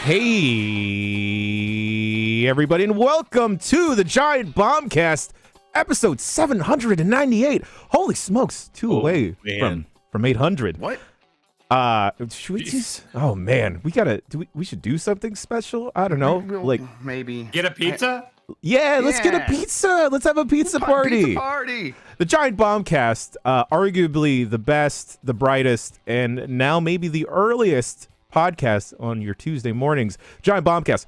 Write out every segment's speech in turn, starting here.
Hey, everybody, and welcome to the Giant Bombcast, episode 798. Holy smokes, away from 800. What? Should we just, oh man, we should do something special. I don't know, like maybe get a pizza. Yeah, let's get a pizza. Let's have a pizza party. Pizza party. The Giant Bombcast, arguably the best, the brightest, and now maybe the earliest podcast on your Tuesday mornings. Giant Bombcast.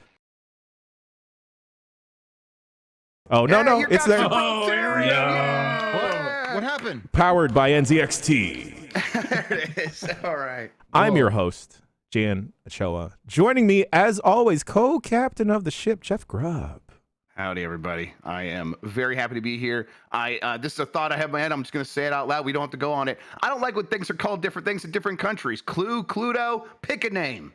Oh, no, it's there. Oh, here we go. What happened? Powered by NZXT. There it is. All right. I'm your host, Jan Ochoa. Joining me, as always, co-captain of the ship, Jeff Grubb. Howdy, everybody. I am very happy to be here. This is a thought I have in my head. I'm just going to say it out loud. We don't have to go on it. I don't like when things are called different things in different countries. Clue, Cluedo, pick a name.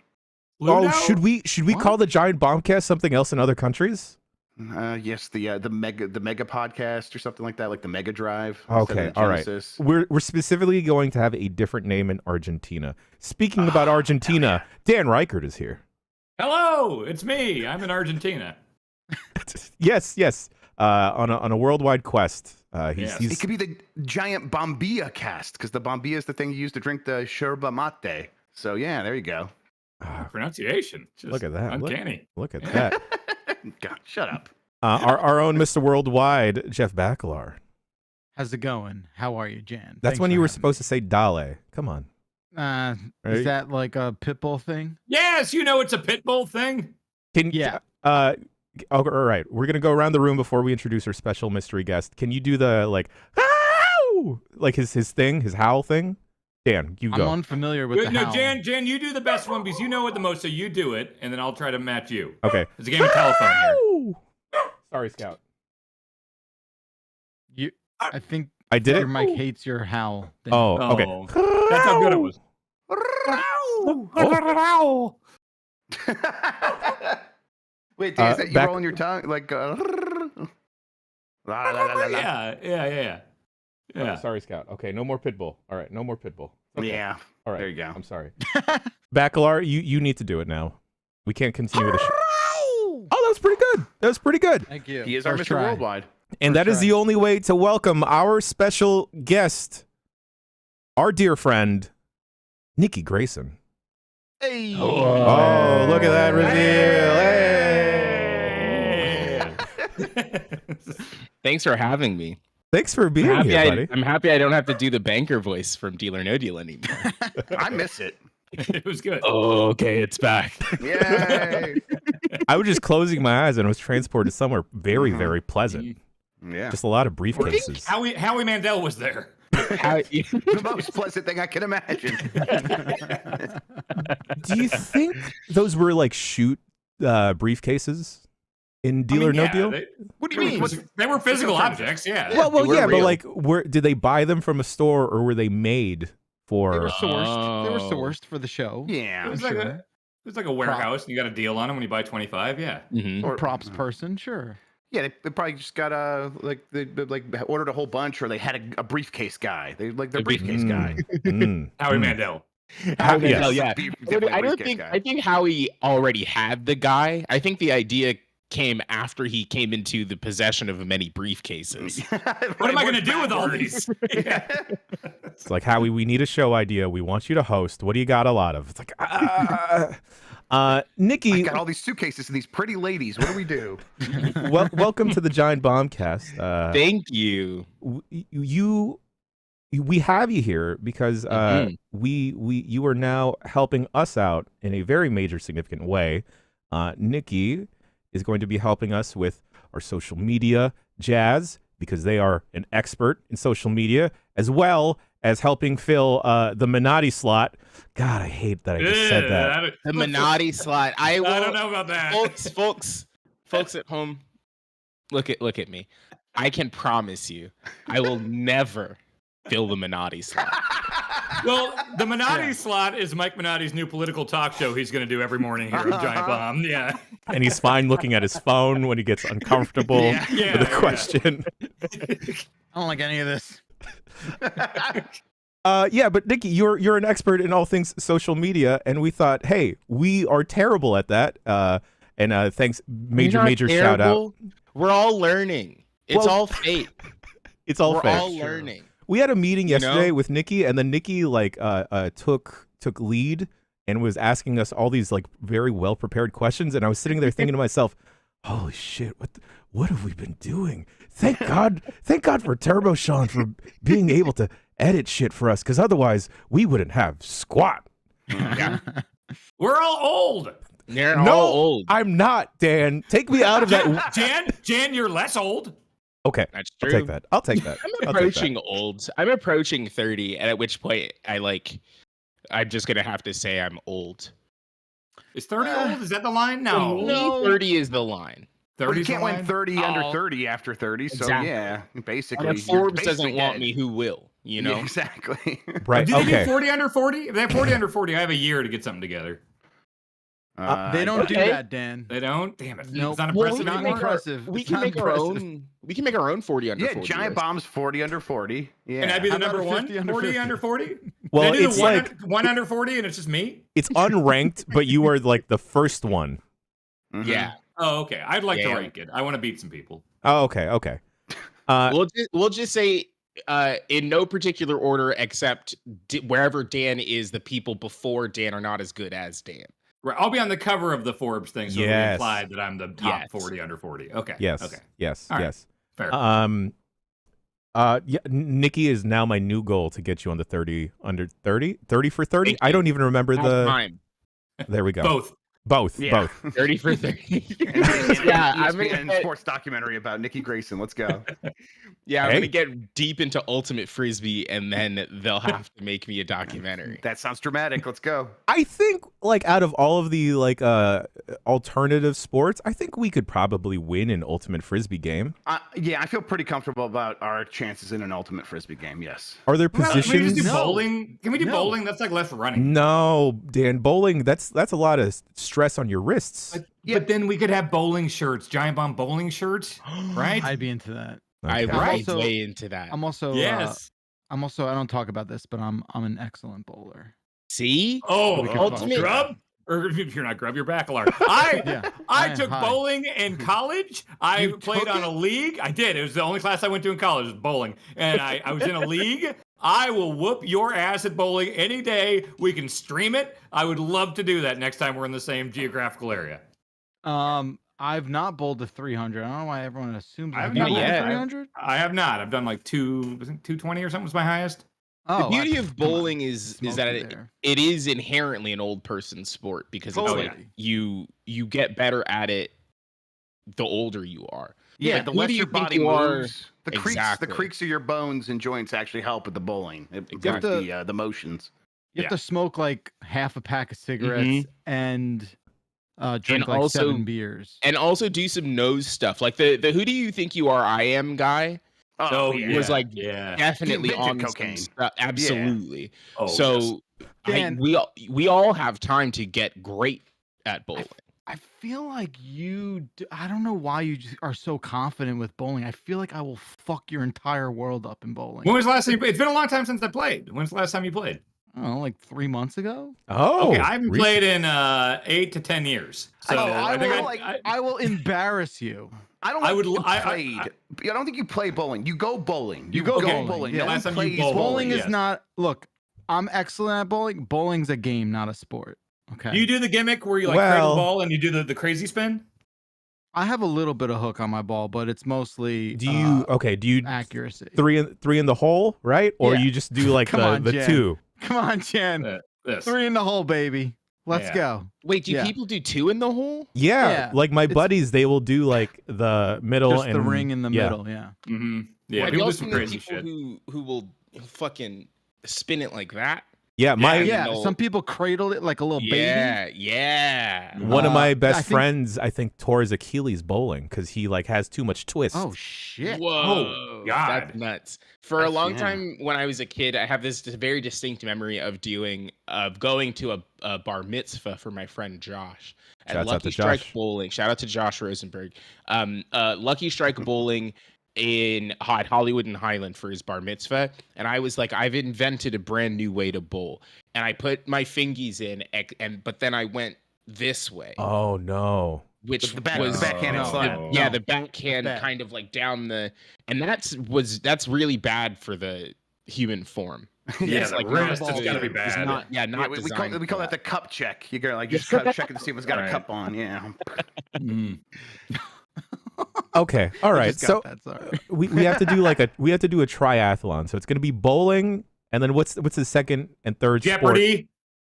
Ludo? Oh, should we call the Giant Bombcast something else in other countries? Yes, the mega podcast or something like that, like the Mega Drive. Okay, all right. We're specifically going to have a different name in Argentina. Speaking about Argentina, Dan Reichert is here. Hello, it's me. I'm in Argentina. Yes. On a worldwide quest. It could be the Giant Bombilla cast, because the Bombilla is the thing you use to drink the yerba mate. So yeah, there you go. Pronunciation. Just look at that. Uncanny. Look at that. God, shut up. Our own Mr. Worldwide, Jeff Bakalar. How's it going? How are you, Jan? That's when you were supposed to say Dale. Come on. Is that like a Pitbull thing? Yes, you know it's a Pitbull thing. All right, we're gonna go around the room before we introduce our special mystery guest. Can you do the "Ow!" like his thing, his howl thing? Dan, you go. I'm unfamiliar with the howl. Jan, you do the best one because you know it the most, so you do it, and then I'll try to match you. Okay. It's a game of telephone here. Sorry, Scout. I think I did your mic hates your howl thing. Oh, okay. That's how good it was. Wait, Dan, is that you rolling your tongue? Like, Yeah. Oh, sorry, Scout. Okay, no more Pitbull. All right, no more Pitbull. Okay. Yeah. All right. There you go. I'm sorry. Bakalar, you need to do it now. We can't continue the show. Oh, that was pretty good. That was pretty good. Thank you. He is our Mr. Worldwide. And that is the only way to welcome our special guest, our dear friend, Nikki Grayson. Hey. Oh, look at that reveal. Hey. Thanks for having me. Thanks for being here, buddy. I'm happy I don't have to do the banker voice from Deal or No Deal anymore. I miss it. It was good. Oh, okay, it's back. Yay. I was just closing my eyes and was transported somewhere very, very pleasant. Yeah. Just a lot of briefcases. Howie Mandel was there. The most pleasant thing I can imagine. Do you think those were like shoot briefcases in Deal or No Deal? What do you mean? They were physical objects, yeah. Well, yeah, but like, did they buy them from a store or were they made for? They were sourced. They were sourced for the show. Yeah, It was like a warehouse, and you got a deal on them when you buy 25. Yeah. Mm-hmm. Or props person, sure. Yeah, they probably just got they ordered a whole bunch, or they had a briefcase guy. They like their briefcase guy. Howie Mandel. Howie Mandel, Yes. yeah. I think Howie already had the guy. I think the idea came after he came into the possession of many briefcases. What am I going to do with all these? It's like, Howie, we need a show idea. We want you to host. What do you got a lot of? It's like, Nikki. I got all these suitcases and these pretty ladies. What do we do? Welcome to the Giant Bombcast. Thank you. We have you here because you are now helping us out in a very major, significant way. Nikki is going to be helping us with our social media jazz because they are an expert in social media, as well as helping fill the Minotti slot. God, I hate that I just said that. The Minotti slot. I don't know about that. Folks at home, look at me. I can promise you, I will never fill the Minotti slot. Well, the Minotti slot is Mike Minotti's new political talk show he's going to do every morning here on Giant Bomb. Yeah. And he's fine looking at his phone when he gets uncomfortable with a question. I don't like any of this. Yeah, but Nikki, you're an expert in all things social media, and we thought, hey, we are terrible at that. And thanks, major shout out. We're all learning. It's all fate. It's all We're fake. all learning. We had a meeting yesterday with Nikki, and then Nikki took lead and was asking us all these like very well prepared questions, and I was sitting there thinking to myself, holy shit, what have we been doing? Thank God for Turbo Sean for being able to edit shit for us, because otherwise we wouldn't have squat. Yeah. We're all old. They're all old. I'm not, Dan. Take me out of that. Jan, you're less old. Okay, That's true. I'll take that. I'm approaching old. I'm approaching 30, and at which point I'm just gonna have to say I'm old. Is 30 old? Is that the line? No. 30 is the line. 30 you can't win 30 under 30 after 30. So Exactly. yeah, basically. And if Forbes doesn't want me, who will? You know? Yeah, exactly. Right. Do they Okay. do 40 under 40? If they have 40 under 40, I have a year to get something together. They don't do that, Dan. They don't? Damn it. Nope. It's not Well, impressive not anymore? impressive. We It's can not make our impressive. own. We can make our own 40 under 40. Giant list. Bomb's 40 under 40. Yeah. Can I be the How about number a one? 50 under 40 50? under 40? Well, Can I do it's the like one under 40 and it's just me? it's unranked, but you are like the first one. Mhm. Yeah. Oh, okay. I'd like to Yeah. rank it. I want to beat some people. Oh, okay. We'll just say in no particular order except wherever Dan is, the people before Dan are not as good as Dan. Right. I'll be on the cover of the Forbes thing, so it'll be Yes. implied that I'm the top Yes. 40 under 40. Okay. Yes. Okay. Yes. All right. Yes. Fair. Yeah, Nikki is now my new goal to get you on the 30 under 30 for 30. Thank I you. don't even remember the. Time. There we go. Both. Yeah. Both. 30 for 30. Yeah, I'm gonna ESPN get, sports documentary about Nikki Grayson. Let's go. I'm Hey. gonna get deep into ultimate frisbee, and then they'll have to make me a documentary. That sounds dramatic. Let's go. I think like out of all of the like alternative sports, I think we could probably win an ultimate frisbee game. Yeah, I feel pretty comfortable about our chances in an ultimate frisbee game. Yes. Are there Well, can we just positions? do No. bowling? Can we do No. bowling? That's like less running. No, Dan. Bowling. That's a lot of stress on your wrists. But then we could have bowling shirts, Giant Bomb bowling shirts, right? I'd be into that. I Okay. ride also- way into that. I'm also. Yes. I don't talk about this, but I'm an excellent bowler. See? Oh, We can ultimate- grub? Or if you're not grub, you're baccalaureate. I Yeah. I took Hi. bowling in college. I You played took on a league. I did. It was the only class I went to in college was bowling. And I was in a league. I will whoop your ass at bowling any day. We can stream it. I would love to do that next time we're in the same geographical area. I've not bowled the 300. I don't know why everyone assumes I have I've not bowled the yet. 300. I have not. I've done like I think 220 or something was my highest. The beauty of come on. bowling is Smoke that you it, there. it is inherently an old person's sport because it's Totally. like you get better at it the older you are. Yeah, Like, the who less do you your think body you are? moves, the Exactly. creaks of your bones and joints actually help with the bowling. It Exactly. exactly. The motions. You have to smoke like half a pack of cigarettes Mhm. and drink And like also- 7 beers. And also do some nose stuff. Like the who do you think you are I am guy Oh, yeah. was like Yeah. definitely Vintage on some cocaine. stuff. Absolutely. Oh, So Dan- we all have time to get great at bowling. I feel like I don't know why you just are so confident with bowling. I feel like I will fuck your entire world up in bowling. When was the last time you played? It's been a long time since I played. When's the last time you played? I don't know, like 3 months ago. Oh, Okay, I haven't played in 8 to 10 years. So I think I will embarrass you. I don't. I Like would- you I- played. I don't think you play bowling. You go bowling. You go go bowling, bowling. yeah. No one Last time you plays bowled. Bowling is yes. not. Look, I'm excellent at bowling. Bowling's a game, not a sport. Okay. Do you do the gimmick where you like cradle Well- the ball and you do the crazy spin? I have a little bit of hook on my ball, but it's mostly Do you do you accuracy. three in the hole, right? Or Yeah. you just do like Come on, the Jen. 2? Come on, Jen. This. 3 in the hole, baby. Let's Yeah. go. Wait, do Yeah. people do 2 in the hole? Yeah, Yeah, like my it's- buddies, they will do like the middle Just and the ring in the yeah. middle. Yeah. Mm-hmm. Yeah, Have people y'all do some seen the crazy people shit. who will fucking spin it like that? Yeah, my Yeah. no. Some people cradle it like a little baby. Yeah. one of my I best think- friends, I think, tore his Achilles bowling because he like has too much twist. Oh shit. Whoa, God. that's nuts. For a long Yeah. time when I was a kid, I have this very distinct memory of going to a bar mitzvah for my friend Josh at Shouts out Lucky to Strike Josh. Bowling. Shout out to Josh Rosenberg. Lucky Strike Bowling. in Hollywood and Highland for his bar mitzvah, and I was like, I've invented a brand new way to bowl, and I put my fingies in, but then I went this way. Oh no! Which the was backhand slap. the backhand kind of like down the, and that's really bad for the human form. Yeah, like wrist not- has got to be bad. not we designed call for that the cup check. You gotta like just try to check it to see if it's got a Right. cup on. Yeah. Okay, all I right. just got So that, sorry. we have to do a triathlon. So it's going to be bowling, and then what's the second and third Jeopardy.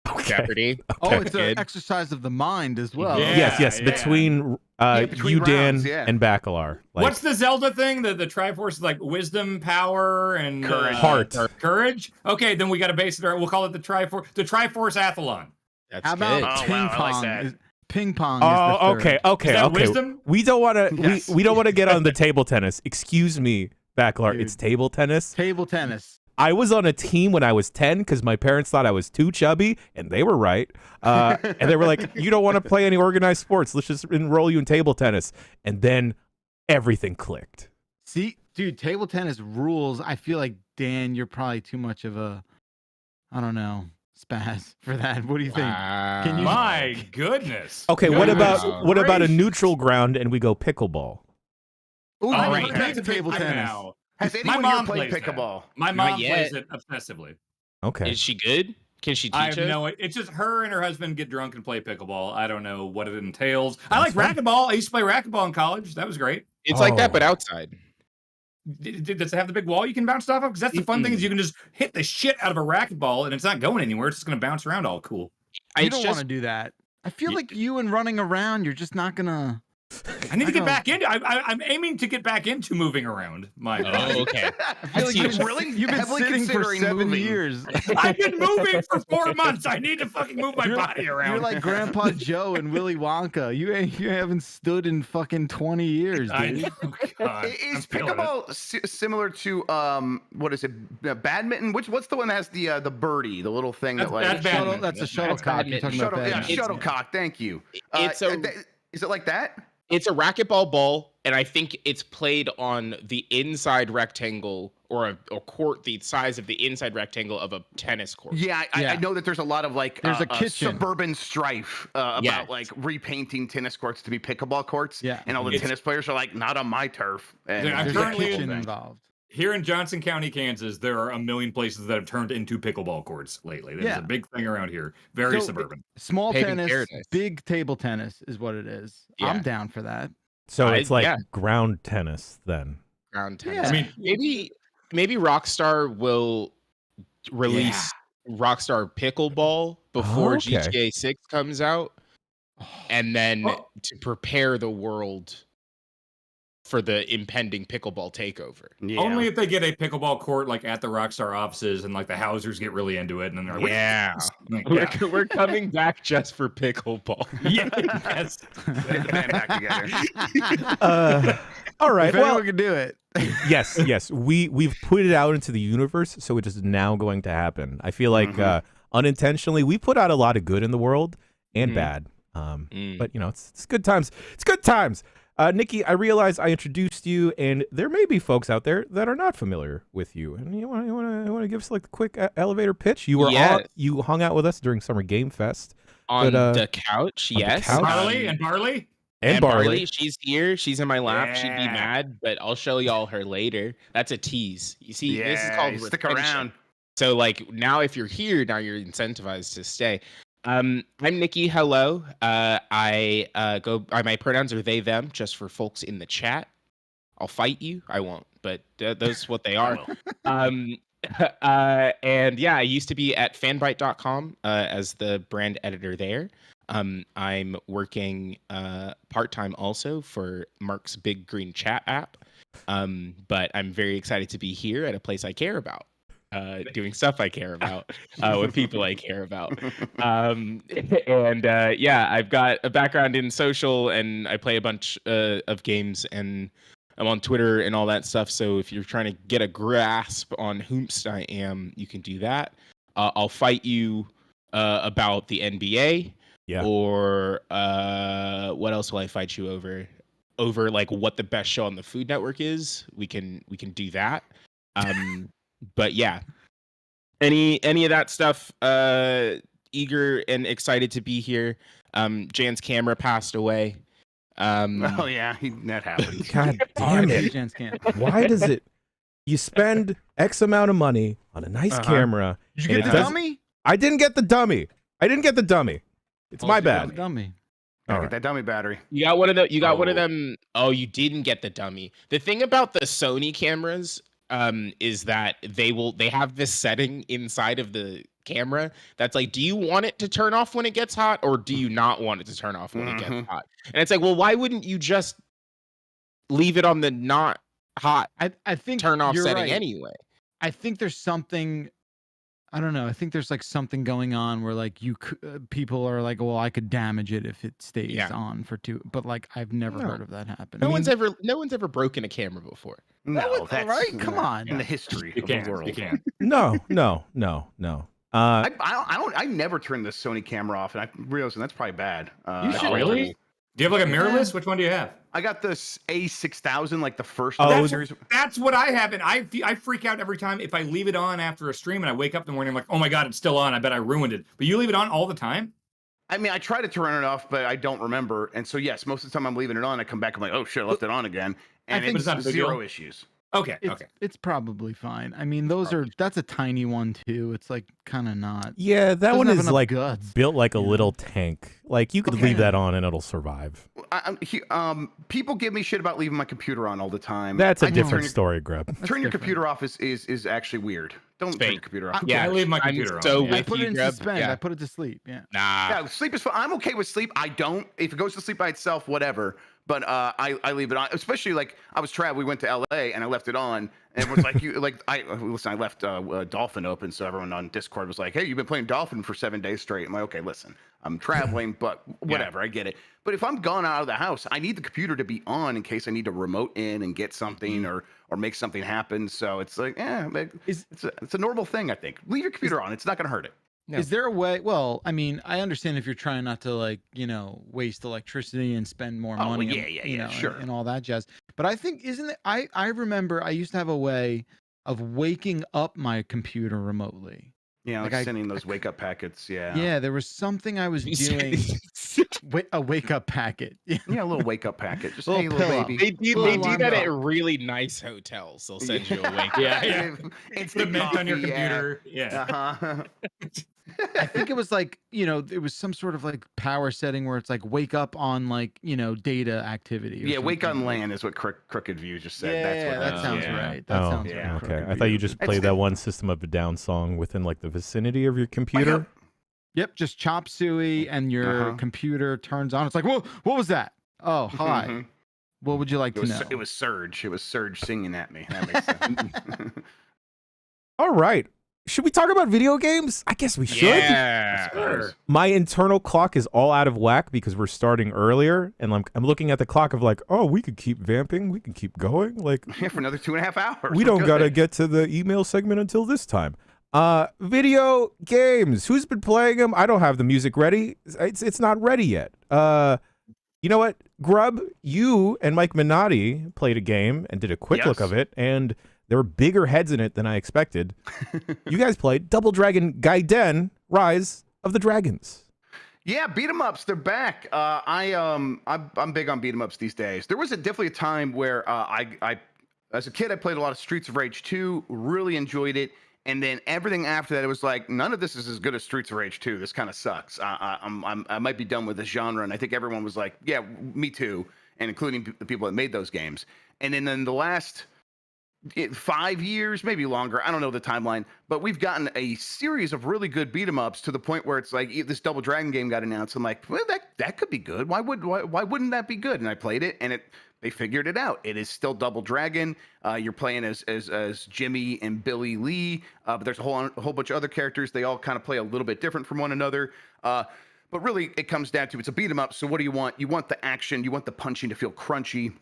sport? Okay. Jeopardy. Oh, it's an Good. exercise of the mind as well. Yeah. Yes. Between between you, Dan, rounds, yeah. and Bacalar. Like, What's the Zelda thing? The Triforce is like wisdom, power, and Courage. Heart. Courage. Okay, then we got to base it. We'll call it the Triforce. The Triforce Athlon. That's How about good. Oh, ping wow, I like pong? that. Ping pong. Is Oh, the third. okay. Is that wisdom? We don't want to. Yes. We don't want to get on the table tennis. Excuse me, Bacalar. Dude. It's table tennis. Table tennis. I was on a team when I was 10 because my parents thought I was too chubby, and they were right. And they were like, "You don't want to play any organized sports. Let's just enroll you in table tennis." And then everything clicked. See, dude, table tennis rules. I feel like Dan, you're probably too much of a, I don't know, spaz for that. What do you think? Can you- My goodness. Okay, what Goodness about a gracious. neutral ground and we go pickleball? Oh, All right. right, that's a big table thing tennis. now. Has My anyone here mom played plays that. pickleball? My mom yet. plays it obsessively. Okay. Is she good? Can she teach I have us? no. It's just her and her husband get drunk and play pickleball. I don't know what it entails. I That's like racquetball. I used to play racquetball in college. That was great. It's like that, Oh. but outside. Does it have the big wall you can bounce off of? Because that's the fun thing is you can just hit the shit out of a racquetball and it's not going anywhere. It's just going to bounce around all cool. You It's don't want to do that. I feel Y- like you and running around, you're just not gonna. I need to I get know. back into. I'm aiming to get back into moving around. My Oh, okay. I feel like see. you've, Really you've been heavily sitting for considering 7 moving. years. I've been moving for 4 months. I need to fucking move my body around. You're like Grandpa Joe and Willy Wonka. You haven't stood in fucking 20 years, I dude. know. God, I'm Is feeling it. pickleball similar to what is it? Badminton? What's the one that has the birdie, the little thing That's- that like that's badminton. That's a That's shuttlecock. You're talking shuttle, about yeah, badminton. shuttlecock. Thank you. It's a- Is it like that? It's a racquetball ball, and I think it's played on the inside rectangle or a court the size of the inside rectangle of a tennis court. Yeah, I Yeah. know that there's a lot of like There's a kitchen. suburban strife Yeah. about like repainting tennis courts to be pickleball courts. Yeah. and all the It's- tennis players are like, not on my turf. And Yeah, I'm There's a currently kitchen in- involved. Here in Johnson County, Kansas, there are a million places that have turned into pickleball courts lately. There's Yeah. a big thing around here. Very So, suburban. Small Paving tennis, paradise. big table tennis is what it is. Yeah. I'm down for that. So it's like yeah. ground tennis then. Ground Yeah. tennis. I mean, Maybe Rockstar will release Rockstar Pickleball before Okay. GTA 6 comes out, and then Well- to prepare the world for the impending pickleball takeover. yeah. only if they get a pickleball court like at the Rockstar offices and like the Hausers get really into it and then they're like, Yeah. Like, yeah. We're coming back just for pickleball. Yes. Get the band back together. All right. If Well, anyone can do it. yes. We've put it out into the universe, so it is now going to happen. I feel like unintentionally we put out a lot of good in the world and Mhm. bad. Mm. But it's good times. It's good times. Nikki, I realize I introduced you, and there may be folks out there that are not familiar with you. And you want to give us like a quick elevator pitch? You were Yeah. you hung out with us during Summer Game Fest On But, the couch, on the yes. couch? Barley and Barley? and Barley. She's here. She's in my lap. She'd be Yeah. mad, but I'll show y'all her later. That's a tease. You see, this is called stick retention. around. So like now if you're here, now you're incentivized to stay. I'm Nikki. Hello. My pronouns are they, them, just for folks in the chat. I'll fight you. I won't, but those what they are. And yeah, I used to be at fanbyte.com as the brand editor there. I'm working part-time also for Mark's Big Green Chat app. But I'm very excited to be here at a place I care about. Doing stuff I care about with people I care about. Yeah, I've got a background in social and I play a bunch of games and I'm on Twitter and all that stuff. So if you're trying to get a grasp on whomst I am, you can do that. I'll fight you about the NBA. Yeah. Or what else will I fight you over? over like what the best show on the Food Network is, we can do that. But yeah, any of that stuff, eager and excited to be here. Jan's camera passed away. Oh yeah, that happens. God damn it! Jan's camp. Why does it? You spend X amount of money on a nice camera. Did you get the dummy? I didn't get the dummy. It's my bad. Dummy. Get that dummy battery. You got one of one of them. Oh, you didn't get the dummy. The thing about the Sony cameras is that they have this setting inside of the camera that's like, do you want it to turn off when it gets hot, or do you not want it to turn off when it gets hot? And it's like, well, why wouldn't you just leave it on the not hot I think turn off you're setting right. anyway? I think there's something, I don't know. I think there's like something going on where like people are like, well, I could damage it if it stays on for two. But like, I've never heard of that happen. No one's ever broken a camera before. No, that's right. Come on. In the history of the world. You can't. No. I never turned the Sony camera off, and I realized that's probably bad. You should really. Do you have like a mirrorless? Which one do you have? I got this A6000, like the first series. That's what I have, and I freak out every time if I leave it on after a stream and I wake up in the morning, I'm like, oh my god, it's still on. I bet I ruined it. But you leave it on all the time? I mean, I try to turn it off, but I don't remember. And so yes, most of the time I'm leaving it on. I come back, I'm like, oh shit, I left it on again, and it's zero issues. Okay. It's probably fine. I mean, that's a tiny one too. It's like kind of not. Yeah, that one is like guts. built like a little tank. Like you could leave that on and it'll survive. People give me shit about leaving my computer on all the time. That's a different story, Grub. Turn your computer off is actually weird. Don't turn your computer off. I leave my computer on. I put it in suspend. I put it to sleep. Yeah. Yeah, sleep is fine. I'm okay with sleep. I don't. If it goes to sleep by itself, whatever. But I leave it on, especially like I was traveling. We went to LA and I left it on, and it was like I left Dolphin open, so everyone on Discord was like, "Hey, you've been playing Dolphin for 7 days straight." I'm like, "Okay, listen, I'm traveling, but whatever, I get it." But if I'm gone out of the house, I need the computer to be on in case I need to remote in and get something or make something happen. So it's like, it's a normal thing. I think leave your computer on; it's not going to hurt it. No. Is there a way? Well, I mean, I understand if you're trying not to like, waste electricity and spend more money, sure, and all that jazz. But I think isn't it? I remember I used to have a way of waking up my computer remotely. Yeah, like sending those wake up packets. Yeah. Yeah, there was something I was doing. A wake up packet. Yeah, a little wake up packet. Just little baby. They do that at really nice hotels. They'll send you a wake up. Yeah. It's the mint on your computer. Yeah. I think it was like, it was some sort of like power setting where it's like wake up on like, data activity. Yeah, wake on LAN is what Crooked View just said. Yeah, that sounds right. That sounds right. Okay. I thought you just played that one System of a Down song within like the vicinity of your computer. Yep, just chop suey and your computer turns on. It's like, whoa, what was that? Oh, hi. What would you like to know? It was Surge. It was Surge singing at me. That makes sense. All right. Should we talk about video games? I guess we should. Yeah. Sure. My internal clock is all out of whack because we're starting earlier, and I'm looking at the clock of like, oh, we could keep vamping, we can keep going, like for another 2.5 hours. We don't gotta get to the email segment until this time. Video games. Who's been playing them? I don't have the music ready. It's not ready yet. You know what, Grub? You and Mike Minotti played a game and did a quick look of it, and there were bigger heads in it than I expected. You guys played Double Dragon Gaiden: Rise of the Dragons. Yeah, beat 'em ups, they're back. I'm big on beat 'em ups these days. There was definitely a time where I as a kid I played a lot of Streets of Rage 2, really enjoyed it, and then everything after that it was like none of this is as good as Streets of Rage 2. This kind of sucks. I might be done with this genre, and I think everyone was like, yeah, me too, and including the people that made those games. And then in the last 5 years, maybe longer, I don't know the timeline, but we've gotten a series of really good beat 'em ups to the point where it's like this Double Dragon game got announced. I'm like, well, that could be good. Why wouldn't that be good? And I played it, and they figured it out. It is still Double Dragon. You're playing as Jimmy and Billy Lee, but there's a whole bunch of other characters. They all kind of play a little bit different from one another. But really, it comes down to it's a beat 'em up. So what do you want? You want the action. You want the punching to feel crunchy.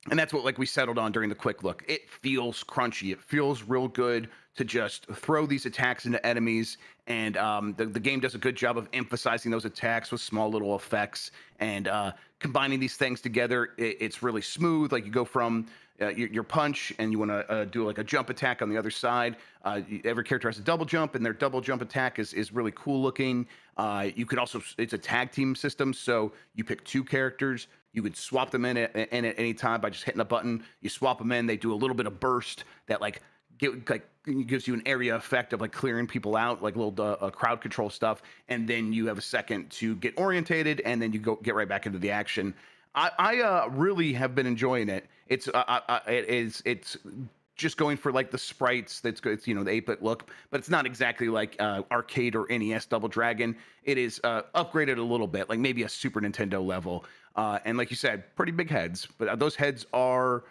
And that's what like we settled on during the quick look. It feels crunchy. It feels real good to just throw these attacks into enemies, and the game does a good job of emphasizing those attacks with small little effects and combining these things together. It's really smooth. Like you go from your punch, and you want to do like a jump attack on the other side. Every character has a double jump, and their double jump attack is really cool looking. You could also, it's a tag team system, so you pick 2 characters. You could swap them in at any time by just hitting a button. You swap them in. They do a little bit of burst that gives you an area effect of like clearing people out, like little crowd control stuff. And then you have a second to get orientated, and then you get right back into the action. I really have been enjoying it. It's just going for like the sprites. That's good. It's, the 8-bit look, but it's not exactly like arcade or NES Double Dragon. It is upgraded a little bit, like maybe a Super Nintendo level. And like you said, pretty big heads, but those heads are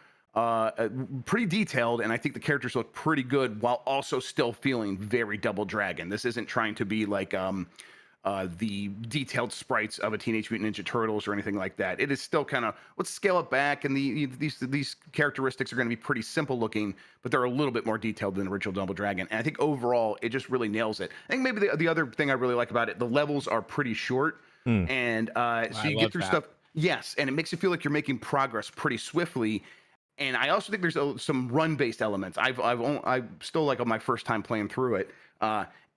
pretty detailed, and I think the characters look pretty good while also still feeling very Double Dragon. This isn't trying to be like the detailed sprites of a Teenage Mutant Ninja Turtles or anything like that. It is still kind of, let's scale it back, and these characteristics are going to be pretty simple looking, but they're a little bit more detailed than the original Double Dragon. And I think overall, it just really nails it. I think maybe the other thing I really like about it, the levels are pretty short, and so you get through stuff. Yes, and it makes you feel like you're making progress pretty swiftly. And I also think there's some run-based elements. I'm still like on my first time playing through it.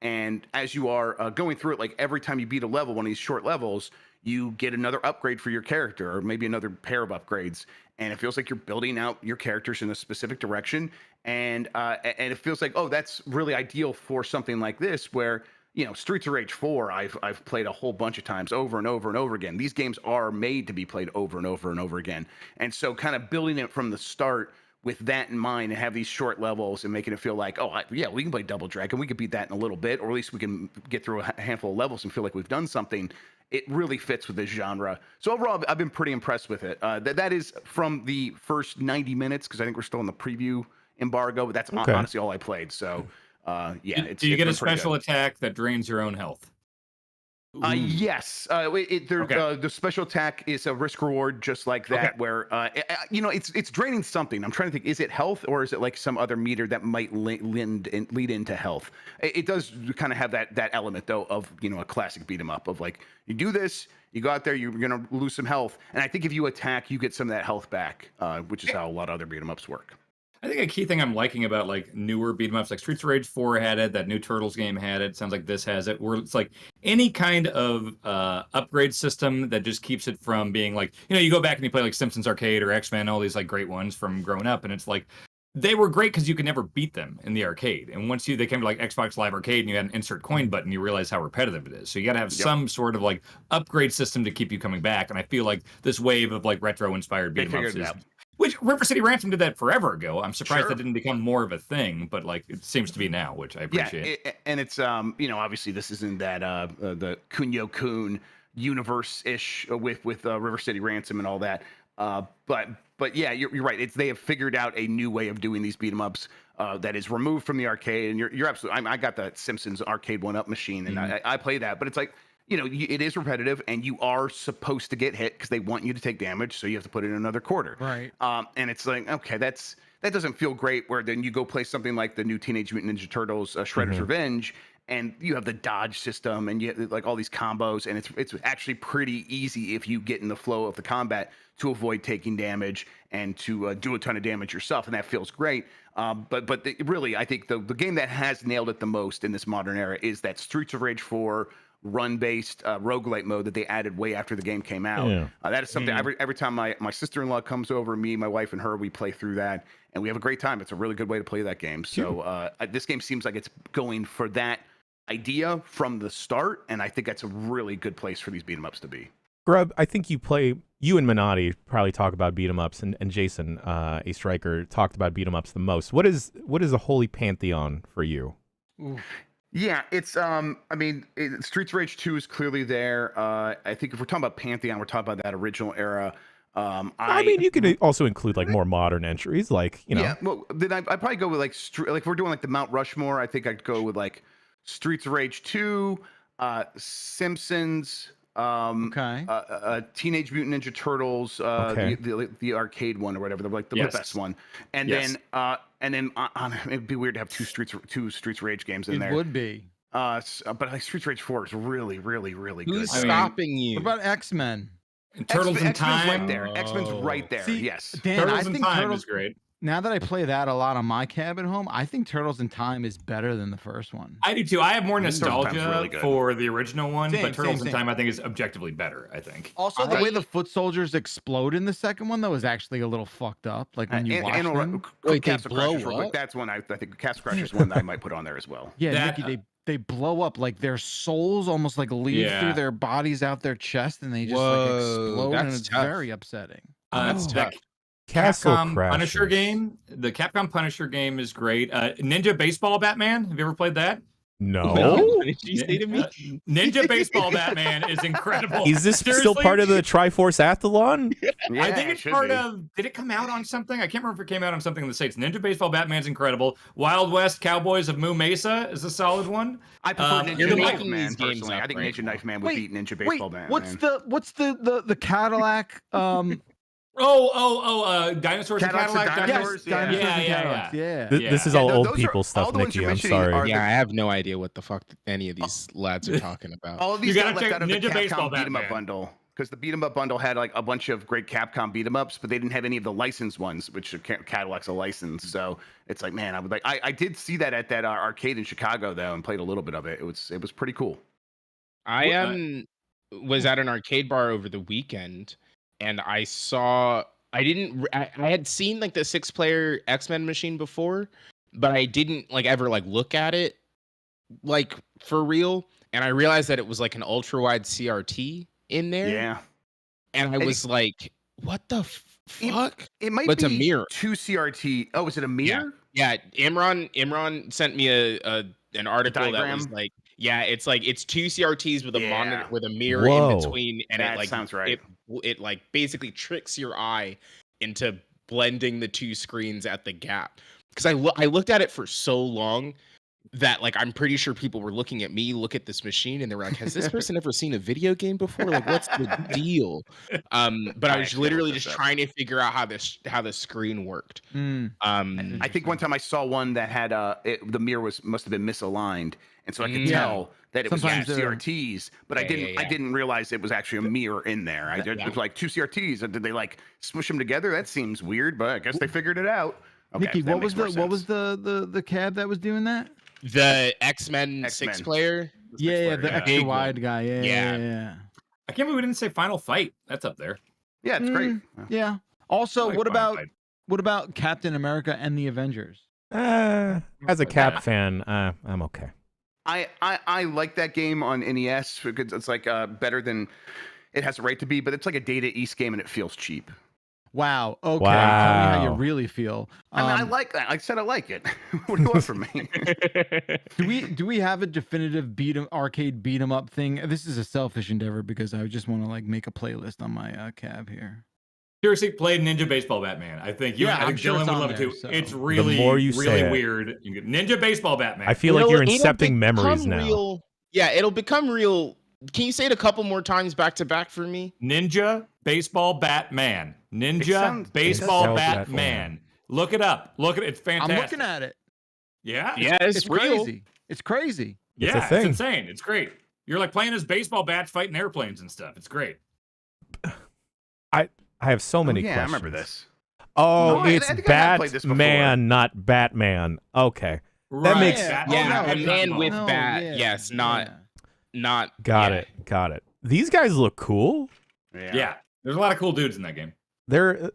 And as you are going through it, like every time you beat a level, one of these short levels, you get another upgrade for your character, or maybe another pair of upgrades. And it feels like you're building out your characters in a specific direction. And it feels like, oh, that's really ideal for something like this, where Streets of Rage 4, I've played a whole bunch of times over and over and over again. These games are made to be played over and over and over again. And so kind of building it from the start with that in mind, and have these short levels and making it feel like, we can play Double Dragon. We could beat that in a little bit, or at least we can get through a handful of levels and feel like we've done something. It really fits with this genre. So overall, I've been pretty impressed with it. That is from the first 90 minutes, because I think we're still in the preview embargo, but that's honestly all I played. So do you get a special attack that drains your own health? Yes. The special attack is a risk reward, just like that, where it's draining something. I'm trying to think, is it health, or is it like some other meter that might lead into health? It does kind of have that element though of a classic beat 'em up of like, you do this, you go out there, you're gonna lose some health, and I think if you attack, you get some of that health back, which is how a lot of other beat 'em ups work. I think a key thing I'm liking about like newer beat 'em ups, like Streets of Rage 4 had it, that new Turtles game had it. Sounds like this has it, where it's like any kind of upgrade system that just keeps it from being like, you go back and you play like Simpsons Arcade or X-Men, all these like great ones from growing up, and it's like they were great because you could never beat them in the arcade. And once they came to like Xbox Live Arcade and you had an insert coin button, you realize how repetitive it is. So you got to have some sort of like upgrade system to keep you coming back. And I feel like this wave of like retro inspired beat 'em ups is. Which River City Ransom did that forever ago. I'm surprised that didn't become more of a thing, but like it seems to be now, which I appreciate. Yeah, and it's obviously this isn't that the Kunio-kun universe-ish with River City Ransom and all that. But yeah, you're right. They have figured out a new way of doing these beat 'em ups that is removed from the arcade. And you're absolutely. I got the Simpsons arcade 1-up machine, and I play that, but it's like. It is repetitive, and you are supposed to get hit because they want you to take damage, so you have to put in another quarter. Right. And it's like, okay, that doesn't feel great. Where then you go play something like the new Teenage Mutant Ninja Turtles, Shredder's Revenge, and you have the dodge system, and you have like all these combos, and it's actually pretty easy if you get in the flow of the combat to avoid taking damage and to do a ton of damage yourself, and that feels great. But really, I think the game that has nailed it the most in this modern era is that Streets of Rage 4 run-based roguelite mode that they added way after the game came out. That is something every time my sister-in-law comes over, me, my wife, and her, we play through that, and we have a great time. It's a really good way to play that game. So this game seems like it's going for that idea from the start, and I think that's a really good place for these beat 'em ups to be. Grub, I think you and Minotti probably talk about beat 'em ups, and Jason, a striker, talked about beat 'em ups the most. What is a holy pantheon for you? Ooh. Yeah, it's Streets of Rage 2 is clearly there. I think if we're talking about Pantheon, we're talking about that original era. I mean, you could also include like more modern entries, like Yeah, well, then I'd probably go with like if we're doing like the Mount Rushmore, I think I'd go with like Streets of Rage 2, Simpsons, Okay. Teenage Mutant Ninja Turtles, Okay. the arcade one or whatever, the Yes. best one, and Yes. then it'd be weird to have two Streets Rage games in there. It would be. But like Streets Rage 4 is really, really, really good. Who's I mean, stopping you? What about X-Men? And Turtles in X-Men's Time. right there. X-Men's right there. See, Yes. Dan, Turtles I in think Time Turtles. is great. Now that I play that a lot on my cab at home, I think Turtles in Time is better than the first one. I do too. I have more Turtles in Time's nostalgia really good. for the original one, Same, but Turtles same, in same. Time I think is objectively better. I think. Also, I the thought way you- the foot soldiers explode in the second one, though, is actually a little fucked up. Like when you watch them. Wait, they Castle blow Crashers real quick. up? That's one I think Castle Crashers one that I might put on there as well. Yeah, That, Nikki, they blow up like their souls almost like leave Yeah. through their bodies out their chest, and they just like Whoa, explode, and that's it's tough. very upsetting. That's the tough. Castle Capcom Crashers. Punisher game. The Capcom Punisher game is great. Ninja Baseball Batman. Have you ever played that? No. What did you say to me? Ninja Baseball Batman is incredible. Is this still Seriously? part of the Triforce Athlon? Yeah, I think it it's should part be. of. Did it come out on something? I can't remember if it came out on something in the States. Ninja Baseball Batman's incredible. Wild West Cowboys of Moo Mesa is a solid one. I prefer You're Ninja Knife making Man these games personally. up I think right Ninja now. Knife Man would beat Ninja Wait, Baseball Man. what's the Cadillac? Dinosaurs and Cadillacs and Cadillac. Dinosaurs? Yes, dinosaurs Yeah, and yeah, Cadillacs, yeah. This is Yeah, all no, old those are- people all stuff, the ones Nikki. you're I'm mentioning sorry. are- Yeah, I have no idea what the fuck any of these lads are talking about. All of You these gotta got left check out of the Ninja Baseball Capcom Beat 'em Up Batman. bundle. Because the Beat 'em Up bundle had like a bunch of great Capcom beat 'em ups, but they didn't have any of the licensed ones, which Cadillac's a license. So it's like, man, I would like. I did see that at that arcade in Chicago though, and played a little bit of it. It was pretty cool. I was at an arcade bar over the weekend, and I saw. I had seen like the 6-player X-Men machine before, but I didn't like ever like look at it like for real. And I realized that it was like an ultra wide CRT in there. Yeah, And I And was like, what the fuck? it might But be it's a mirror. 2 CRT. Oh, is it a mirror? Yeah, Imran sent me an article that was diagram? like, yeah, it's like it's 2 CRTs with a monitor Yeah. with a mirror Whoa. in between, and That it like sounds right. it like basically tricks your eye into blending the 2 screens at the gap. Because I looked at it for so long that like I'm pretty sure people were looking at me look at this machine and they were like, has this person ever seen a video game before? Like, what's the deal? But I I was actually literally looked just this up. trying to figure out how the screen worked. I think one time I saw one that had the mirror must have been misaligned, and so I could Yeah. tell that it was Sometimes just they're- CRTs, but I Yeah, didn't yeah, yeah. I didn't realize it was actually a mirror in there. It was like 2 CRTs. Did they like smush them together? That seems weird, but I guess they figured it out. Okay, Nikki, that what was makes more sense. the cab that was doing that? The X-Men X-Men. 6-player. Yeah, the yeah. extra Big wide one. guy. Yeah, Yeah. yeah. I can't believe we didn't say Final Fight. That's up there. Yeah, it's great. Yeah. Also, I like what Final about Fight. Captain America and the Avengers? As a like Cap that. fan, I'm okay. I like that game on NES because it's like better than it has a right to be, but it's like a Data East game and it feels cheap. Wow. Okay. Tell me how you Wow. really feel. I mean, I like that. I said I like it. What do you want from me? Do we have a definitive arcade beat 'em up thing? This is a selfish endeavor because I just want to like make a playlist on my cab here. Seriously, played Ninja Baseball Batman. I think Yeah, I I'm think sure Dylan it's would on love it there, too. so- It's really, more you say really it. weird. Ninja Baseball Batman. I feel like you're It'll incepting memories become now. Real, yeah, it'll become real. Can you say it a couple more times back to back for me? Ninja Baseball Batman. Ninja sounds- it Baseball does sound Batman. Look it up. Look at it. It's fantastic. I'm looking at it. Yeah. Yeah, It's real. crazy. It's crazy. It's a Yeah, thing. it's insane. It's great. You're like playing as baseball bats fighting airplanes and stuff. It's great. I have so many yeah, questions. I remember this. Oh, No, I it's think I have played this before. Batman, not Batman. Okay, Right. makes- Batman. Yeah, no, a man with No, bat. yeah, Yes, not yeah. not. got yeah. it, got it. These guys look cool. Yeah. There's a lot of cool dudes in that game.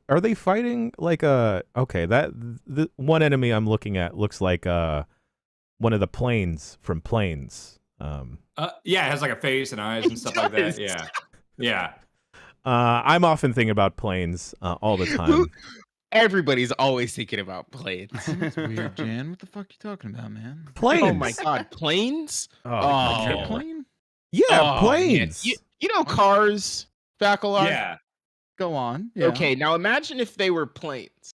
Are they fighting like a? Okay, the one enemy I'm looking at looks like one of the planes from Planes. Yeah, it has like a face and eyes and stuff like that. does. Yeah. Yeah. I'm often thinking about planes all the time. Everybody's always thinking about planes. That's weird, Jan. What the fuck you talking about, man? Planes. Oh my god, planes? Oh, Oh. Your plane? yeah, Oh, man. planes. You know cars, Bacalar? Yeah. Go on. Yeah. Okay, now imagine if they were planes.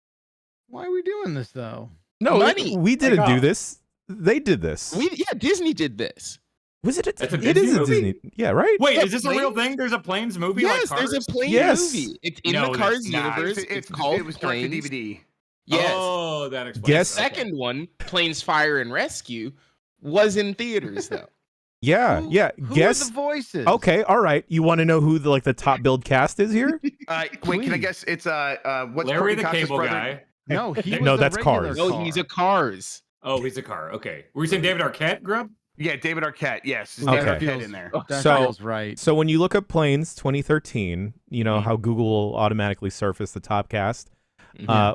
Why are we doing this though? No, money. we didn't Like, do oh. this. They did this. Yeah, Disney did this. Was it? That's a It is Disney a movie? Disney. Yeah, right. Wait, Yeah, is this a real Planes? thing? There's a Planes movie Yes, like there's a Cars? Planes Yes. movie. It's in No, the Cars it's not. universe. It's called it was direct to Planes. DVD. Yes. Oh, that explains. Guess- The it. Okay. second one, Planes Fire and Rescue, was in theaters though. Yeah, yeah. Who Guess. are the voices? Okay, all right. You want to know who the top build cast is here? Wait, can I Please. guess? It's what's Larry Courtney the Cox's Cable brother? Guy. No, he was No, a that's regular Cars. No, car. he's a Cars. Oh, he's a car. Okay. Were you saying David Arquette, Grub? Yeah, David Arquette. Yes, it's Okay. David Arquette in there. That So- feels right. So when you look up Planes 2013, you know how Google will automatically surface the top cast.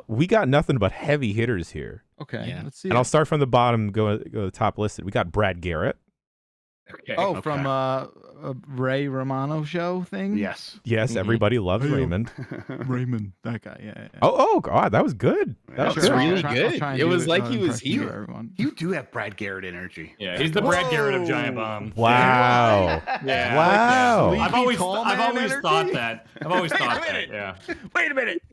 We got nothing but heavy hitters here, Okay, Yeah. let's see. and I'll it. start from the bottom, go to the top listed. We got Brad Garrett. Okay. Oh, Okay. from a Ray Romano show thing. Yes. Yes, Mhm. everybody loves Hey-o. Raymond. Raymond, that guy. Yeah. Oh God, that was good. That That's was good. really good. It was like he was here. Everyone. You do have Brad Garrett energy. Yeah, he's the Brad Garrett of Whoa. Giant Bomb. Wow. Yeah. Wow. I've always, Tall I've man always energy? thought that. I've always Wait a thought that. minute. Yeah. Wait a minute.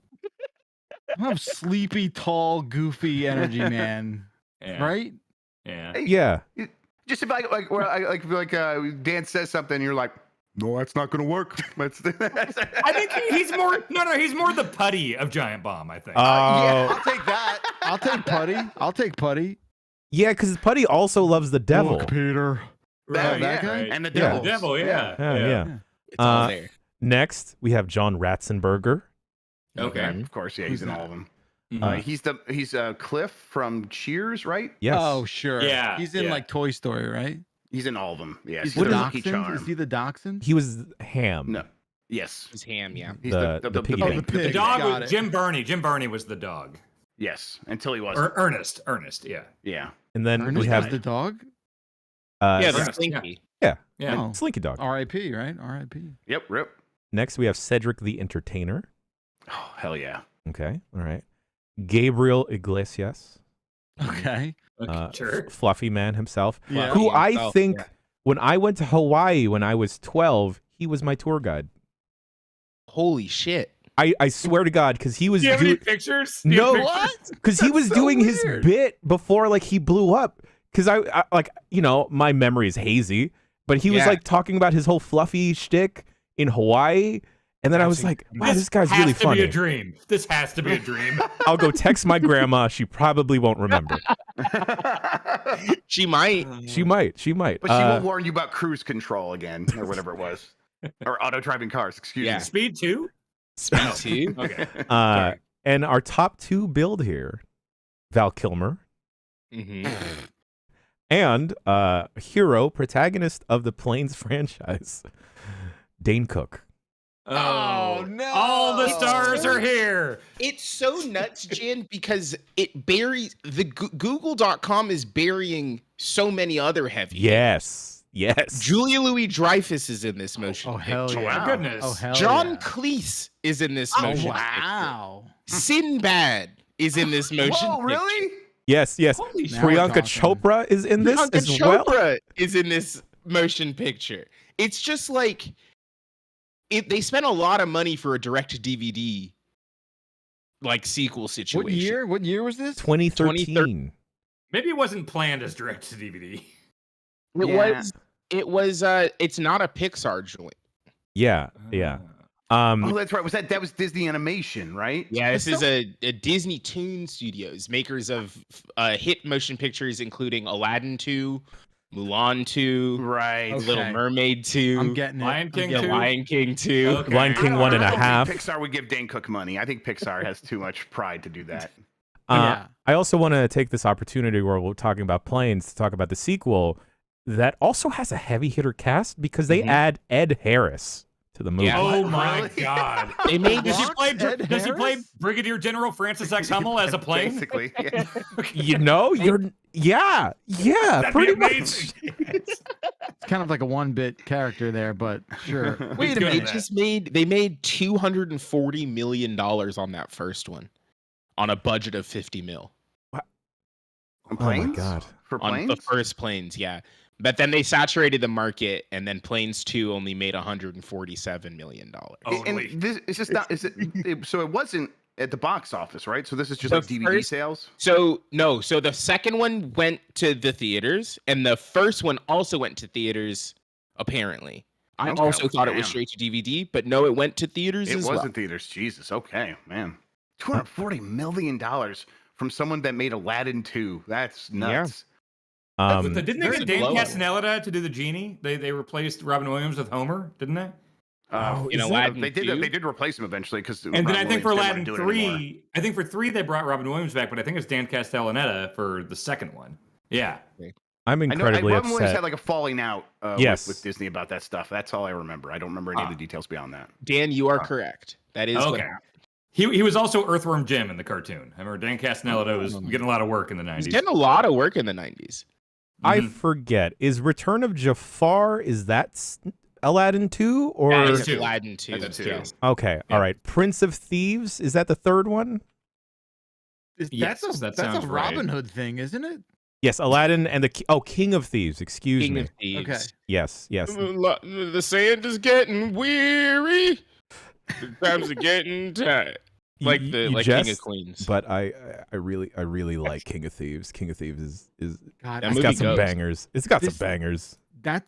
I have sleepy, tall, goofy energy man. Yeah. Right? Yeah. Yeah. Just if Dan says something, you're like, no, that's not gonna work. I think he's more. No, he's more the putty of Giant Bomb. I think. yeah, Oh, I'll take that. I'll take Putty. I'll take Putty. yeah, because Putty also loves the devil. Look, Peter. That, Right, yeah. right. And the Yeah. devils. The devil. Yeah. Yeah. It's all Uh, there. Next, we have John Ratzenberger. Okay. Of course, yeah, he's Who's in that? all of them. Mhm. He's Cliff from Cheers, right? Yes. Oh, sure. Yeah, He's in yeah. like Toy Story, right? He's in all of them. Yes. He's He's the the Lucky Dachshund. Charm. Is he the Dachshund? He was Ham. No. Yes. His ham, yeah. He's The piggy bank. The pig. dog Got was it. Jim Burney. Jim Burney was the dog. Yes. Until he wasn't. Ernest. Yeah. Yeah. And then Ernest we have is the dog. Yeah, the Ernest, Slinky. Yeah. Oh. Slinky Dog. R.I.P. Right? R.I.P. Yep. Rip. Next, we have Cedric the Entertainer. Oh, hell yeah. Okay. All right. Gabriel Iglesias. Okay. Sure. Fluffy man himself. Yeah. Who I himself, think yeah. when I went to Hawaii when I was 12, he was my tour guide. Holy shit. I swear to God, because he was Do you have any doing pictures? Do you no, have pictures? because he was so doing his weird. bit before like he blew up. Because I like my memory is hazy, but he was Yeah. like talking about his whole Fluffy shtick in Hawaii, and then I was like, wow, this guy's has really to funny. be a dream. This has to be a dream. I'll go text my grandma. She probably won't remember. She might. She might. She might. But she will warn you about cruise control again, or whatever it was. Or auto driving cars, excuse Yeah. me. Speed 2? Speed 2. Okay. And our top two build here, Val Kilmer hmm and hero protagonist of the Planes franchise, Dane Cook. Oh, no. All the stars are here. It's so nuts, Jen, because it buries the Google.com is burying so many other heavy. Yes. Yes. Julia Louis-Dreyfus is in this motion. Oh hell picture. yeah! my goodness. Oh hell John yeah. Cleese is in this Oh motion. wow! picture. Sinbad is in this motion. Whoa, really? Yes. Yes. Holy Now shit. we're Priyanka talking. Chopra is in this Priyanka as well. Chopra is in this motion picture. It's just like they spent a lot of money for a direct DVD like sequel situation. What year? What year was this? 2013. Maybe it wasn't planned as direct to DVD. It Yeah. was it's not a Pixar joint. Yeah. Yeah. Oh, that's right. That was Disney Animation, right? Yeah, this is a Disney Toon Studios, makers of hit motion pictures including Aladdin 2, Mulan 2, Right. Okay. Little Mermaid 2, I'm getting it. Lion King yeah, 2? Lion King 2. Okay. Lion King I 1.5. don't think Pixar would give Dane Cook money. I think Pixar has too much pride to do that. Yeah. I also want to take this opportunity where we're talking about Planes to talk about the sequel that also has a heavy hitter cast because they Mhm. add Ed Harris to the movie. Yeah. Oh my Really? God. They made Does he Rock play? Ed Does he play Harris? Brigadier General Francis X. Hummel as a plane? Basically. Yeah. You know, yeah, That'd pretty be much. amazing. It's kind of like a one-bit character there, but sure. Wait He's a good minute, at they made $240 million on that first one on a budget of 50 mil. On Oh my planes? God. For On planes? the first Planes, yeah. But then they saturated the market, and then Planes 2 only made $147 million. Holy- And this is just not. So it wasn't at the box office, right? So this is just The like DVD sales. So no, so the second one went to the theaters, and the first one also went to theaters. Apparently, I Okay, also thought it was damn. straight to DVD, but no, it went to theaters It as was well. in theaters. Jesus. Okay, man. $240 million from someone that made Aladdin 2. That's nuts. Didn't they very get Dan low. Castellaneta to do the genie? They replaced Robin Williams with Homer, didn't they? In Aladdin they 2? did replace him eventually because. And then I think for Aladdin 3, I think for 3 they brought Robin Williams back, but I think it's Dan Castellaneta for the second one. Yeah. I'm incredibly Robin Williams upset. had like a falling out with Disney about that stuff. That's all I remember. I don't remember any of the details beyond that. Dan, you are correct. That is what Okay. happened. He was also Earthworm Jim in the cartoon. I remember Dan Castellaneta was getting a lot of work in the 90s. He's getting a lot of work in the 90s. I forget. Is Return of Jafar, is that Aladdin 2 or That is Aladdin 2. That's two. Yes. Okay, all right. Prince of Thieves, is that the third one? Yes, that's that a sounds right. Robin Hood thing, isn't it? Yes, Aladdin and the King of Thieves, excuse King me. of Thieves. Okay. Yes. The sand is getting weary. The times are getting tight. Like You King jest, of Queens. But I really like King of Thieves. King of Thieves is God, That it's movie got some goes. bangers. It's got This- some bangers.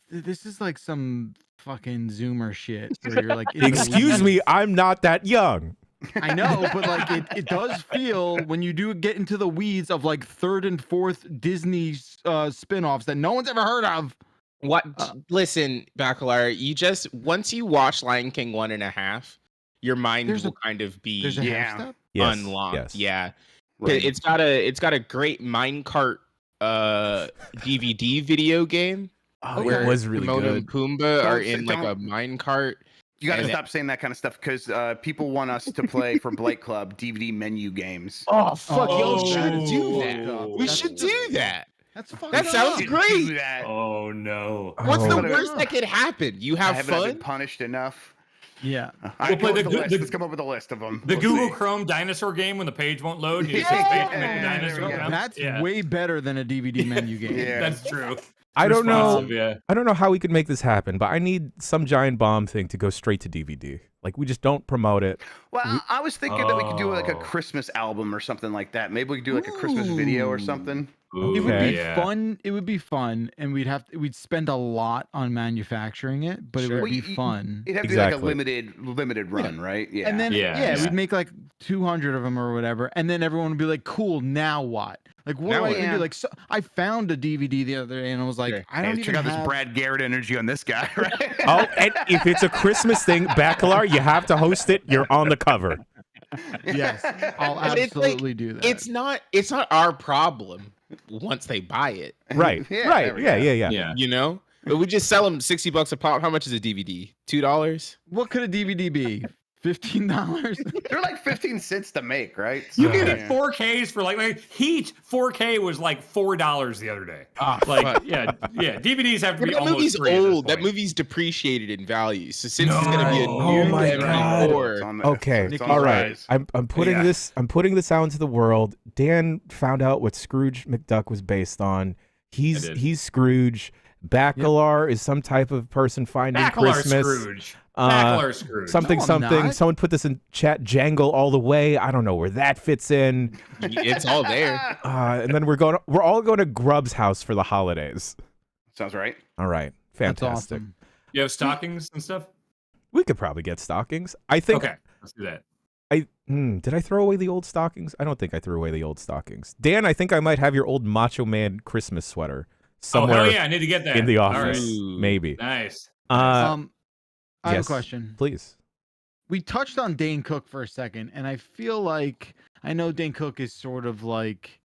This is like some fucking Zoomer shit where you're like, in the Excuse me, weeds. I'm not that young. I know, but like it does feel when you do get into the weeds of like third and fourth Disney spin-offs that no one's ever heard of. What? Listen, Bacalar, you just once you watch Lion King 1.5, your mind There's will a- kind of be There's a half step. Yes, unlocked. yes. Yeah, Right. it's got a great minecart DVD video game. Oh, where it was really Timon good. and Pumbaa Don't are say- in like a don't- minecart. You got to And- stop saying that kind of stuff because people want us to play for Blight Club DVD menu games. Oh fuck! Oh, Y'all should do that's that. fucked up. We That's- should do that. That's fucking That sounds up. great. Do that. Oh no. What's the Oh. worst that could happen? You I have haven't been fun. punished enough. Yeah. I play play the- list. the- Let's come up with a list of them. The We'll Google see. Chrome dinosaur game when the page won't load. You just Yeah, click and make the there we dinosaur go. come. That's Yeah. way better than a DVD menu game. Yeah. That's true. I don't know. Responsive, yeah. I don't know how we could make this happen, but I need some Giant Bomb thing to go straight to DVD. Like we just don't promote it. Well, I was thinking that we could do like a Oh. Christmas album or something like that. Maybe we could do like a Christmas video or Ooh. something. Ooh, It would be yeah. fun. It would be fun, and we'd spend a lot on manufacturing it, but it Sure. would be Well, you- fun. It'd have to be like a Exactly. limited run, right? Yeah. And then Yeah. we'd make like 200 of them or whatever, and then everyone would be like, "Cool, now what?" Like, what Now do I what? even Yeah. do? Like, so I found a DVD the other day, and I was like, Sure. I don't Hey, even check out have... this Brad Garrett energy on this guy, right? Oh, and if it's a Christmas thing, Bacalar, you have to host it. You're on the cover. Yes, I'll But it's like- absolutely do that. It's not our problem once they buy it. Right. Yeah, right. there we Yeah, go. yeah. Yeah. You know, but we just sell them $60 a pop. How much is a DVD? $2. What could a DVD be? $15? They're like 15 cents to make, right? You So, can yeah. get 4Ks for like Heat 4K was like $4 the other day. Ah, Like fuck. yeah. DVDs have to But be that almost movie's free at this old. That point. movie's depreciated in value. So since it's gonna be a No. new Oh my M4, God. It's on the- Okay. it's on All the right. rise. I'm putting Yeah. this out into the world. Dan found out what Scrooge McDuck was based on. He's did. Scrooge. Bacalar is some type of person finding Bacalar Christmas. Scrooge. Uh, Bacalar Scrooge. Something, No, I'm something. not. Someone put this in chat. Jangle all the way. I don't know where that fits in. it's all there. And then we're all going to Grub's house for the holidays. Sounds right. All right, That's fantastic. awesome. You have stockings and stuff? We could probably get stockings. I think. Okay, let's do that. Did I throw away the old stockings? I don't think I threw away the old stockings. Dan, I think I might have your old Macho Man Christmas sweater somewhere Oh, hell yeah, I need to get that. in the All office. right. Ooh. Maybe. Nice. I have yes. a question. Please. We touched on Dane Cook for a second, and I feel like I know Dane Cook is sort of like,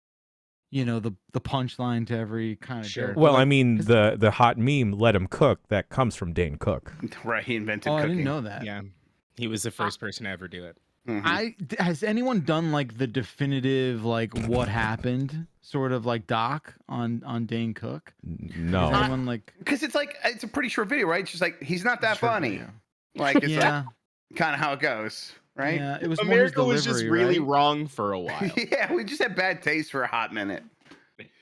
you know, the punchline to every kind of Sure. joke. Well, but, I like, mean, the hot meme, "Let him cook," that comes from Dane Cook. Right. He invented oh, I cooking. didn't know that. Yeah, he was the first person to ever do it. Mhm. Has anyone done like the definitive like what happened sort of like doc on Dane Cook? No. Has anyone like Because it's like it's a pretty short video, right? It's just like he's not that short funny. video? Like it's Yeah, kind of how it goes, right? yeah. It was America more was his just delivery, really right? wrong for a while. Yeah, we just had bad taste for a hot minute.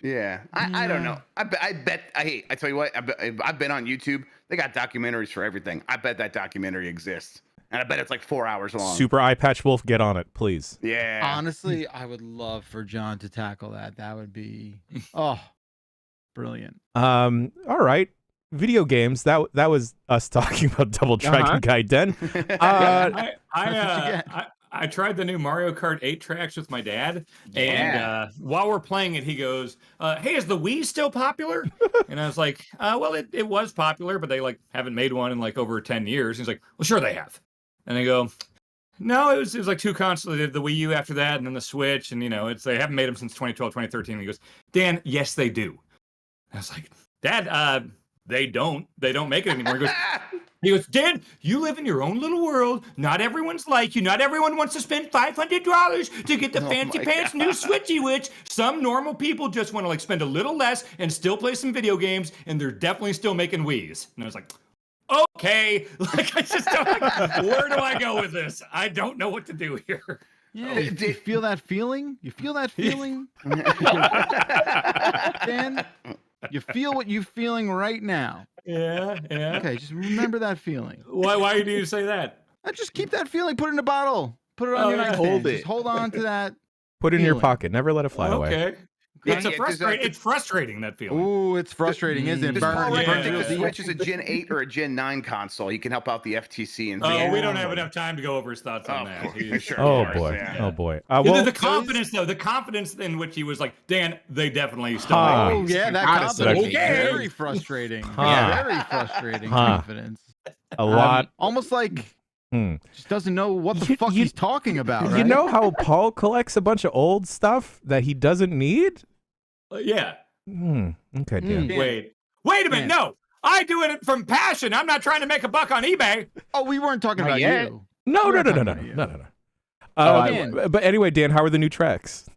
Yeah, I don't Yeah. know. I bet. I tell you what. I've been on YouTube. They got documentaries for everything. I bet that documentary exists. And I bet it's like 4 hours long. Super Eye Patch Wolf, get on it, please. Yeah. Honestly, I would love for John to tackle that. That would be brilliant. All right. Video games. That was us talking about Double Dragon Gaiden. I tried the new Mario Kart 8 tracks with my dad, and while we're playing it, he goes, "Hey, is the Wii still popular?" And I was like, "Well, it was popular, but they like haven't made one in like over 10 years." He's like, "Well, sure they have." And I go, "No, it was like 2 consoles. They did the Wii U after that, and then the Switch, and they haven't made them since 2012, 2013." And he goes, "Dan, yes, they do." I was like, "Dad, they don't make it anymore." He goes, "Dan, you live in your own little world. Not everyone's like you. Not everyone wants to spend $500 to get the fancy pants new Switchy Witch. Some normal people just want to like spend a little less and still play some video games, and they're definitely still making Wiis." And I was like, "Okay." Like, I just don't, like, where do I go with this? I don't know what to do here. Yeah, do you feel that feeling? You feel that feeling? Dan, you feel what you're feeling right now. Yeah. Okay, just remember that feeling. Why do you say that? Just keep that feeling. Put it in a bottle. Put it on your nightstand. Hold it. Just hold on to that. Put it in your pocket. Never let it fly away. Okay. It's frustrating, that feeling. Ooh, it's frustrating, isn't it? Does Paul reckon yeah. the Switch is a Gen 8 or a Gen 9 console? He can help out the FTC and we don't have enough time to go over his thoughts on that. Sure, Oh of course, boy. yeah. Oh boy. The confidence, though, the confidence in which he was like, "Dan, they definitely still make Oh Wiis." yeah, that Honestly, confidence. okay. Very frustrating. Very frustrating confidence. A lot. Almost like just doesn't know what the fuck he's talking about. Right? You know how Paul collects a bunch of old stuff that he doesn't need? Yeah. Okay, Dan. Wait a minute. No, I do it from passion. I'm not trying to make a buck on eBay. Oh, we weren't talking about yet. you. No. Dan. But anyway, Dan, how are the new tracks?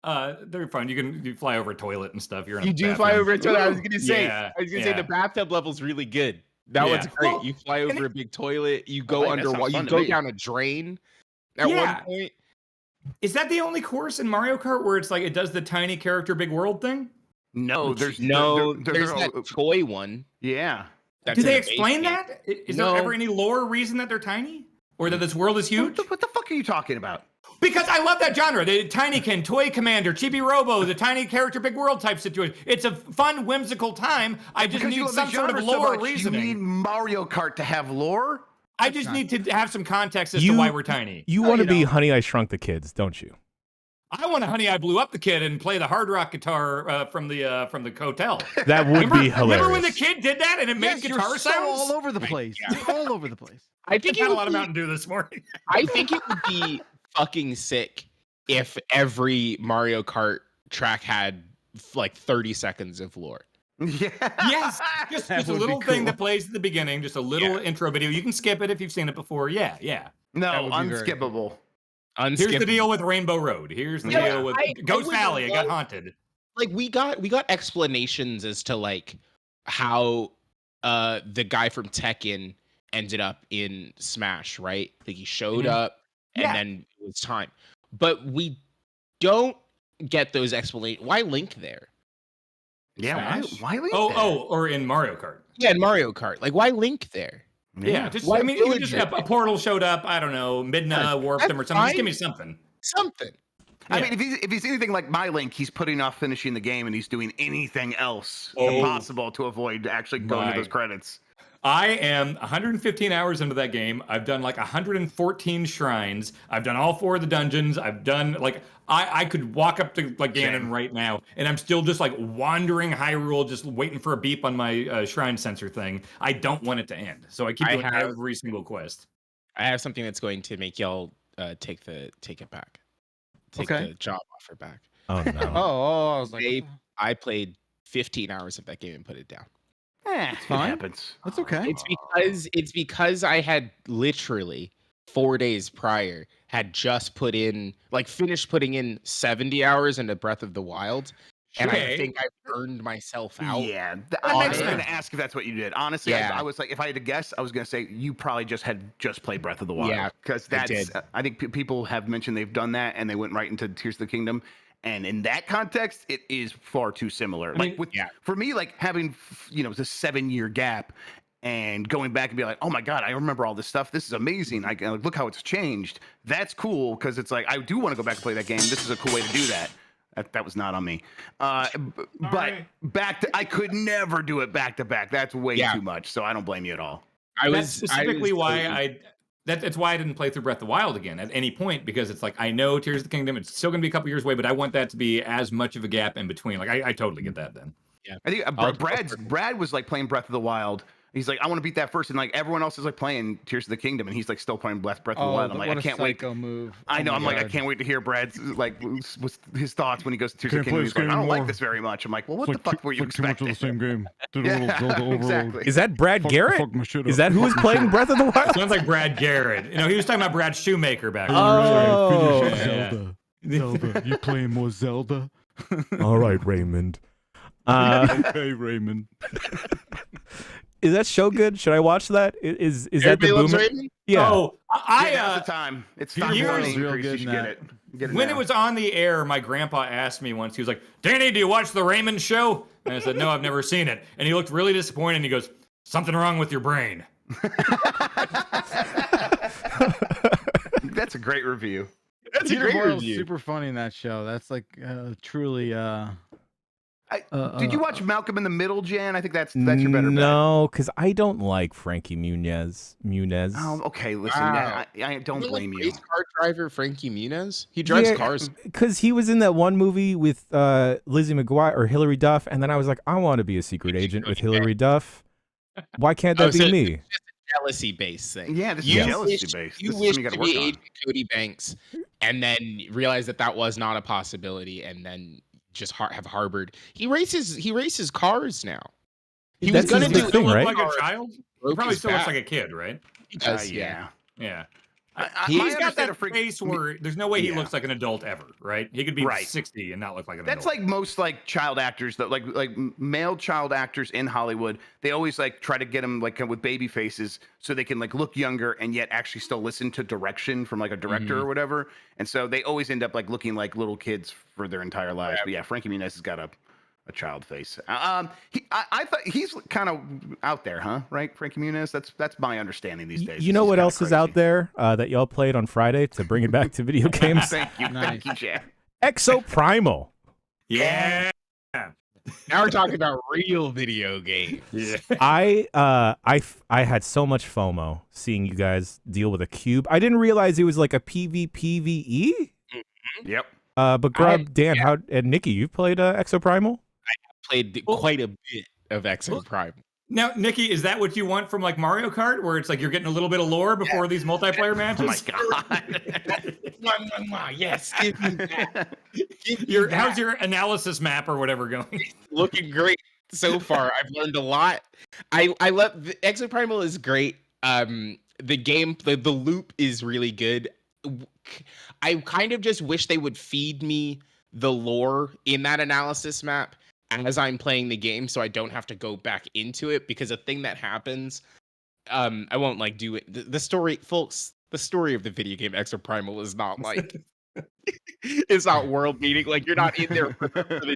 They're fun. You fly over a toilet and stuff. You do fly over a toilet. I was gonna say the bathtub level's really good. That one's great. Well, you fly over a big toilet. You go underwater. You to go me. down a drain. At one point. Is that the only course in Mario Kart where it's like it does the tiny character big world thing? No, there's that toy one. Yeah. Do they explain that? Is there ever any lore reason that they're tiny? Or that this world is huge? What the fuck are you talking about? Because I love that genre. The Tinykin, Toy Commander, Chibi Robo, the tiny character big world type situation. It's a fun, whimsical time. I just need some sort of lore reasoning. You need Mario Kart to have lore? I just need to have some context as to why we're tiny. You want to be Honey, I Shrunk the Kids, don't you? I want to Honey, I Blew Up the Kid and play the hard rock guitar from the hotel. That would be hilarious. Remember when the kid did that and it made guitar sounds? All over the place. You're all over the place. I think had a lot of Mountain Dew this morning. I think it would be fucking sick if every Mario Kart track had like 30 seconds of lore. Yeah. Yes. Just a little thing that plays at the beginning, just a little intro video. You can skip it if you've seen it before. Yeah. No, unskippable. Here's the deal with Rainbow Road. Here's the deal with Ghost Valley. It got haunted. Like we got explanations as to like how the guy from Tekken ended up in Smash, right? Like he showed up and then it was time. But we don't get those explanations. Why Link there? Yeah, why Link there? Or in Mario Kart. Yeah, in Mario Kart. Like why Link there? Yeah, just a portal showed up. I don't know, Midna warped him or something. Just give me something. I mean, if he's anything like my Link, he's putting off finishing the game and he's doing anything else possible to avoid actually going to those credits. I am 115 hours into that game. I've done like 114 shrines. I've done all 4 of the dungeons. I've done like I could walk up to like Ganon right now, and I'm still just like wandering Hyrule, just waiting for a beep on my shrine sensor thing. I don't want it to end, so I keep doing every single quest. I have something that's going to make y'all take it back. Take the job offer back. Oh no. I was like, I played 15 hours of that game and put it down. It's fine. It happens. That's okay. It's because I had literally 4 days prior had just finished putting in 70 hours into Breath of the Wild. And I think I burned myself out. Yeah. I was going to ask if that's what you did. Honestly, I was like, if I had to guess, I was going to say you probably just played Breath of the Wild. Yeah. Because I think people have mentioned they've done that and they went right into Tears of the Kingdom. And in that context, it is far too similar. For me, like having, the 7-year gap, and going back and be like, oh my God, I remember all this stuff. This is amazing. I can look how it's changed. That's cool because it's like I do want to go back and play that game. This is a cool way to do that. That was not on me. But back to I could never do it back to back. That's way too much. So I don't blame you at all. That's specifically why that's why I didn't play through Breath of the Wild again at any point, because it's like I know Tears of the Kingdom, it's still gonna be a couple years away, but I want that to be as much of a gap in between. Like I totally get that then. Yeah. I think Brad was like playing Breath of the Wild. He's like, I want to beat that first, and like everyone else is like playing Tears of the Kingdom, and he's like still playing Breath of the Wild. I'm like, I can't wait. Move. I know. I'm like, I can't wait to hear Brad's like his thoughts when he goes to Tears of the Kingdom. He's like, I don't like this very much. I'm like, well, what the fuck were you expecting? Too much of the same game. Exactly. Is that Brad Garrett? Is that who is playing Breath of the Wild? Sounds like Brad Garrett. You know, he was talking about Brad Shoemaker back. Oh, Zelda. You playing more Zelda? All right, Raymond. Okay, Raymond. Is that show good? Should I watch that? Is that the boomer? Yeah. Oh, now's the time. It's time for an increase. You should get it. When it was on the air, my grandpa asked me once. He was like, "Danny, do you watch the Raymond show?" And I said, "No, I've never seen it." And he looked really disappointed. And he goes, "Something wrong with your brain." That's a great review. That's a great review. Super funny in that show. That's like truly. Did you watch Malcolm in the Middle, Jan? I think that's your better bet. No, because I don't like Frankie Muniz. Oh, okay. Listen, I don't blame you. Race car driver Frankie Muniz. He drives cars. Because he was in that one movie with Lizzie McGuire or Hilary Duff, and then I was like, I want to be a secret agent with Hilary Duff. Why can't that be me? It's just a jealousy-based thing. Yeah, this is jealousy-based. You wish to be Agent Cody Banks, and then realize that was not a possibility, and then just have harbored. He races cars now. He was gonna do thing, right? Like a child. He probably still looks like a kid, right? He does, yeah. He's got that face where there's no way he looks like an adult ever, right? He could be 60 and not look like an adult. That's like most like child actors, that like male child actors in Hollywood. They always like try to get them like with baby faces so they can like look younger and yet actually still listen to direction from like a director or whatever. And so they always end up like looking like little kids for their entire lives. But yeah, Frankie Muniz has got a child face. I thought he's kind of out there, huh? Right, Frankie Muniz. That's my understanding these days. You know what else is out there that y'all played on Friday to bring it back to video games? Thank you, Jack. Exo Primal. Yeah. Now we're talking about real video games. Yeah. I had so much FOMO seeing you guys deal with a cube. I didn't realize it was like a PvPvE. Yep. But Grub, Dan, and Nikki, you've played Exo Primal? Played quite a bit of Exo Primal. Now, Nikki, is that what you want from like Mario Kart, where it's like you're getting a little bit of lore before these multiplayer matches? Oh my God! Yes, give me that. How's your analysis map or whatever going? Looking great so far. I've learned a lot. I love Exo Primal is great. The game, the loop is really good. I kind of just wish they would feed me the lore in that analysis map as I'm playing the game, so I don't have to go back into it, because a thing that happens, I won't like do it. The story, folks, the story of the video game Exo Primal is not like, it's not world beating. Like, you're not in there for the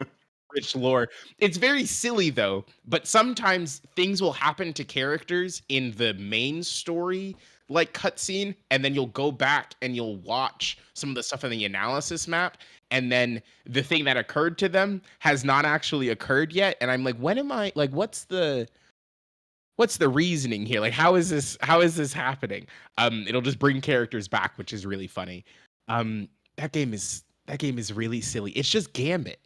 rich lore. It's very silly though, but sometimes things will happen to characters in the main story, like cutscene, and then you'll go back and you'll watch some of the stuff in the analysis map, and then the thing that occurred to them has not actually occurred yet, and I'm like, when am I like, what's the reasoning here? Like, how is this happening? It'll just bring characters back, which is really funny. That game is really silly. It's just Gambit.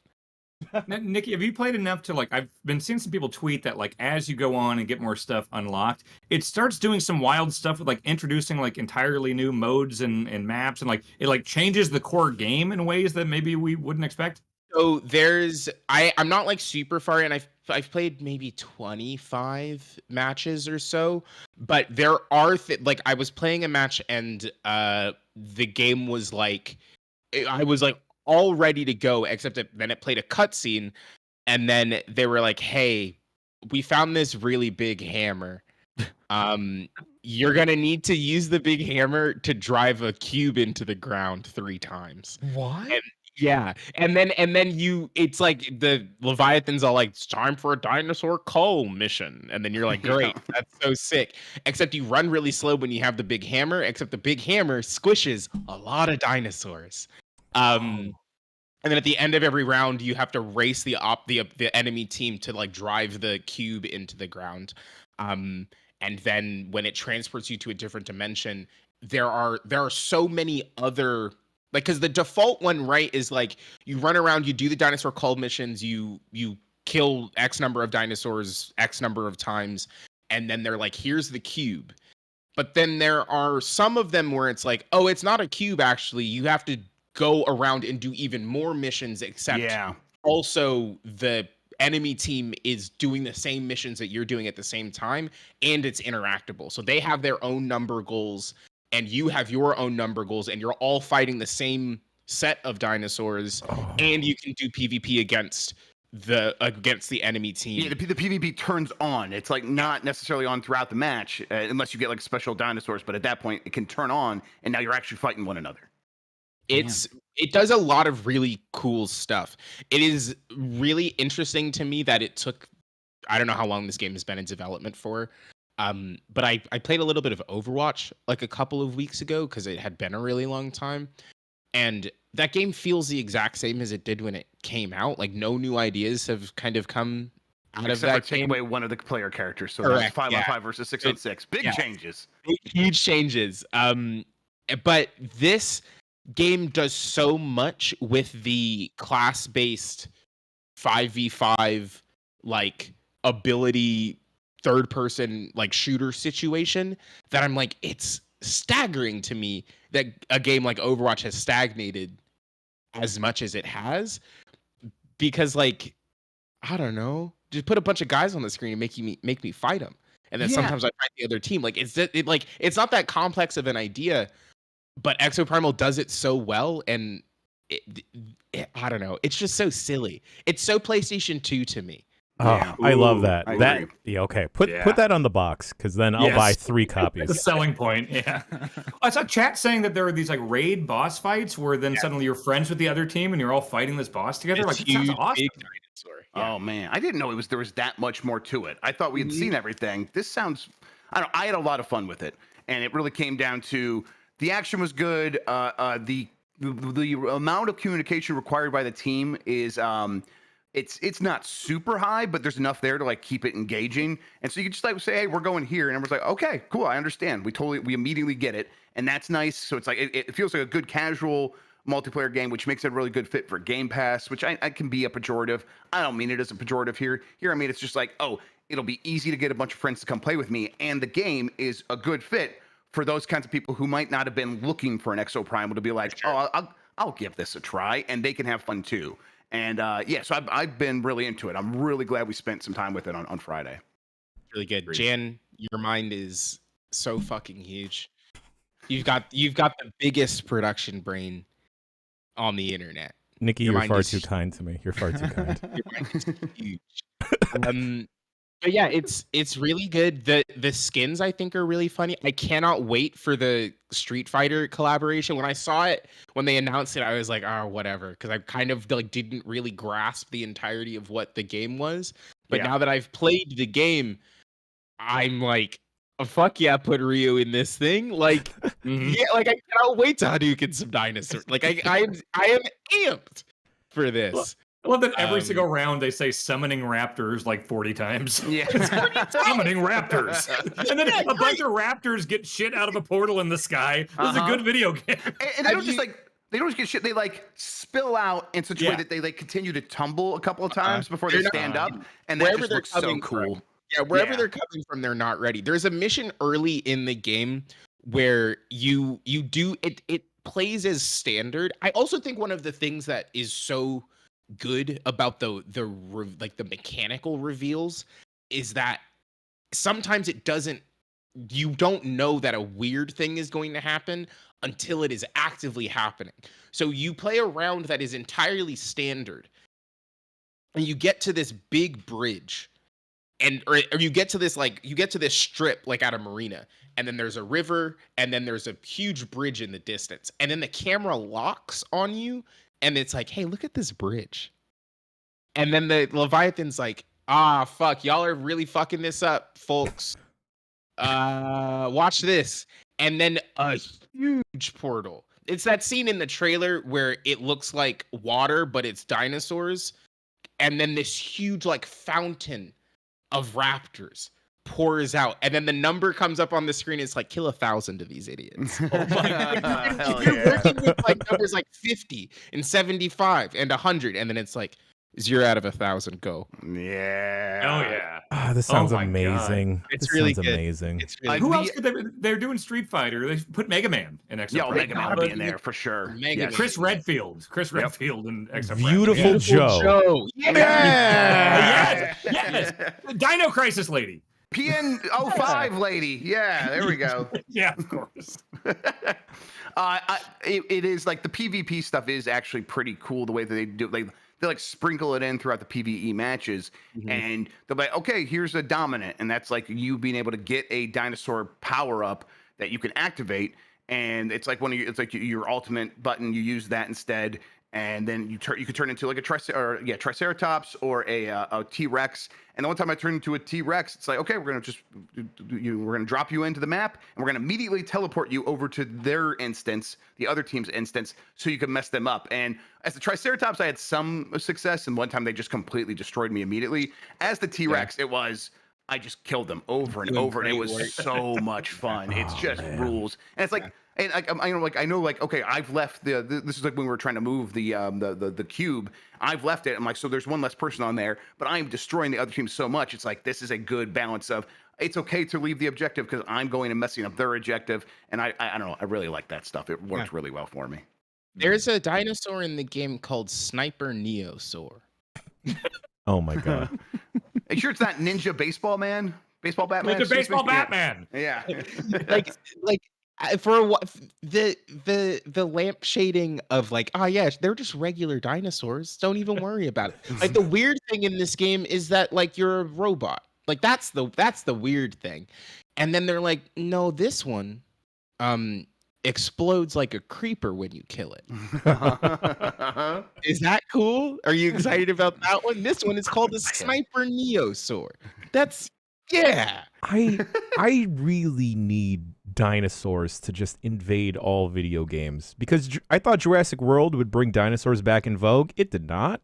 Now, Nikki, have you played enough to like? I've been seeing some people tweet that like as you go on and get more stuff unlocked, it starts doing some wild stuff with like introducing like entirely new modes and maps, and like it like changes the core game in ways that maybe we wouldn't expect. So I'm not like super far in. I've played maybe 25 matches or so, but there are like I was playing a match and the game was like, I was like all ready to go, except then it played a cutscene, and then they were like, "Hey, we found this really big hammer. You're gonna need to use the big hammer to drive a cube into the ground 3 times." What? And Yeah, and then it's like the Leviathan's all like, it's time for a dinosaur cull mission, and then you're like, great, that's so sick. Except you run really slow when you have the big hammer. Except the big hammer squishes a lot of dinosaurs. And then at the end of every round, you have to race the enemy team to like drive the cube into the ground. And then when it transports you to a different dimension, there are so many other. Like, because the default one, right, is like you run around, you do the dinosaur cull missions, you kill X number of dinosaurs X number of times, and then they're like, here's the cube. But then there are some of them where it's like, oh, it's not a cube, actually. You have to go around and do even more missions, except also the enemy team is doing the same missions that you're doing at the same time, and it's interactable. So they have their own number goals, and you have your own number goals, and you're all fighting the same set of dinosaurs, and you can do PvP against the enemy team. Yeah, the PvP turns on. It's like not necessarily on throughout the match, unless you get like special dinosaurs, but at that point it can turn on, and now you're actually fighting one another. It does a lot of really cool stuff. It is really interesting to me that it took, I don't know how long this game has been in development for. But I played a little bit of Overwatch like a couple of weeks ago because it had been a really long time. And that game feels the exact same as it did when it came out. Like no new ideas have kind of come out of that take game. away one of the player characters. So Correct, that's 5-on-5 versus 6-on-6. Big changes. Huge changes. But this game does so much with the class-based 5v5 like ability third person like shooter situation that I'm like, it's staggering to me that a game like Overwatch has stagnated as much as it has, because like, I don't know, just put a bunch of guys on the screen and make me fight them, and then sometimes I fight the other team. Like it's not that complex of an idea, but Exoprimal does it so well, and I don't know, it's just so silly. It's so PlayStation 2 to me. Oh, I love that. Okay. Put that on the box, because then I'll buy 3 copies. The selling point. Yeah. I saw chat saying that there are these like raid boss fights where then suddenly you're friends with the other team and you're all fighting this boss together. It's like, it sounds awesome. big dinosaur. Oh man, I didn't know there was that much more to it. I thought we had seen everything. This sounds, I had a lot of fun with it, and it really came down to the action was good. The amount of communication required by the team is it's not super high, but there's enough there to like keep it engaging. And so you can just like say, hey, we're going here, and everyone's like, okay, cool, I understand. We immediately get it, and that's nice. So it's like it feels like a good casual multiplayer game, which makes it a really good fit for Game Pass, which I can be a pejorative. I don't mean it as a pejorative here. I mean it's just like, oh, it'll be easy to get a bunch of friends to come play with me, and the game is a good fit for those kinds of people who might not have been looking for an Exo Primal to be like, oh, I'll give this a try, and they can have fun too. And so I've been really into it. I'm really glad we spent some time with it on Friday. Really good. Jan, your mind is so fucking huge. You've got the biggest production brain on the internet. Nikki, you're far too kind to me. You're far too kind. Your mind is huge. But yeah, it's really good. The skins I think are really funny. I cannot wait for the Street Fighter collaboration. When I saw it, when they announced it, I was like, oh, whatever, because I kind of like didn't really grasp the entirety of what the game was. But now that I've played the game, I'm like, oh, fuck yeah, put Ryu in this thing. Like, yeah, like I cannot wait to Hadouken some dinosaurs. Like I am amped for this. I love that every single round they say summoning raptors like 40 times. Yeah. Summoning raptors. And then a bunch of raptors get shit out of a portal in the sky. This is a good video game. And they don't just get shit, they like spill out in such a way that they like continue to tumble a couple of times before they stand up. And that just looks so cool. Yeah, wherever they're coming from, they're not ready. There's a mission early in the game where you do it plays as standard. I also think one of the things that is so good about the mechanical reveals is that sometimes you don't know that a weird thing is going to happen until it is actively happening. So you play a round that is entirely standard, and you get to this big bridge, or you get to this strip like at a marina, and then there's a river, and then there's a huge bridge in the distance, and then the camera locks on you and it's like, hey, look at this bridge. And then the Leviathan's like, ah, fuck, y'all are really fucking this up, folks. Watch this. And then a huge portal. It's that scene in the trailer where it looks like water, but it's dinosaurs. And then this huge like fountain of raptors pours out. And then the number comes up on the screen. It's like, kill 1,000 of these idiots. Oh my God. You're working with like numbers like 50 and 75 and 100. And then it's like, 0 out of 1,000, go. Yeah. Oh yeah. Ah, this sounds amazing. It's really sounds good. amazing. It's really Who else could they're doing Street Fighter? They put Mega Man in Exo. Yeah, Mega Man will be in there for sure. Mega Chris Redfield and Exo. Beautiful Joe. Yes. Dino Crisis lady. PN05 lady. Yeah, there we go. Yeah, of course. It is like the PvP stuff is actually pretty cool the way that they do. They like sprinkle it in throughout the PvE matches, and they're like, okay, here's a dominant, and that's like you being able to get a dinosaur power up that you can activate, and it's like it's like your ultimate button. You use that instead, and then you could turn into like a Triceratops or a T-Rex. And the one time I turned into a T-Rex, it's like, okay, we're gonna drop you into the map, and we're gonna immediately teleport you over to their instance, the other team's instance, so you can mess them up. And as the Triceratops, I had some success, and one time they just completely destroyed me immediately. As the T-Rex, I just killed them over and over, and it was so much fun. It's just rules, and it's like. And I know, okay, I've left this is like when we were trying to move the cube. I've left it. I'm like, so there's one less person on there, but I'm destroying the other team so much. It's like, this is a good balance of, it's okay to leave the objective because I'm going and messing up their objective. And I don't know, I really like that stuff. It works really well for me. There's a dinosaur in the game called Sniper Neosaur. Oh my God. Are you sure it's not Ninja Baseball Man? Baseball Batman? Ninja Baseball Batman. Yeah. like for the lamp shading of like, oh yeah, they're just regular dinosaurs, don't even worry about it. Like the weird thing in this game is that like you're a robot, like that's the weird thing. And then they're like, no, this one explodes like a creeper when you kill it. Is that cool? Are you excited about that one? This one is called the Sniper Neosaur. That's I really need dinosaurs to just invade all video games, because I thought Jurassic World would bring dinosaurs back in vogue. It did not.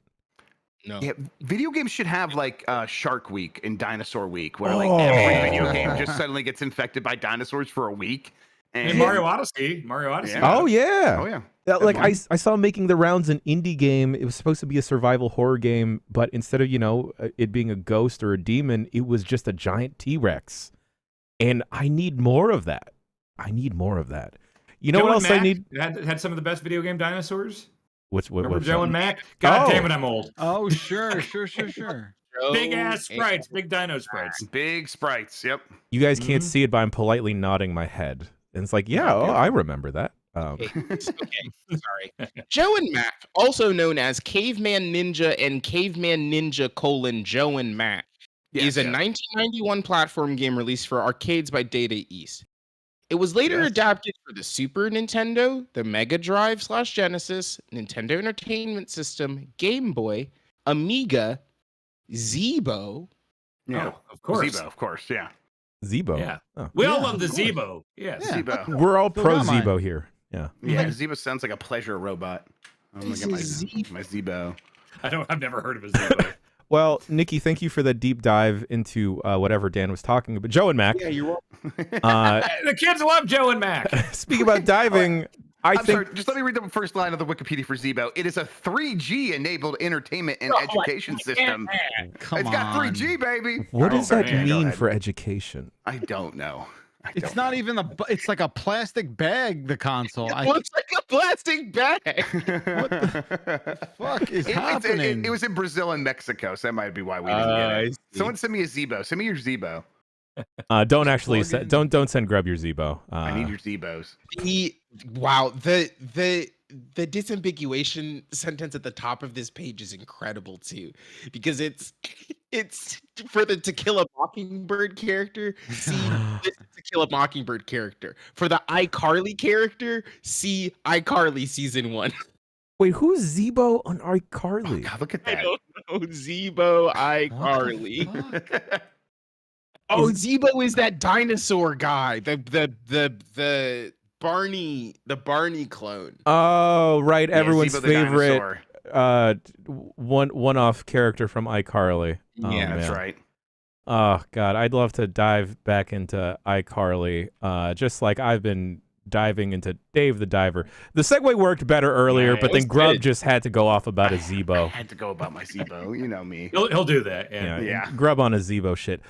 No. Yeah, video games should have like Shark Week and Dinosaur Week, where like every video game just suddenly gets infected by dinosaurs for a week. And Mario Odyssey. Yeah. Oh yeah. Oh yeah. Like I saw making the rounds an indie game. It was supposed to be a survival horror game, but instead of it being a ghost or a demon, it was just a giant T-Rex. And I need more of that. You know Joe what else Mac I need? Had some of the best video game dinosaurs. Remember Joe and Mac? God damn it, I'm old. Oh, sure. Big ass sprites, big dino sprites. Big sprites, yep. You guys can't see it, but I'm politely nodding my head. And it's like, I remember that. Okay, sorry. Joe and Mac, also known as Caveman Ninja and Caveman Ninja: Joe and Mac, is a 1991 platform game released for arcades by Data East. It was later adapted for the Super Nintendo, the Mega Drive / Genesis, Nintendo Entertainment System, Game Boy, Amiga, Zeebo. Yeah, of course. Zeebo, of course, yeah. Zebo. Yeah. Oh. We all love the Zebo. Yes. Yeah. Zeebo. We're all pro Zebo here. Yeah. Yeah, Zeebo sounds like a pleasure robot. I'm gonna get my Zeebo. I've never heard of a Zebo. Well, Nikki, thank you for the deep dive into whatever Dan was talking about. Joe and Mac. Yeah, you're welcome. The kids love Joe and Mac. Speaking about diving, sorry, just let me read the first line of the Wikipedia for Zeebo. It is a 3G enabled entertainment and education system. It's got 3G, baby. What does that mean for education? I don't know. It's not even it's like a plastic bag, the console. It looks like a plastic bag. What the fuck is happening? It was in Brazil and Mexico, so that might be why we didn't get it. Someone send me a Zeebo. Send me your Zeebo. Don't actually don't send Grub your Zebo. I need your Zebos. The disambiguation sentence at the top of this page is incredible too, because it's for the To Kill a Mockingbird character, see this To Kill a Mockingbird character. For the iCarly character, see iCarly season 1. Wait, who's Zebo on Oh, iCarly? God, look at I that. don't know. Zebo iCarly. What the fuck? Oh, Zebo is that dinosaur guy. The Barney clone. Oh, right, Yeah, everyone's Zebo the favorite dinosaur. one-off character from iCarly. Oh, Yeah, That's man. right. Oh God, I'd love to dive back into iCarly, just like I've been diving into Dave the Diver. The segue worked better earlier, Yeah, but it then was Grub good. just had to go off about a I Zebo. had to go about my Zebo. You know me. He'll do that. Yeah. Yeah. Grub on a Zebo shit.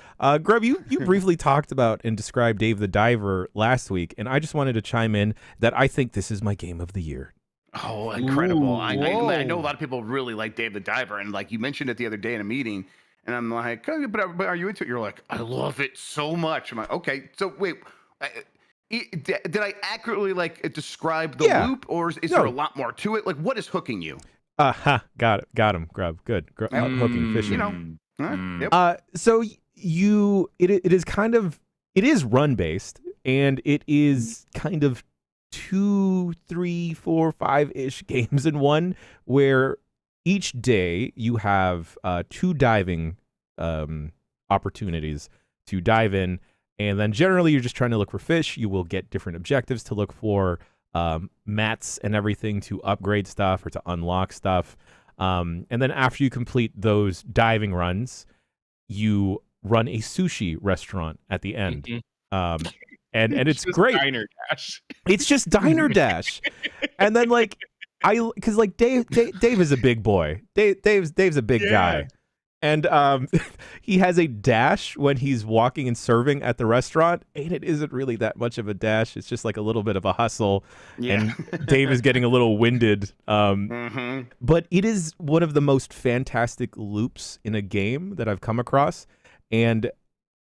Grub, you briefly talked about and described Dave the Diver last week, and I just wanted to chime in that I think this is my game of the year. Oh, incredible. Ooh, I know a whoa. lot of people really like Dave the Diver, and like you mentioned it the other day in a meeting, and I'm like, oh, but are you into it? You're like, I love it so much. I'm like, okay, so wait, did I accurately like describe the Yeah. loop, or is No. there a lot more to it? Like, what is hooking you? Got him, Grub. Good. Hooking, fishing. You know, huh? Mm. Yep. So it is kind of, it is run based, and it is kind of 2, 3, 4, 5-ish games in one, where each day you have 2 diving opportunities to dive in, and then generally you're just trying to look for fish. You will get different objectives to look for, mats and everything to upgrade stuff or to unlock stuff. And then after you complete those diving runs, you run a sushi restaurant at the end. Mhm. And it's Just great. Diner Dash. It's just Diner Dash. And then like because like Dave is a big boy. Dave's a big guy. And he has a dash when he's walking and serving at the restaurant, and it isn't really that much of a dash. It's just like a little bit of a hustle. Yeah. And Dave is getting a little winded. Mm-hmm. But it is one of the most fantastic loops in a game that I've come across, and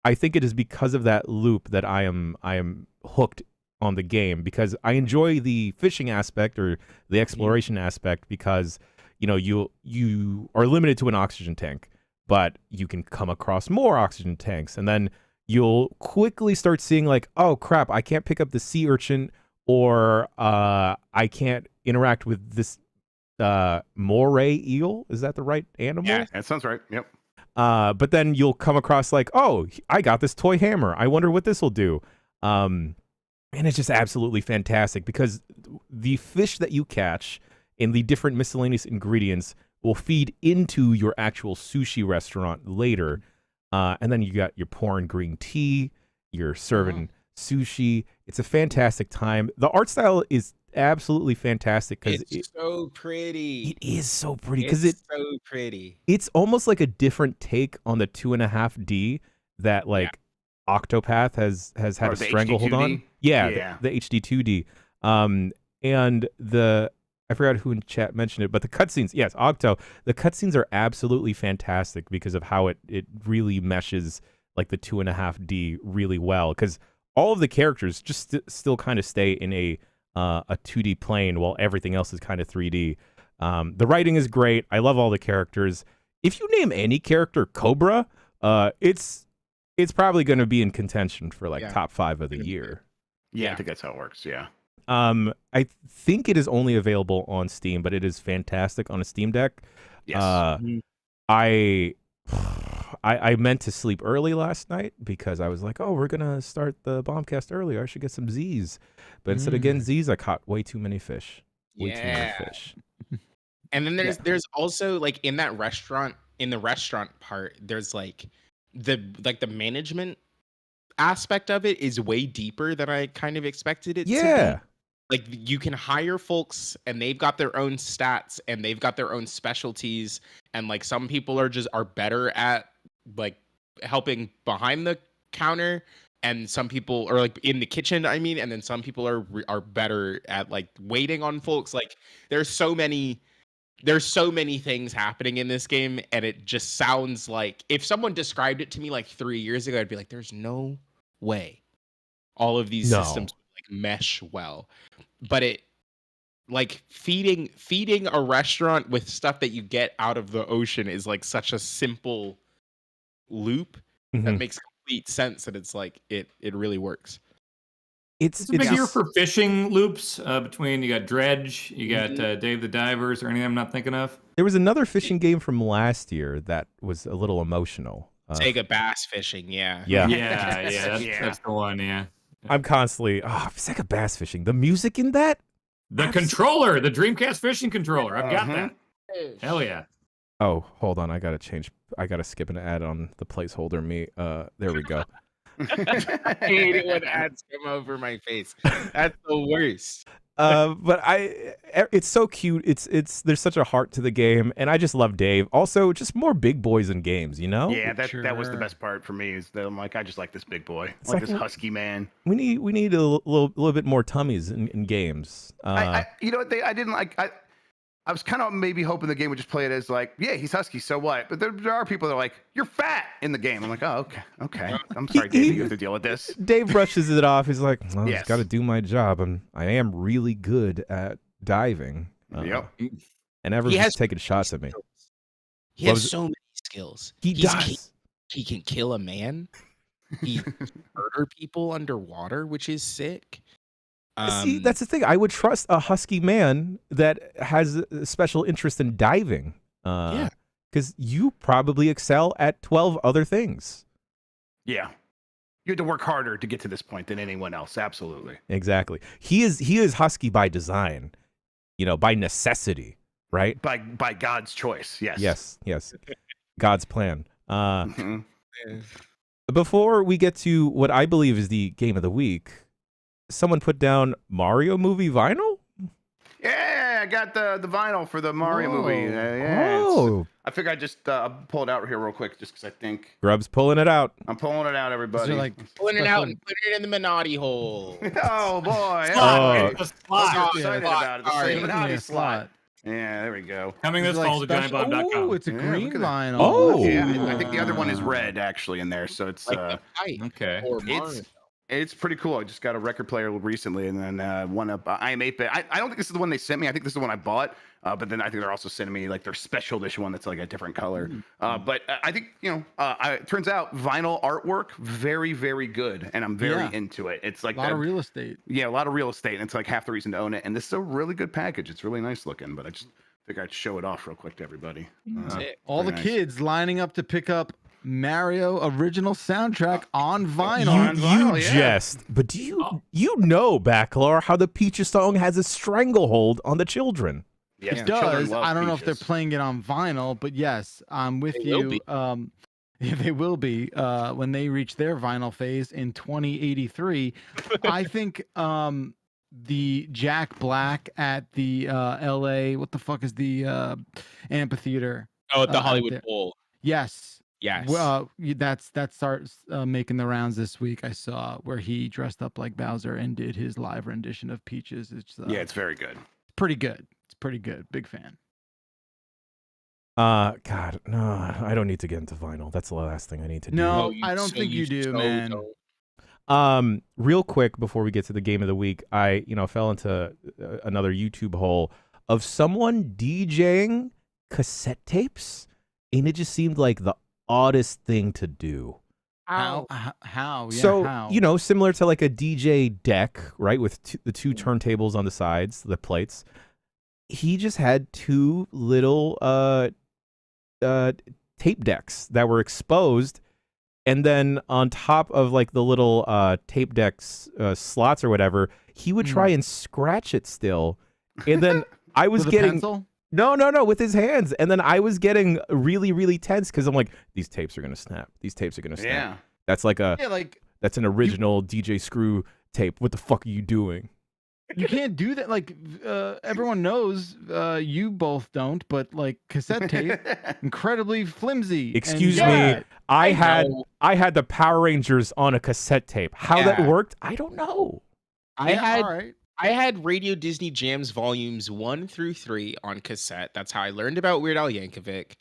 I think it is because of that loop that I am hooked on the game, because I enjoy the fishing aspect or the exploration aspect, because you are limited to an oxygen tank, but you can come across more oxygen tanks, and then you'll quickly start seeing like, oh crap, I can't pick up the sea urchin, or I can't interact with this moray eel. Is that the right animal? Yeah, that sounds right. Yep. But then you'll come across like, oh, I got this toy hammer. I wonder what this will do. And it's just absolutely fantastic, because the fish that you catch and the different miscellaneous ingredients will feed into your actual sushi restaurant later. And then you're pouring green tea, you're serving sushi. It's a fantastic time. The art style is absolutely fantastic, because It's so pretty. it is so pretty, because It's so pretty. it's almost like a different take on the 2.5D that like Octopath has had Or a the stranglehold on. HD2D? Yeah, Yeah. the HD2D. And I forgot who in chat mentioned it, but the cutscenes, yes, Octo, the cutscenes are absolutely fantastic because of how it really meshes like the 2.5D really well, because all of the characters just still kind of stay in a 2D plane while everything else is kind of 3D. The writing is great. I love all the characters. If you name any character Cobra, it's probably going to be in contention for like top 5 of the year. Yeah, I think that's how it works. Yeah. I think it is only available on Steam, but it is fantastic on a Steam Deck. Yes. I meant to sleep early last night because I was like, oh, we're gonna start the Bombcast earlier. I should get some Z's. But instead of getting Z's, I caught way too many fish. Way too many fish. And then there's also like in the restaurant part, there's like the management aspect of it is way deeper than I kind of expected it to be. Like you can hire folks and they've got their own stats and they've got their own specialties, and like some people are better at like helping behind the counter, and some people are like in the kitchen, I mean, and then some people are better at like waiting on folks. Like there's so many things happening in this game, and it just sounds like if someone described it to me like 3 years ago, I'd be like, there's no way all of these systems like mesh well. But it like feeding a restaurant with stuff that you get out of the ocean is like such a simple loop that makes complete sense, and it's like it really works. It's a big year for fishing loops between, you got Dredge, you got Dave the Divers, or anything I'm not thinking of. There was another fishing game from last year that was a little emotional. Sega Bass Fishing, yeah. That's the one, yeah. I'm constantly, Sega Bass Fishing. The music in that? The controller, the Dreamcast fishing controller. I've got that. Hell yeah. Oh, hold on. I got to skip an ad on the placeholder there we go. I hate it when ads come over my face. That's the worst. But it's so cute. There's such a heart to the game, and I just love Dave. Also, just more big boys in games, you know? Yeah, that was the best part for me. Is that I'm like, I just like this big boy, like this husky man. We need a little bit more tummies in games. You know what? I didn't like. I was kind of maybe hoping the game would just play it as like, yeah, he's husky, so what? But there are people that are like, you're fat in the game. I'm like, oh, okay. I'm sorry, Dave, you have to deal with this. Dave brushes it off. He's like, well, I've got to do my job, and I am really good at diving. Yep. And everyone's taking shots at me. He has so many skills. He does. He can kill a man. He can murder people underwater, which is sick. See, that's the thing. I would trust a husky man that has a special interest in diving. Because you probably excel at 12 other things. Yeah. You had to work harder to get to this point than anyone else. Absolutely. Exactly. He is husky by design, by necessity, right? By God's choice. Yes. Yes. God's plan. Before we get to what I believe is the game of the week, someone put down Mario movie vinyl? Yeah, I got the vinyl for the Mario movie. I figure I just pull it out here real quick just because I think... Grub's pulling it out. I'm pulling it out, everybody. Pulling it out and putting it in the Minotti hole. Oh, boy. I'm excited about it. The Minotti slot. Yeah, there we go. Coming this fall to giantbomb.com. Oh, it's a green vinyl. Oh. Yeah, I think the other one is red, actually, in there. So it's... okay. It's pretty cool. I just got a record player recently, and then one up. I am 8-bit. I don't think this is the one they sent me. I think this is the one I bought. But then I think they're also sending me like their special edition one that's like a different color. But I think it turns out vinyl artwork very, very good, and I'm very into it. It's like a lot of real estate. Yeah, a lot of real estate, and it's like half the reason to own it. And this is a really good package. It's really nice looking. But I just figured I'd show it off real quick to everybody. All the kids lining up to pick up Mario original soundtrack on vinyl. You jest, but do you know, Backlor, how the Peaches song has a stranglehold on the children? Yes, it does. I don't know if they're playing it on vinyl, but yes, I'm with you. They will be when they reach their vinyl phase in 2083. I think the Jack Black at the LA, what the fuck is the amphitheater? Oh, at the Hollywood Bowl. Yes. Yes. Well, that starts making the rounds this week. I saw where he dressed up like Bowser and did his live rendition of Peaches. It's very good. Pretty good. It's pretty good. Big fan. God, no, I don't need to get into vinyl. That's the last thing I need to do. No, I don't think you do, man. Real quick before we get to the game of the week, I fell into another YouTube hole of someone DJing cassette tapes, and it just seemed like the oddest thing to do. How? Yeah, so how? Similar to like a DJ deck, right, with the two turntables on the sides, the plates. He just had two little tape decks that were exposed, and then on top of like the little tape decks slots or whatever, he would try and scratch it still, and then I was with getting a pencil? No, with his hands. And then I was getting really, really tense because I'm like, these tapes are going to snap. These tapes are going to snap. Yeah. That's like that's an original DJ Screw tape. What the fuck are you doing? You can't do that. Like, everyone knows, you both don't, but like cassette tape, incredibly flimsy. Excuse me. I had the Power Rangers on a cassette tape. How that worked, I don't know. I had Radio Disney Jams volumes 1 through 3 on cassette. That's how I learned about Weird Al Yankovic.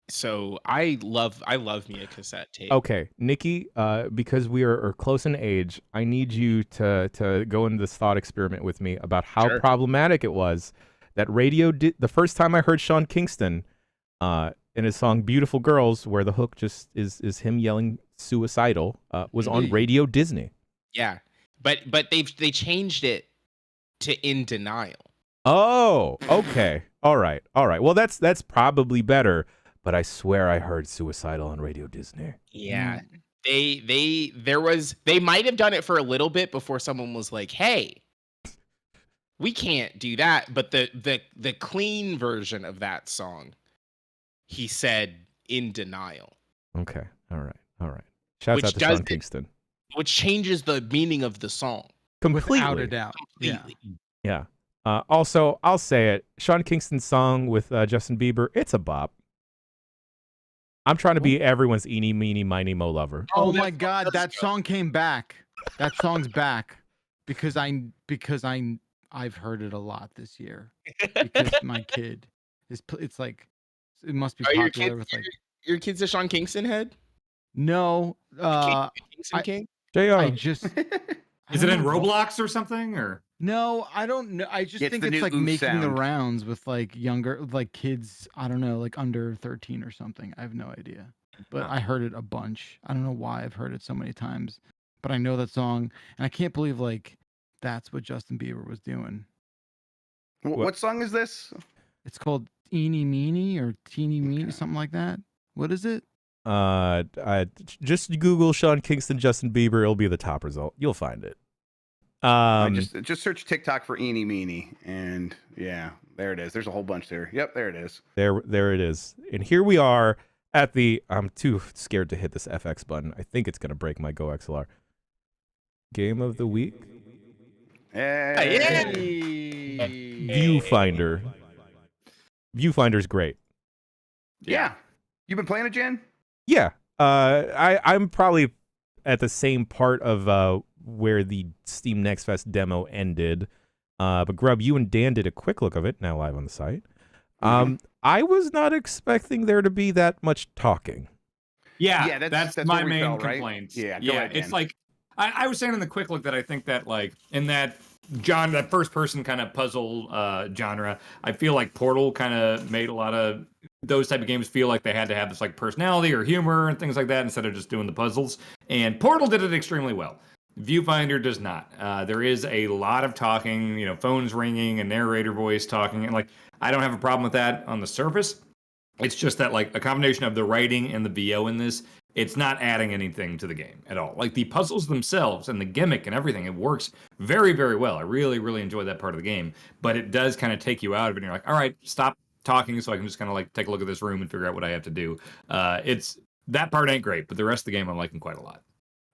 So I love me a cassette tape. Okay, Nikki, because we are close in age, I need you to go into this thought experiment with me about how problematic it was that the first time I heard Sean Kingston in his song "Beautiful Girls," where the hook just is him yelling suicidal, was on Radio Disney. Yeah, but they changed it to In Denial. Oh, okay. All right. Well, that's probably better, but I swear I heard Suicidal on Radio Disney. Yeah. They might have done it for a little bit before someone was like, "Hey, we can't do that." But the clean version of that song, he said In Denial. Okay. All right. Shouts out to Sean Kingston. Which changes the meaning of the song. Completely. Without a doubt. Completely. Yeah. Also, I'll say it. Sean Kingston's song with Justin Bieber, it's a bop. I'm trying to be everyone's eeny, meeny, miny, mo lover. Oh my God, that song came back. That song's back because I've heard it a lot this year because my kid is. It's like it must be popular with like your kid's a Sean Kingston head. No, Kingston King. I just. Is it in Roblox or something or? No, I don't know. I just think it's like making the rounds with like younger, like kids. I don't know, like under 13 or something. I have no idea, but I heard it a bunch. I don't know why I've heard it so many times, but I know that song, and I can't believe like that's what Justin Bieber was doing. What song is this? It's called Eeny Meeny or Teeny Meeny, something like that. What is it? Just Google Sean Kingston, Justin Bieber. It'll be the top result. You'll find it. Just search TikTok for Eeny Meeny, and yeah, there it is. There's a whole bunch there. Yep, there it is. There it is. And here we are at the. I'm too scared to hit this FX button. I think it's gonna break my Go XLR. Game of the week. Hey. Viewfinder. Viewfinder's great. Yeah. You've been playing it, Jen? Yeah. I'm probably at the same part of where the Steam Next Fest demo ended. But Grub, you and Dan did a quick look of it, now live on the site. I was not expecting there to be that much talking. Yeah, that's my main complaint. Right? Yeah, it's like I was saying in the quick look that I think that like in that genre, that first person kind of puzzle genre, I feel like Portal kind of made a lot of those type of games feel like they had to have this like personality or humor and things like that instead of just doing the puzzles. And Portal did it extremely well. Viewfinder does not. There is a lot of talking, phones ringing, a narrator voice talking, and like I don't have a problem with that on the surface. It's just that like a combination of the writing and the VO in this, it's not adding anything to the game at all. Like the puzzles themselves and the gimmick and everything, it works very, very well. I really, really enjoy that part of the game, but it does kind of take you out of it. And you're like, all right, stop talking so I can just kind of like take a look at this room and figure out what I have to do. It's that part ain't great, but the rest of the game I'm liking quite a lot.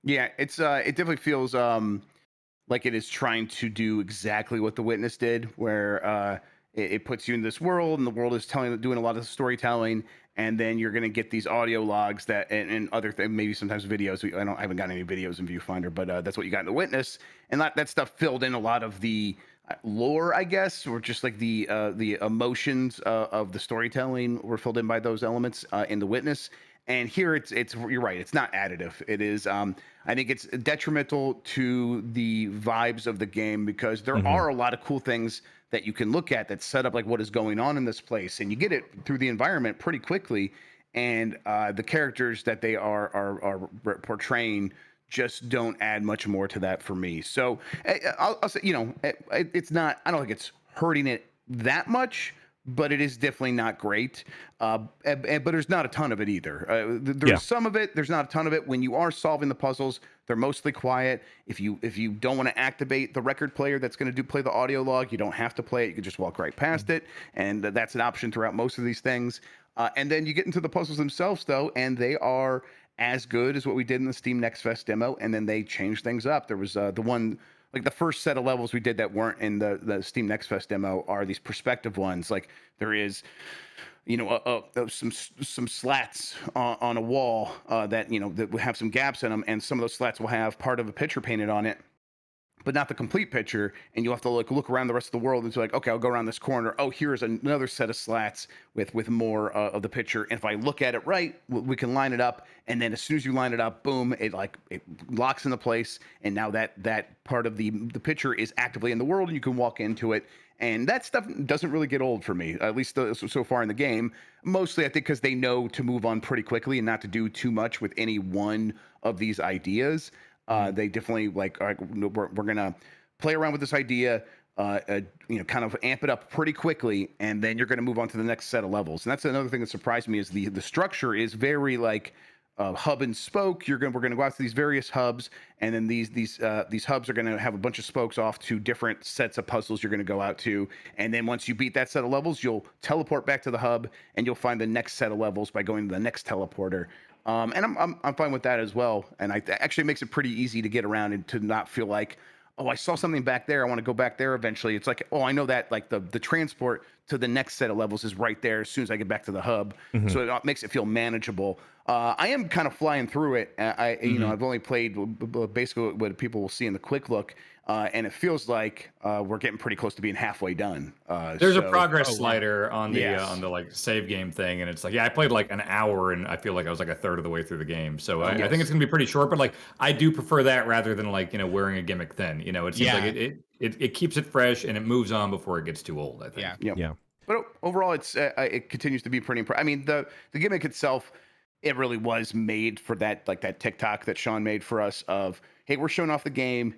Yeah, it's it definitely feels like it is trying to do exactly what The Witness did, where it puts you in this world, and the world is doing a lot of storytelling, and then you're going to get these audio logs that and other things, maybe sometimes videos. I haven't got any videos in Viewfinder, but that's what you got in The Witness, and that stuff filled in a lot of the lore, I guess, or just like the emotions of the storytelling were filled in by those elements in The Witness. And here it's you're right, it's not additive. It is I think it's detrimental to the vibes of the game because there are a lot of cool things that you can look at that set up like what is going on in this place, and you get it through the environment pretty quickly. And the characters that they are portraying just don't add much more to that for me. So I'll say, it's not. I don't think it's hurting it that much, but it is definitely not great. But there's not a ton of it either. There's some of it. There's not a ton of it. When you are solving the puzzles, they're mostly quiet. If you don't want to activate the record player that's going to play the audio log, you don't have to play it. You can just walk right past it, and that's an option throughout most of these things. And then you get into the puzzles themselves, though, and they are as good as what we did in the Steam Next Fest demo. And then they changed things up. There was the one. Like the first set of levels we did that weren't in the Steam Next Fest demo are these perspective ones. Like there is, some slats on a wall that that will have some gaps in them, and some of those slats will have part of a picture painted on it, but not the complete picture. And you have to look around the rest of the world and be like, okay, I'll go around this corner. Oh, here's another set of slats with more of the picture. And if I look at it right, we can line it up. And then as soon as you line it up, boom, it locks into place. And now that part of the picture is actively in the world, and you can walk into it. And that stuff doesn't really get old for me, at least so far in the game. Mostly, I think, because they know to move on pretty quickly and not to do too much with any one of these ideas. They definitely like, all right, we're gonna play around with this idea, kind of amp it up pretty quickly, and then you're gonna move on to the next set of levels. And that's another thing that surprised me is the structure is very like hub and spoke. We're gonna go out to these various hubs, and then these hubs are gonna have a bunch of spokes off to different sets of puzzles you're gonna go out to, and then once you beat that set of levels, you'll teleport back to the hub, and you'll find the next set of levels by going to the next teleporter. And I'm fine with that as well. And actually makes it pretty easy to get around and to not feel like, oh, I saw something back there, I want to go back there eventually. It's like, oh, I know that like the transport to the next set of levels is right there as soon as I get back to the hub. So it makes it feel manageable. I am kind of flying through it. I've only played basically what people will see in the quick look, and it feels like we're getting pretty close to being halfway done. There's a progress slider on the like save game thing, and it's like, I played like an hour, and I feel like I was like a third of the way through the game. So I think it's gonna be pretty short, but like I do prefer that rather than like wearing a gimmick thin. It seems like it keeps it fresh and it moves on before it gets too old, I think. Yeah. But overall, it continues to be pretty impressive. I mean, the gimmick itself, it really was made for that, like that TikTok that Sean made for us of, hey, we're showing off the game.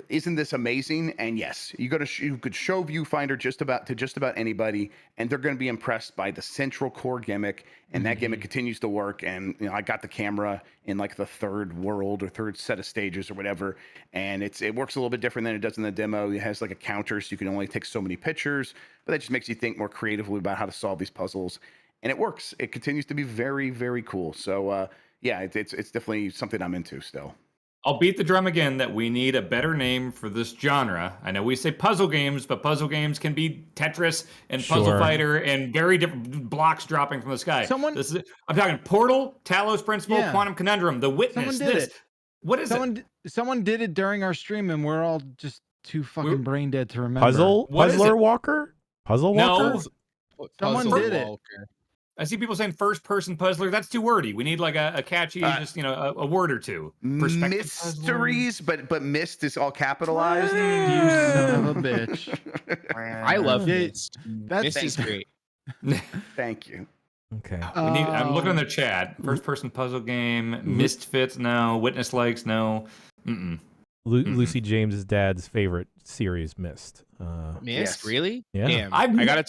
Isn't this amazing? And yes, you could show Viewfinder just about anybody, and they're going to be impressed by the central core gimmick, and that gimmick continues to work. And I got the camera in like the third world or third set of stages or whatever, and it works a little bit different than it does in the demo. It has like a counter, so you can only take so many pictures, but that just makes you think more creatively about how to solve these puzzles, and it works. It continues to be very, very cool. So it's definitely something I'm into still. I'll beat the drum again that we need a better name for this genre. I know we say puzzle games, but puzzle games can be Tetris and Puzzle Fighter and very different blocks dropping from the sky. I'm talking Portal, Talos Principle, Quantum Conundrum, The Witness. What is it? Someone did it during our stream, and we're all just too fucking brain dead to remember. Puzzler Walker? Puzzle Walker? No. Someone did it. I see people saying first-person puzzler. That's too wordy. We need like a catchy, a word or two. Mysteries, but Mist is all capitalized. You son of a bitch. I love Mist. Mist is great. Thank you. Okay. I'm looking in the chat. First-person puzzle game. Mist fits, no. Witness likes, no. Lucy James's dad's favorite series, Mist. Mist, really? Yeah. Damn. I gotta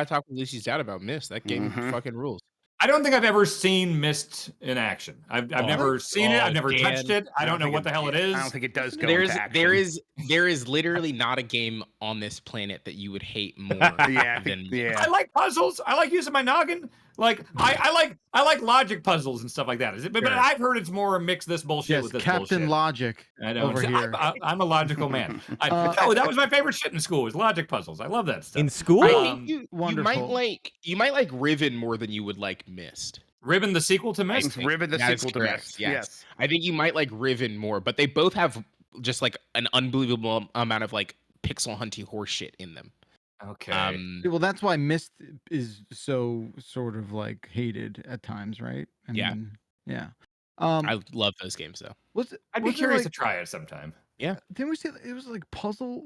talk with Lucy's dad about Mist. That game fucking rules. I don't think I've ever seen Mist in action. I've never seen it. I've never touched it. I don't know what the hell it is. I don't think it does go into action. There is literally not a game on this planet that you would hate more. I like puzzles. I like using my noggin. Like I like logic puzzles and stuff like that. But I've heard it's more mix this bullshit with this Captain bullshit. Logic. I know. Over here. I'm a logical man. That was my favorite shit in school. Was logic puzzles. I love that stuff. In school, I think you might like Riven more than you would like Mist. Riven, the sequel to Mist. Riven, the sequel to Mist. Yes. I think you might like Riven more, but they both have just like an unbelievable amount of like pixel hunty horse shit in them. Okay. Well, that's why Mist is so sort of like hated at times, right? Yeah. I love those games though. I'd be curious to try it sometime. Yeah. Didn't we say it was like Puzzle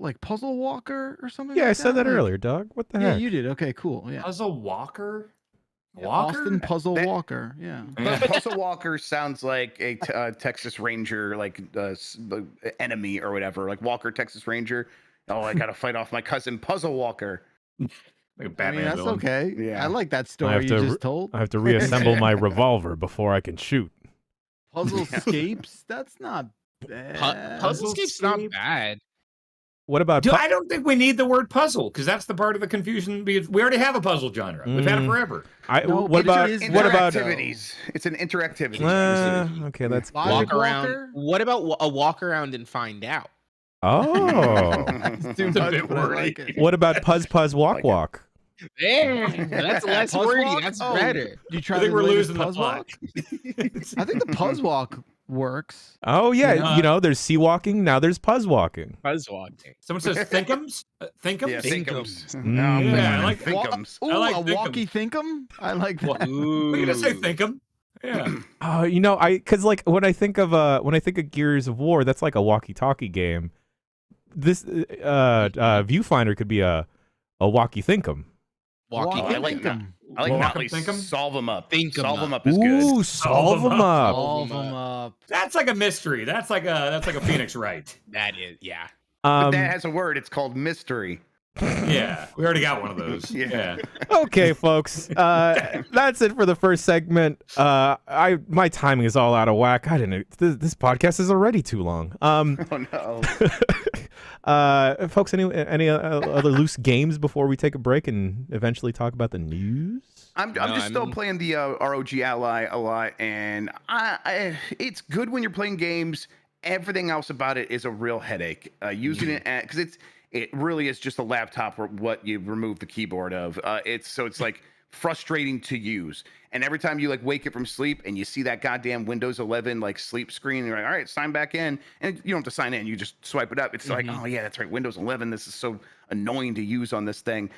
Walker or something? Yeah, like I said that earlier, Doug. What the heck? Yeah, you did. Okay, cool. Yeah. Puzzle Walker. Austin Puzzle Walker. Yeah. Puzzle Walker sounds like a Texas Ranger, like enemy or whatever. Like Walker, Texas Ranger. Oh, I gotta fight off my cousin Puzzle Walker. Like a Batman that's villain. okay. Yeah. I like that story you just told. I have to reassemble my revolver before I can shoot. Puzzlescapes? That's not bad. Puzzlescape's not bad. What about? I don't think we need the word puzzle because that's the part of the confusion. Because we already have a puzzle genre. We've had it forever. What about activities? It's an interactivity. Okay, that's walk around. What about a walk around and find out? Oh, it's too much, but I like it. What about Puzz Walk? Hey, that's less wordy. That's better. You try I think to we're losing the the plot. I think the Puzz Walk works. Oh yeah, there's sea walking. Now there's Puzz walking. Puzz walking. Someone says thinkums. Thinkums. Yeah, thinkums. I like thinkums. Ooh, I like a walkie thinkum. I like that. We're gonna say thinkum. Yeah. Because like when I think of Gears of War, that's like a walkie-talkie game. This Viewfinder could be a walkie thinkum. Walkie. I like that. I like Walk 'em, not least think 'em? solve them up. Think 'em solve them up. up is good. Ooh, solve them up. All of them up. That's like a mystery. That's like a Phoenix Wright. That is, yeah. But that has a word. It's called mystery. Yeah, we already got one of those. Yeah. Okay, folks. That's it for the first segment. My timing is all out of whack. I didn't. This podcast is already too long. Oh no. Folks, any other loose games before we take a break and eventually talk about the news? I'm still playing the ROG Ally a lot, and it's good when you're playing games. Everything else about it is a real headache. Using it because it really is just a laptop or what you remove the keyboard of. It's like frustrating to use. And every time you like wake up from sleep and you see that goddamn Windows 11 like sleep screen, and you're like, all right, sign back in. And you don't have to sign in. You just swipe it up. It's like, oh yeah, that's right. Windows 11. This is so annoying to use on this thing.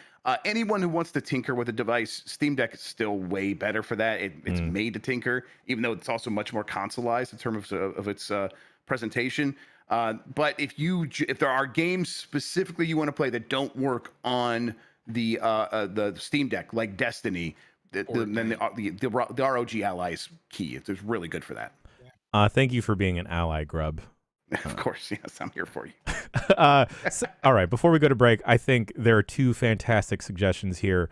Anyone who wants to tinker with a device, Steam Deck is still way better for that. It's made to tinker, even though it's also much more consoleized in terms of its presentation. But if there are games specifically you want to play that don't work on the Steam Deck, like Destiny, then the ROG Ally is key. It's really good for that. Thank you for being an ally, Grub. Of course, yes, I'm here for you. All right, before we go to break, I think there are two fantastic suggestions here.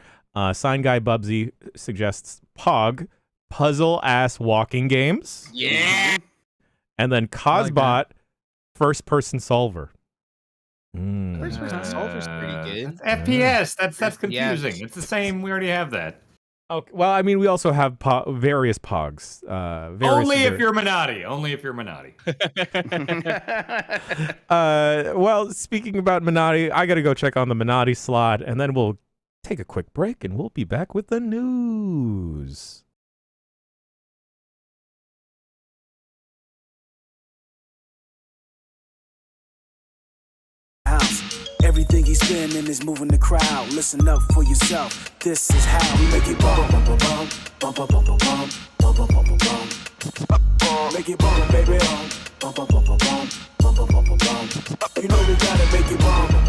Sign Guy Bubsy suggests Pog, puzzle-ass walking games. Yeah. And then Cosbot, first-person solver. First-person solver's pretty good. That's FPS. That's confusing. Yeah. It's the same. We already have that. Okay. Well, I mean, we also have various Pogs. Only if you're Minotti. Only if you're Minotti. Well, speaking about Minotti, I got to go check on the Minotti slot, and then we'll take a quick break, and we'll be back with the news. Everything he's spinning is moving the crowd. Listen up for yourself. This is how we make it bump, bump, bump, bump, bump, bump, bump, bump, bump, bump, bump. Make it bump, baby. Bump, bump, bump, bump, bump, bump, bump, bump. You know we gotta make it bump, bump,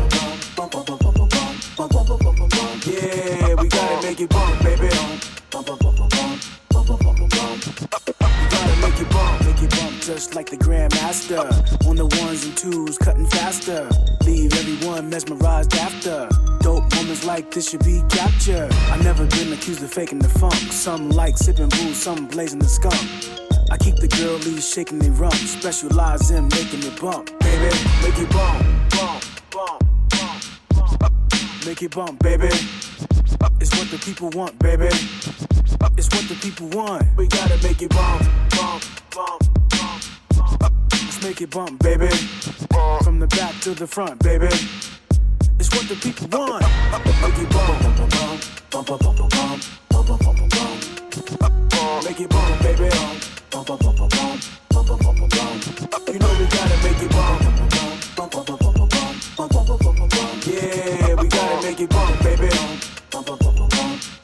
bump, bump, bump, bump, bump, bump, bump, bump, bump, bump. Yeah, we gotta make it bump, baby. Bump, bump, bump, bump, bump, bump, bump, bump, bump. We gotta make it bump just like the Grandmaster. On the ones and twos, cutting faster. Leave everyone mesmerized after. Dope moments like this should be captured. I've never been accused of faking the funk. Some like sipping booze, some blazing the skunk. I keep the girlies shaking their rump. Specialize in making it bump. Baby, make it bump, bump, bump, bump, bump. Make it bump, baby. It's what the people want, baby. It's what the people want. We gotta make it bump, bump, bump, bump, bump. Let's make it bump, baby. From the back to the front, baby. It's what the people want. Make it bump, bump, bump, bump, bump, bump, bump, bump, bump, bump. Make it bump, baby. Bump, bump, bump, bump, bump, bump, bump, bump. You know we gotta make it bump, bump, bump, bump, bump, bump, bump, bump, bump, bump, bump. Yeah, we gotta make it bump, baby. Bump, bump, bump, bump,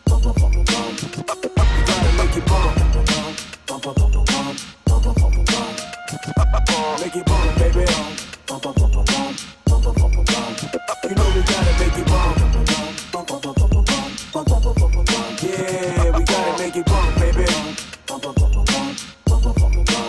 bump, bump, bump, bump. We gotta make it bump, bump, bump, bump, bump, bump, bump, bump, bump, bump. Make it bump, baby. Bump, bump, bump, bump, bump, bump, bump, bump. You know we gotta make it bump, bump, bump, bump, bump, bump, bump, bump, bump, bump. Yeah, we gotta make it bump, baby. Bump, bump, bump, bump, bump, bump, bump, bump.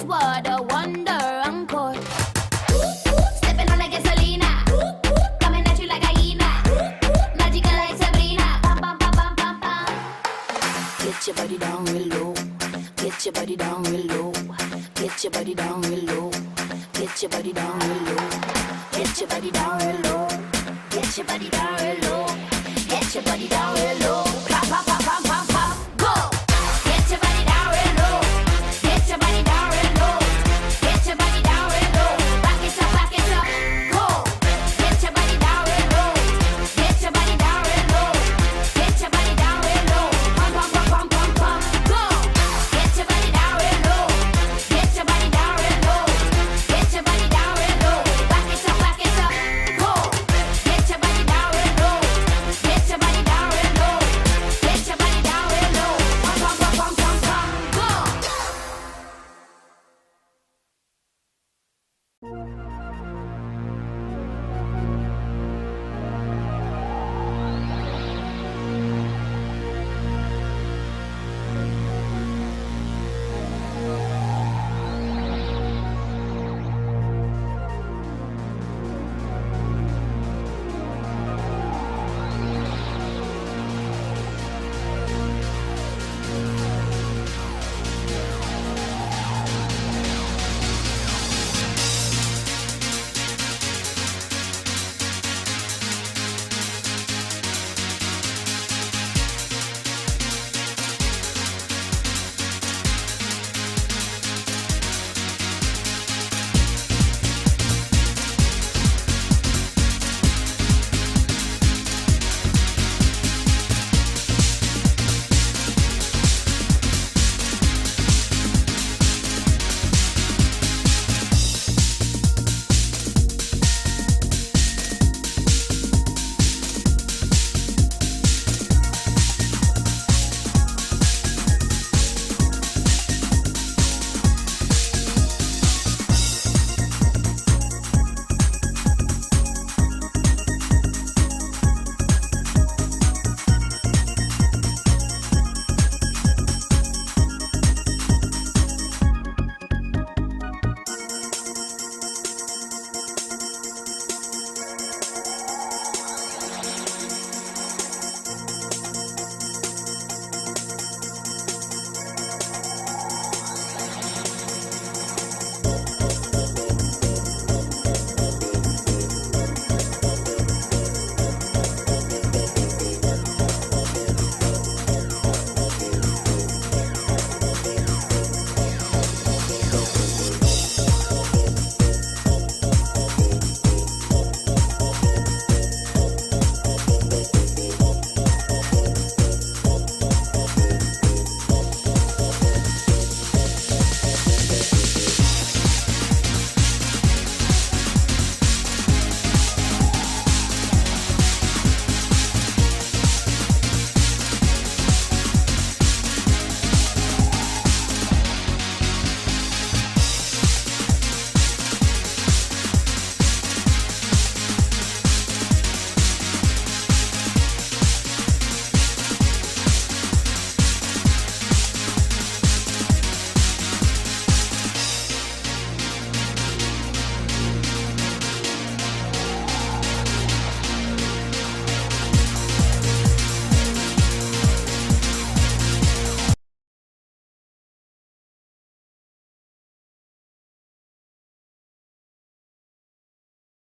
what a wonder, encore. Stepping on like gasolina, coming at you like a hyena, magical like Sabrina. Bum, bum, bum, bum, bum, bum. Get your body down real low. Get your body down real low. Get your body down real low. Get your body down real low. Get your body down real low. Get your body down real low. Get your body down real low. Pop, pop, pop, pop, pop, pop. Go. Get your body down real low. Get your body down real low. Get your body down real low. Back it up, back it up. Go. Get your body down real low. Get your body down real low. Get your body down real low. Pump, pump, pump, pump, pump, pump. Go. Get your body down real low. Get your body down real low. Get your body down real low. Back it up, back it up. Go. Get your body down real low. Get your body down real low. Get your body down real low. Pump, pump, pump, pump, pump, pump. Go.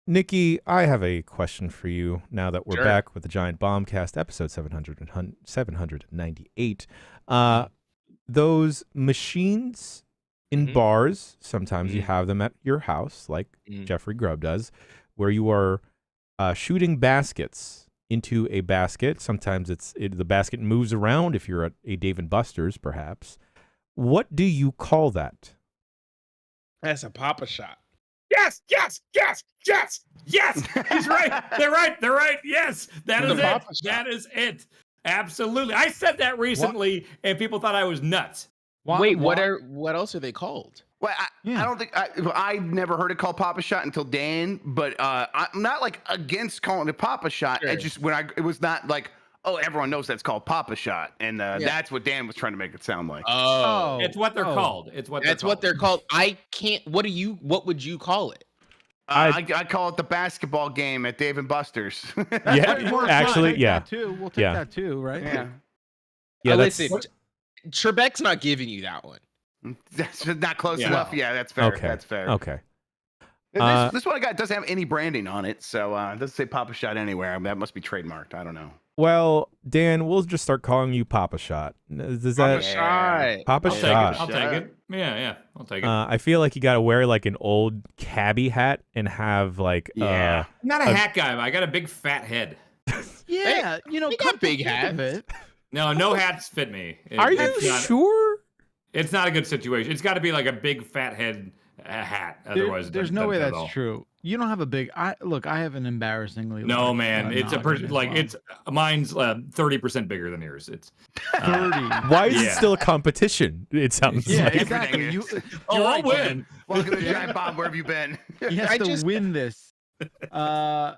Nikki, I have a question for you now that we're Sure. back with the Giant Bombcast, episode 798. Those machines in Mhm. bars, sometimes you Mhm. have them at your house, like Mhm. Jeffrey Grubb does, where you are shooting baskets into a basket. Sometimes the basket moves around if you're at a Dave & Buster's, perhaps. What do you call that? That's a Papa shot. Yes, yes, yes, yes, yes. He's right. They're right. They're right. Yes, that The is it. Papa shot. That is it. Absolutely. I said that recently, and people thought I was nuts. Wait, what else are they called? Well, I don't think I've never heard it called Papa Shot until Dan, but I'm not like against calling it Papa Shot. Sure. It just it was not like oh, everyone knows that's called Papa Shot, and that's what Dan was trying to make it sound like. Oh, It's what they're called. that's what they're called. I can't. What would you call it? I call it the basketball game at Dave and Buster's. Yeah, actually, yeah. We'll take that too, right? Yeah, listen, Trebek's not giving you that one. That's not close enough. Yeah, that's fair. Okay. That's fair. Okay. This one I got doesn't have any branding on it, so it doesn't say Papa Shot anywhere. That must be trademarked. I don't know. Well, Dan, we'll just start calling you Papa Shot. Does that Shot. Papa Shot? I'll take it. Yeah, I'll take it. I feel like you got to wear like an old cabbie hat and have like I'm not a hat guy, but I got a big fat head. Yeah, you got big hats. No hats fit me. Are you sure? It's not a good situation. It's got to be like a big fat head hat. Otherwise, there's no way that's true. You don't have a big. I have an embarrassingly. No, man. It's it's mine's 30% bigger than yours. It's 30. Why is it still a competition? It sounds like. Exactly. I'll win. Welcome to Giant Bombcast. Where have you been? He has to win this. I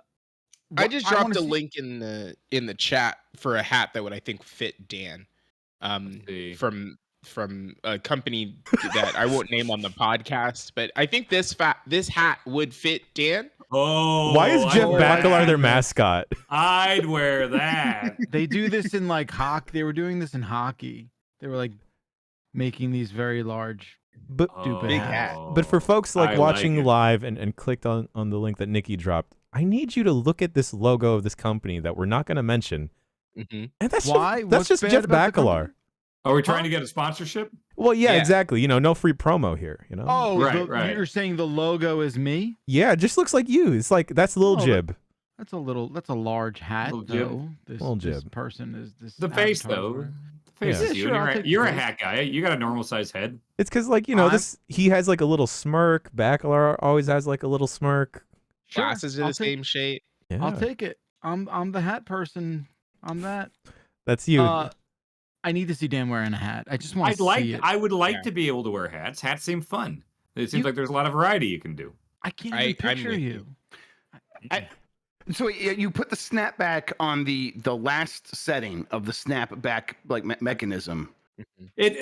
just dropped a link in the chat for a hat that would I think fit Dan. From a company that I won't name on the podcast, but I think this hat would fit Dan. Oh, why is Jeff Bacalar their mascot? I'd wear that. They do this in like hockey. They were doing this in hockey. They were like making these very large, stupid big hats. hat. But for folks like I watching like it. live and clicked on the link that Nikki dropped, I need you to look at this logo of this company that we're not going to mention. Mm-hmm. And that's Why? That's just Jeff Bacalar. Are we trying to get a sponsorship? Well, yeah, exactly. No free promo here. Oh, right. You're saying the logo is me? Yeah, it just looks like you. It's like that's a little jib. That's a large hat, though. This person is this. The face, though. The face is you. You're a hat guy. You got a normal size head. It's because this. He has like a little smirk. Bacalar always has like a little smirk. Glasses are the same shape. Yeah. I'll take it. I'm the hat person. I'm that. That's you. I need to see Dan wearing a hat. I just want to see it. I would like to be able to wear hats. Hats seem fun. It seems like there's a lot of variety you can do. I can't even picture you. So you put the snapback on the last setting of the snapback mechanism.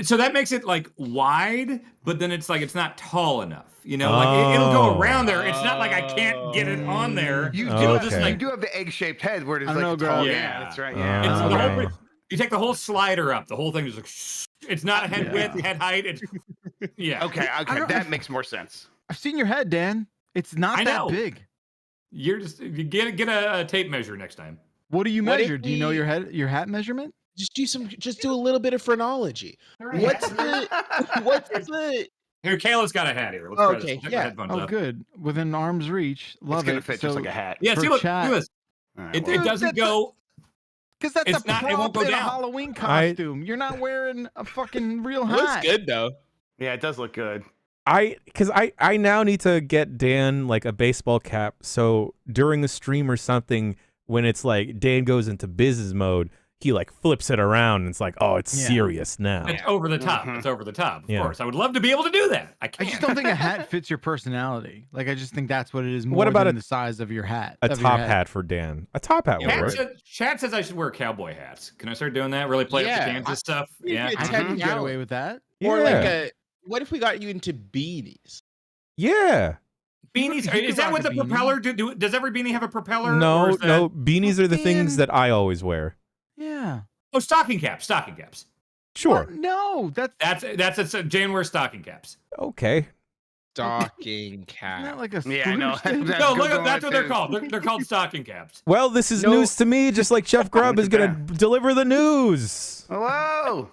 So that makes it like wide, but then it's like it's not tall enough. Like it'll go around there. It's not like I can't get it on there. You do have the egg-shaped head where it's like tall. Yeah, that's right. Yeah. You take the whole slider up. The whole thing is like, it's not head width, head height. It's Okay, that makes more sense. I've seen your head, Dan. It's not that big. You get a tape measure next time. What do you measure? Do you know your hat measurement? Just do a little bit of phrenology. What's the Here, Kayla's got a hat here. Let's okay, try this. Oh, good. Within arm's reach. Love it's gonna fit just like a hat. Yeah, see, look at this. It doesn't go. Because that's a prop it won't go in a down. Halloween costume. You're not wearing a fucking real hat. It looks good though. Yeah, it does look good. I now need to get Dan like a baseball cap, so during a stream or something, when it's like Dan goes into business mode, he like flips it around and it's like, oh, it's serious now. It's over the top. It's over the top. Of course, I would love to be able to do that. I can't. I just don't think a hat fits your personality. Like I just think that's what it is. More than the size of your hat? A top hat for Dan. A top hat. Chad says I should wear cowboy hats. Can I start doing that? Really play up the Kansas stuff? Yeah, I can get away with that. Or like what if we got you into beanies? Yeah. Beanies? Is that what the propeller do? Does every beanie have a propeller? No. Beanies are the things that I always wear. Yeah. Oh, stocking caps. Sure. No, that's Jane wears stocking caps. Okay. Stocking cap. Isn't that like a I know. No, look, that's what they're called. They're called stocking caps. Well, this is news to me, just like Chef Grubb is gonna deliver the news. Hello.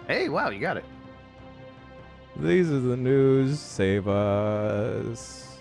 Hey, wow, you got it. These are the news. Save us.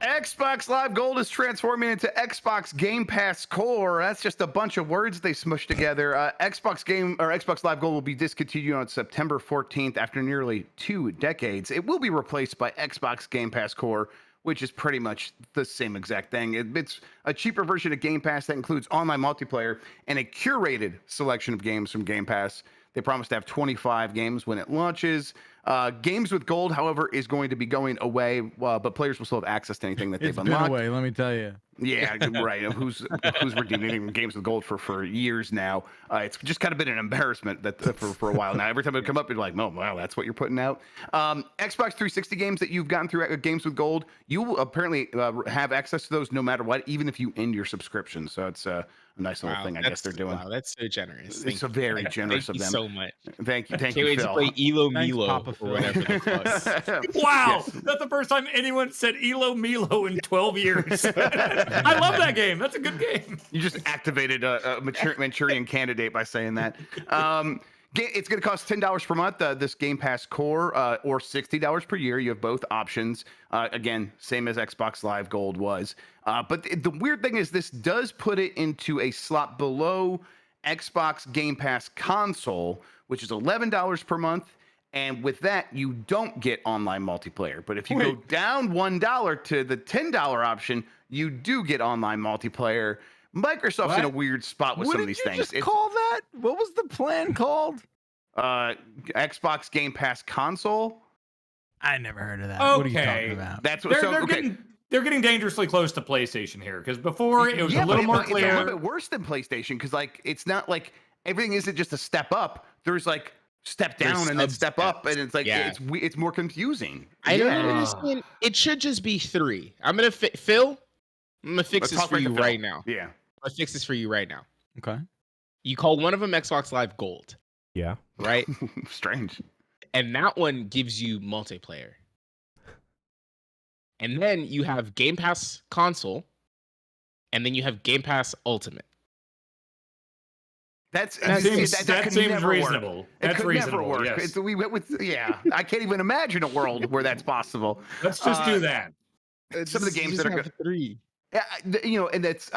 Xbox Live Gold is transforming into Xbox Game Pass Core. That's just a bunch of words they smushed together. Xbox Live Gold will be discontinued on September 14th after nearly 2 decades. It will be replaced by Xbox Game Pass Core, which is pretty much the same exact thing. It's a cheaper version of Game Pass that includes online multiplayer and a curated selection of games from Game Pass. They promise to have 25 games when it launches. Games with Gold, however, is going to be going away, but players will still have access to anything that they've It's been unlocked. away, let me tell you. Yeah, right. Who's redeeming Games with Gold for years now? It's just kind of been an embarrassment that for a while now. Every time it come up, you're like, oh wow, that's what you're putting out. Xbox 360 games that you've gotten through Games with Gold, you will apparently have access to those no matter what, even if you end your subscription. So it's a nice little thing I guess they're doing. Wow, that's so generous. It's very generous of them. Thank you so much. Thank you, Can't Phil. wait to play Elo Thanks, Milo Papa or Phil. whatever the fuck. Wow, Yes. that's the first time anyone said Elo Milo in 12 years. I love that game. That's a good game. You just activated a Manchurian candidate by saying that. It's going to cost $10 per month, this Game Pass Core, or $60 per year. You have both options. Again, same as Xbox Live Gold was. But the weird thing is this does put it into a slot below Xbox Game Pass Console, which is $11 per month. And with that, you don't get online multiplayer. But if you go down $1 to the $10 option, you do get online multiplayer. Microsoft's in a weird spot with some of these things. What did you just call that? What was the plan called? Xbox Game Pass Console. I never heard of that. Okay. What are you talking about? That's what. They're getting dangerously close to PlayStation here, because before it was a little more clear. It's a little bit worse than PlayStation, because like it's not like everything isn't just a step up. There's like step down and then step up, and it's like it's more confusing. I don't understand. It should just be 3. I'm gonna Phil. I'm gonna fix this for you right now. Yeah, I'll fix this for you right now. Okay. You call one of them Xbox Live Gold, Yeah. right? Strange. And that one gives you multiplayer. And then you have Game Pass Console, and then you have Game Pass Ultimate. That seems reasonable. That's reasonable. Work. Yes. We went with I can't even imagine a world where that's possible. Let's just do that. Some of the games that are good. 3. Yeah, and that's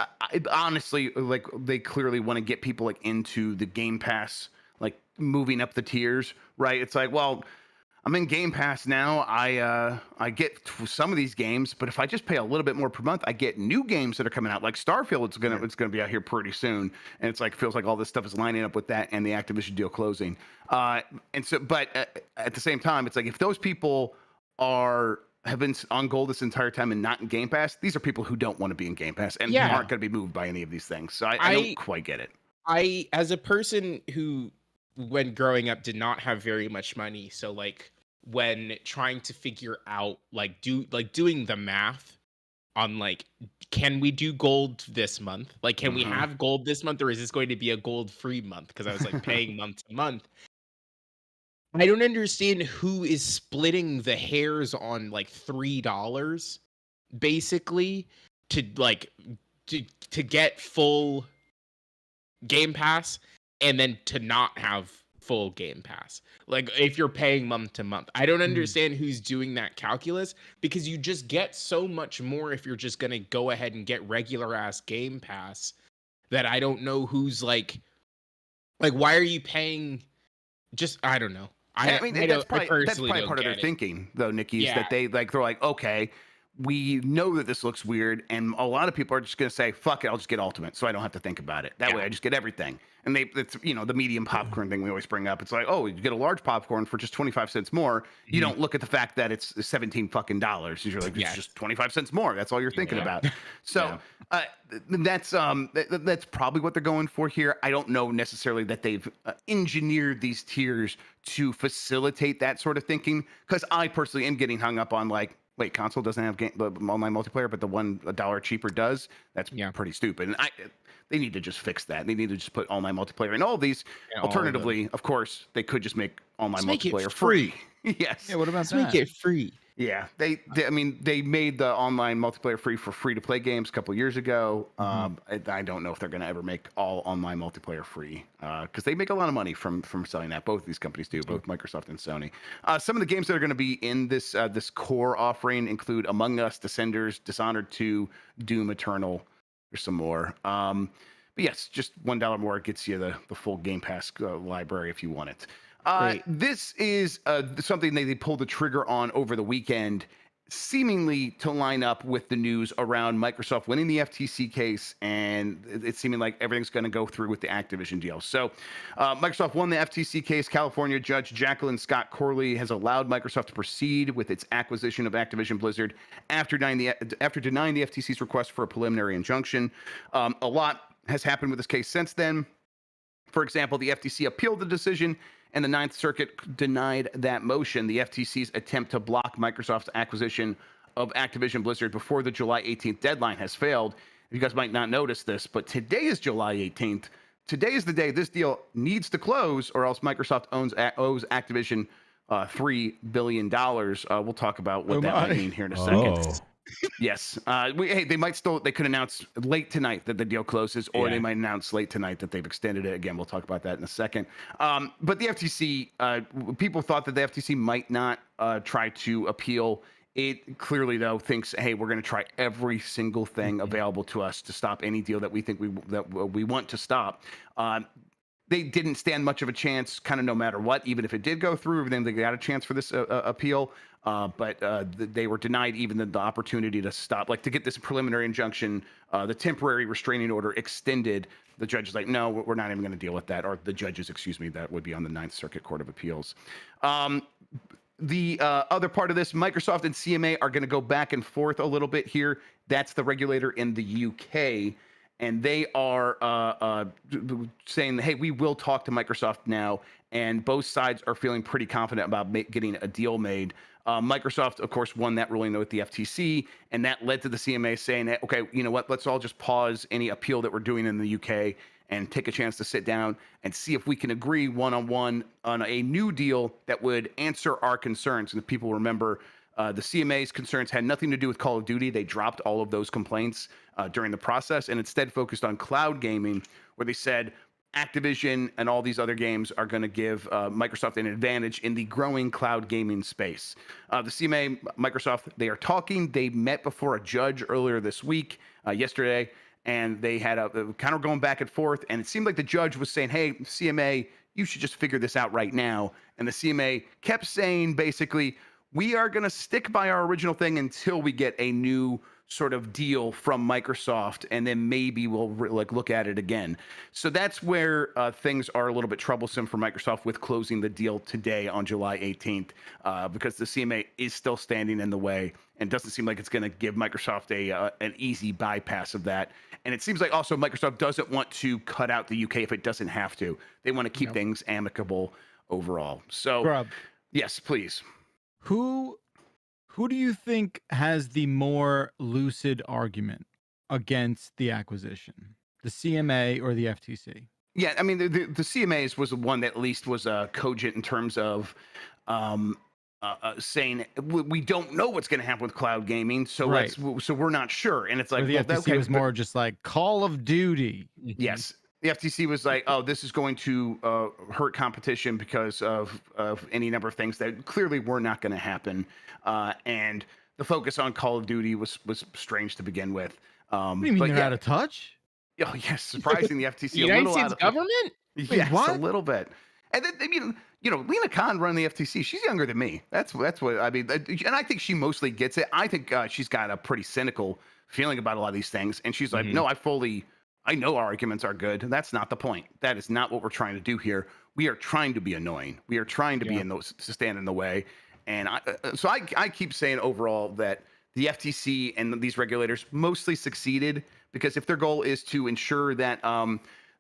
honestly like they clearly want to get people like into the Game Pass, like moving up the tiers, right? It's like, well, I'm in Game Pass now. I get some of these games, but if I just pay a little bit more per month, I get new games that are coming out. Like Starfield, it's gonna be out here pretty soon, and it's like feels like all this stuff is lining up with that and the Activision deal closing. And so, but at the same time, it's like if those people have been on Gold this entire time and not in Game Pass, these are people who don't want to be in Game Pass and aren't going to be moved by any of these things. So I don't quite get it. As a person who, when growing up, did not have very much money, so like when trying to figure out doing the math on like, can we do Gold this month? Like, can we have Gold this month, or is this going to be a Gold free month? Because I was like paying month to month. I don't understand who is splitting the hairs on like $3 basically to get full Game Pass and then to not have full Game Pass. Like if you're paying month to month. I don't understand who's doing that calculus, because you just get so much more if you're just going to go ahead and get regular ass Game Pass, that I don't know who's like why are you paying I don't know. I mean, that's probably part of their thinking, though, Nikki, is that they're like, okay, we know that this looks weird, and a lot of people are just going to say, fuck it, I'll just get Ultimate, so I don't have to think about it. That way, I just get everything. And it's the medium popcorn thing we always bring up. It's like, oh, you get a large popcorn for just 25 cents more. You don't look at the fact that it's $17 fucking dollars. You're like, it's just 25 cents more. That's all you're thinking about. So that's probably what they're going for here. I don't know necessarily that they've engineered these tiers to facilitate that sort of thinking, because I personally am getting hung up on like, wait, console doesn't have online multiplayer, but the $1 cheaper does. That's pretty stupid. And they need to just fix that. They need to just put online multiplayer in all of these. Alternatively, of course, they could just make online multiplayer free. Yes. Yeah. What about that? Make it free. Yeah. They made the online multiplayer free for free-to-play games a couple years ago. I don't know if they're going to ever make all online multiplayer free, because they make a lot of money from selling that. Both these companies do, both Microsoft and Sony. Some of the games that are going to be in this core offering include Among Us, Descenders, Dishonored 2, Doom Eternal. There's some more. But yes, just $1 more gets you the full Game Pass library if you want it. This is something they pulled the trigger on over the weekend, seemingly to line up with the news around Microsoft winning the FTC case, and it's seeming like everything's going to go through with the Activision deal. So Microsoft won the FTC case. California Judge Jacqueline Scott Corley has allowed Microsoft to proceed with its acquisition of Activision Blizzard after denying the FTC's request for a preliminary injunction. A lot has happened with this case since then. For example, the FTC appealed the decision, and the Ninth Circuit denied that motion. The FTC's attempt to block Microsoft's acquisition of Activision Blizzard before the July 18th deadline has failed. You guys might not notice this, but today is July 18th. Today is the day this deal needs to close, or else Microsoft owes Activision $3 billion. We'll talk about what that might mean here in a second. Yes. They could announce late tonight that the deal closes, or they might announce late tonight that they've extended it. Again, we'll talk about that in a second. But the FTC, people thought that the FTC might not try to appeal. It clearly, though, thinks, hey, we're going to try every single thing available to us to stop any deal that we think we want to stop. They didn't stand much of a chance, kind of no matter what, even if it did go through. Then they got a chance for this appeal. But they were denied even the opportunity to stop, like to get this preliminary injunction, the temporary restraining order extended. The judge is like, no, we're not even going to deal with that. Or the judges, excuse me, that would be on the Ninth Circuit Court of Appeals. The other part of this, Microsoft and CMA are going to go back and forth a little bit here. That's the regulator in the UK. And they are saying, hey, we will talk to Microsoft now. And both sides are feeling pretty confident about getting a deal made. Microsoft, of course, won that ruling with the FTC, and that led to the CMA saying, okay, you know what, let's all just pause any appeal that we're doing in the UK and take a chance to sit down and see if we can agree one-on-one on a new deal that would answer our concerns. And if people remember, the CMA's concerns had nothing to do with Call of Duty. They dropped all of those complaints during the process and instead focused on cloud gaming, where they said Activision and all these other games are going to give Microsoft an advantage in the growing cloud gaming space. The CMA, Microsoft, they are talking. They met before a judge earlier this week, yesterday, and they had a kind of going back and forth. And it seemed like the judge was saying, hey, CMA, you should just figure this out right now. And the CMA kept saying, basically, we are going to stick by our original thing until we get a new sort of deal from Microsoft, and then maybe we'll look at it again. So that's where things are a little bit troublesome for Microsoft with closing the deal today on July 18th, because the CMA is still standing in the way and doesn't seem like it's going to give Microsoft an easy bypass of that. And it seems like also Microsoft doesn't want to cut out the UK if it doesn't have to. They want to keep things amicable overall. So, Rob, yes, please. Who do you think has the more lucid argument against the acquisition, the CMA or the FTC? Yeah, I mean, the CMA's was the one that at least was cogent in terms of saying we don't know what's going to happen with cloud gaming, so so we're not sure. And it's like, the FTC was more just like Call of Duty. Yes. The FTC was like, oh, this is going to hurt competition because of any number of things that clearly were not going to happen. And the focus on Call of Duty was strange to begin with. What do you mean they're out of touch? Oh, yes. Surprising the FTC. The United States government? Yes, a little bit. And then, I mean, Lena Khan running the FTC, she's younger than me. That's what I mean. And I think she mostly gets it. I think she's got a pretty cynical feeling about a lot of these things. And she's like, no, I know our arguments are good. That's not the point. That is not what we're trying to do here. We are trying to be annoying. We are trying to be to stand in the way. And I keep saying overall that the FTC and these regulators mostly succeeded, because if their goal is to ensure that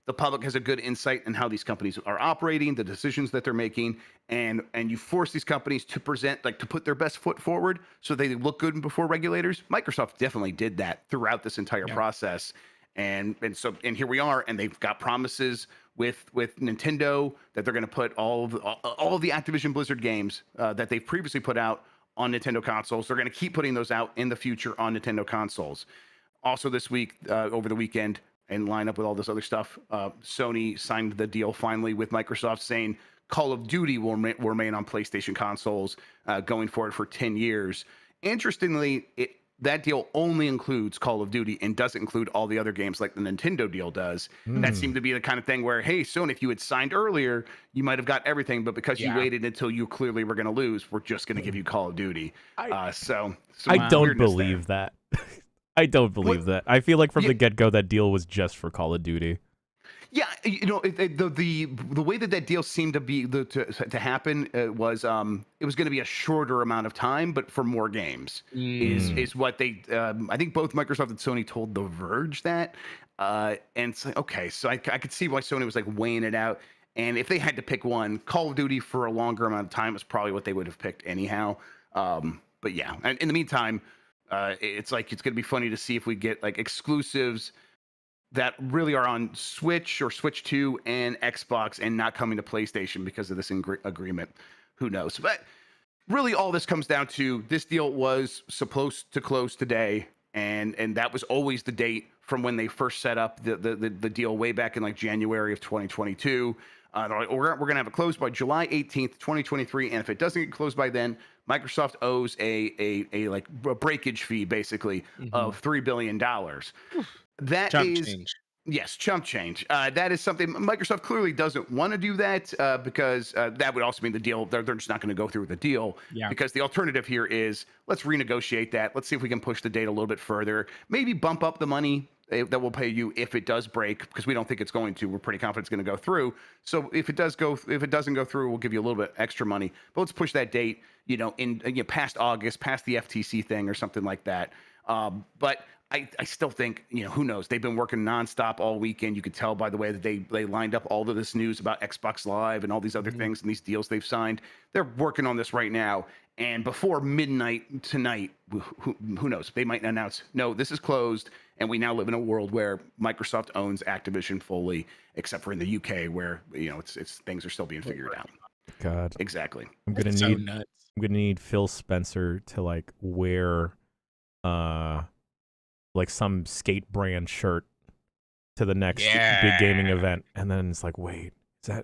the public has a good insight in how these companies are operating, the decisions that they're making, and you force these companies to to put their best foot forward so they look good before regulators. Microsoft definitely did that throughout this entire process. And here we are, and they've got promises with Nintendo that they're going to put all of the Activision Blizzard games that they've previously put out on Nintendo consoles. They're going to keep putting those out in the future on Nintendo consoles. Also this week, over the weekend, and line up with all this other stuff, Sony signed the deal finally with Microsoft, saying Call of Duty will remain on PlayStation consoles going forward for 10 years. Interestingly, that deal only includes Call of Duty and doesn't include all the other games like the Nintendo deal does. That seemed to be the kind of thing where, hey, Sony, if you had signed earlier, you might have got everything, but because you waited until you clearly were going to lose, we're just going to give you Call of Duty. So I don't believe that. I don't believe that. I feel like from the get-go that deal was just for Call of Duty. Yeah, you know, the way that deal seemed to be to happen was it was going to be a shorter amount of time, but for more games is what they I think both Microsoft and Sony told The Verge that, and it's like, okay, so I could see why Sony was like weighing it out, and if they had to pick one, Call of Duty for a longer amount of time is probably what they would have picked anyhow. But yeah, and in the meantime, it's like it's going to be funny to see if we get like exclusives that really are on Switch or Switch 2 and Xbox and not coming to PlayStation because of this agreement. Who knows? But really all this comes down to this deal was supposed to close today, and that was always the date from when they first set up the deal way back in like January of 2022. We're going to have it closed by July 18th, 2023, and if it doesn't get closed by then, Microsoft owes a breakage fee basically of $3 billion. That Chump is change. Yes, chump change. That is something Microsoft clearly doesn't want to do that because that would also mean the deal. They're just not going to go through with the deal because the alternative here is let's renegotiate that. Let's see if we can push the date a little bit further. Maybe bump up the money that we'll pay you if it does break, because we don't think it's going to. We're pretty confident it's going to go through. So if it doesn't go through, we'll give you a little bit extra money. But let's push that date, past August, past the FTC thing or something like that. But I still think, who knows? They've been working nonstop all weekend. You could tell by the way that they lined up all of this news about Xbox Live and all these other things and these deals they've signed. They're working on this right now. And before midnight tonight, who knows? They might announce, no, this is closed. And we now live in a world where Microsoft owns Activision fully, except for in the UK where, it's things are still being figured out. God. Exactly. I'm gonna need Phil Spencer to like wear like some skate brand shirt to the next big gaming event, and then it's like, wait, are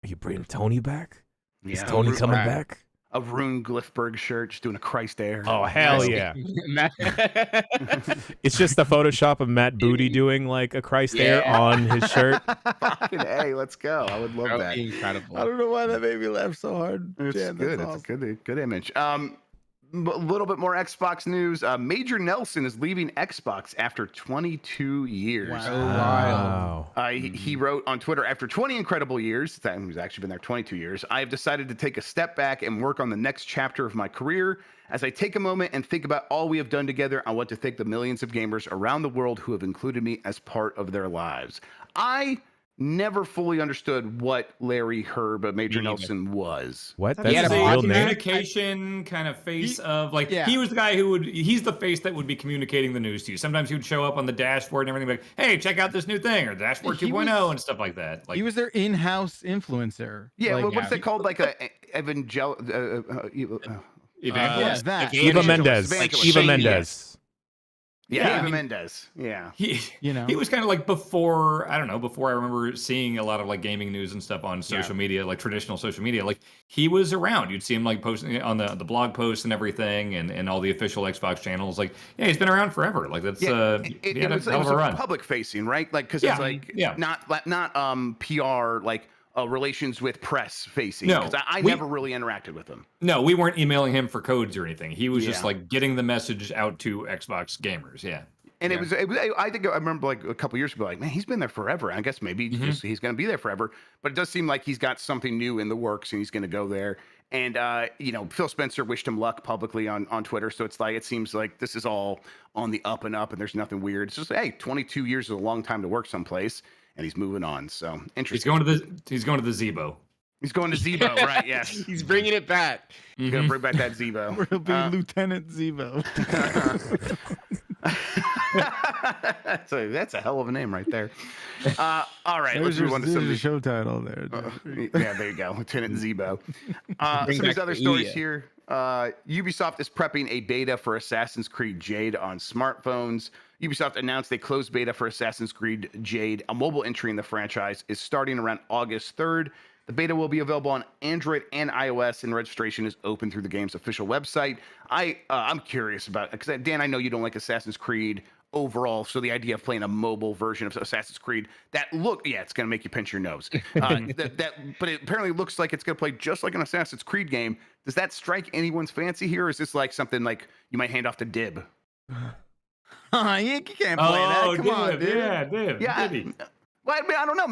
you bringing Tony back? Is Tony coming back? A Rune Glifberg shirt, just doing a Christ Air. Oh hell yeah! It's just the Photoshop of Matt Booty doing like a Christ Air on his shirt. Fucking A, let's go! I would love that. Incredible. I don't know why that made me laugh so hard. It's good. It's a good image. A little bit more Xbox news. Major Nelson is leaving Xbox after 22 years. Wow. He wrote on Twitter, after 20 incredible years, he's actually been there 22 years, I have decided to take a step back and work on the next chapter of my career. As I take a moment and think about all we have done together, I want to thank the millions of gamers around the world who have included me as part of their lives. I never fully understood what Larry Herb Major Nelson was. What? That's his a real name? communication kind of face of like he was the guy he's the face that would be communicating the news to you. Sometimes he would show up on the dashboard and everything like, hey, check out this new thing or Dashboard 2.0 and stuff like that. Like he was their in-house influencer. Yeah, what's that called? Like a Eva Mendes. Yeah, Eva Mendes. Yeah. He was kind of like before I remember seeing a lot of like gaming news and stuff on social media, like traditional social media. Like he was around. You'd see him like posting on the blog posts and everything and all the official Xbox channels. Like, he's been around forever. Like that's it was public facing, right? Like because it's like not PR like relations with press facing. No, because I never really interacted with him. No, we weren't emailing him for codes or anything. He was just like getting the message out to Xbox gamers. Yeah. And it was, I think I remember like a couple years ago, like, man, he's been there forever. I guess maybe he's going to be there forever, but it does seem like he's got something new in the works and he's going to go there. And, Phil Spencer wished him luck publicly on Twitter. So it's like, it seems like this is all on the up and up and there's nothing weird. It's just, hey, 22 years is a long time to work someplace and he's moving on. So interesting. He's going to the Zebo. He's going to Zebo, right? Yes. He's bringing it back. He's going to bring back that Zebo. He'll be Lieutenant Zebo. So that's a hell of a name right there. All right, let's move on to some of the show title there. Yeah, there you go, Lieutenant Zebo. Some of these other stories here. Ubisoft is prepping a beta for Assassin's Creed Jade on smartphones. Ubisoft announced a closed beta for Assassin's Creed Jade. A mobile entry in the franchise is starting around August 3rd. The beta will be available on Android and iOS, and registration is open through the game's official website. I'm curious about, because Dan, I know you don't like Assassin's Creed overall, so the idea of playing a mobile version of Assassin's Creed it's going to make you pinch your nose. But it apparently looks like it's going to play just like an Assassin's Creed game. Does that strike anyone's fancy here? Or is this like something like you might hand off to Dib? You can't play that. Come on, dude. Yeah, Dib. Yeah. Dibby. Well, I mean, I don't know.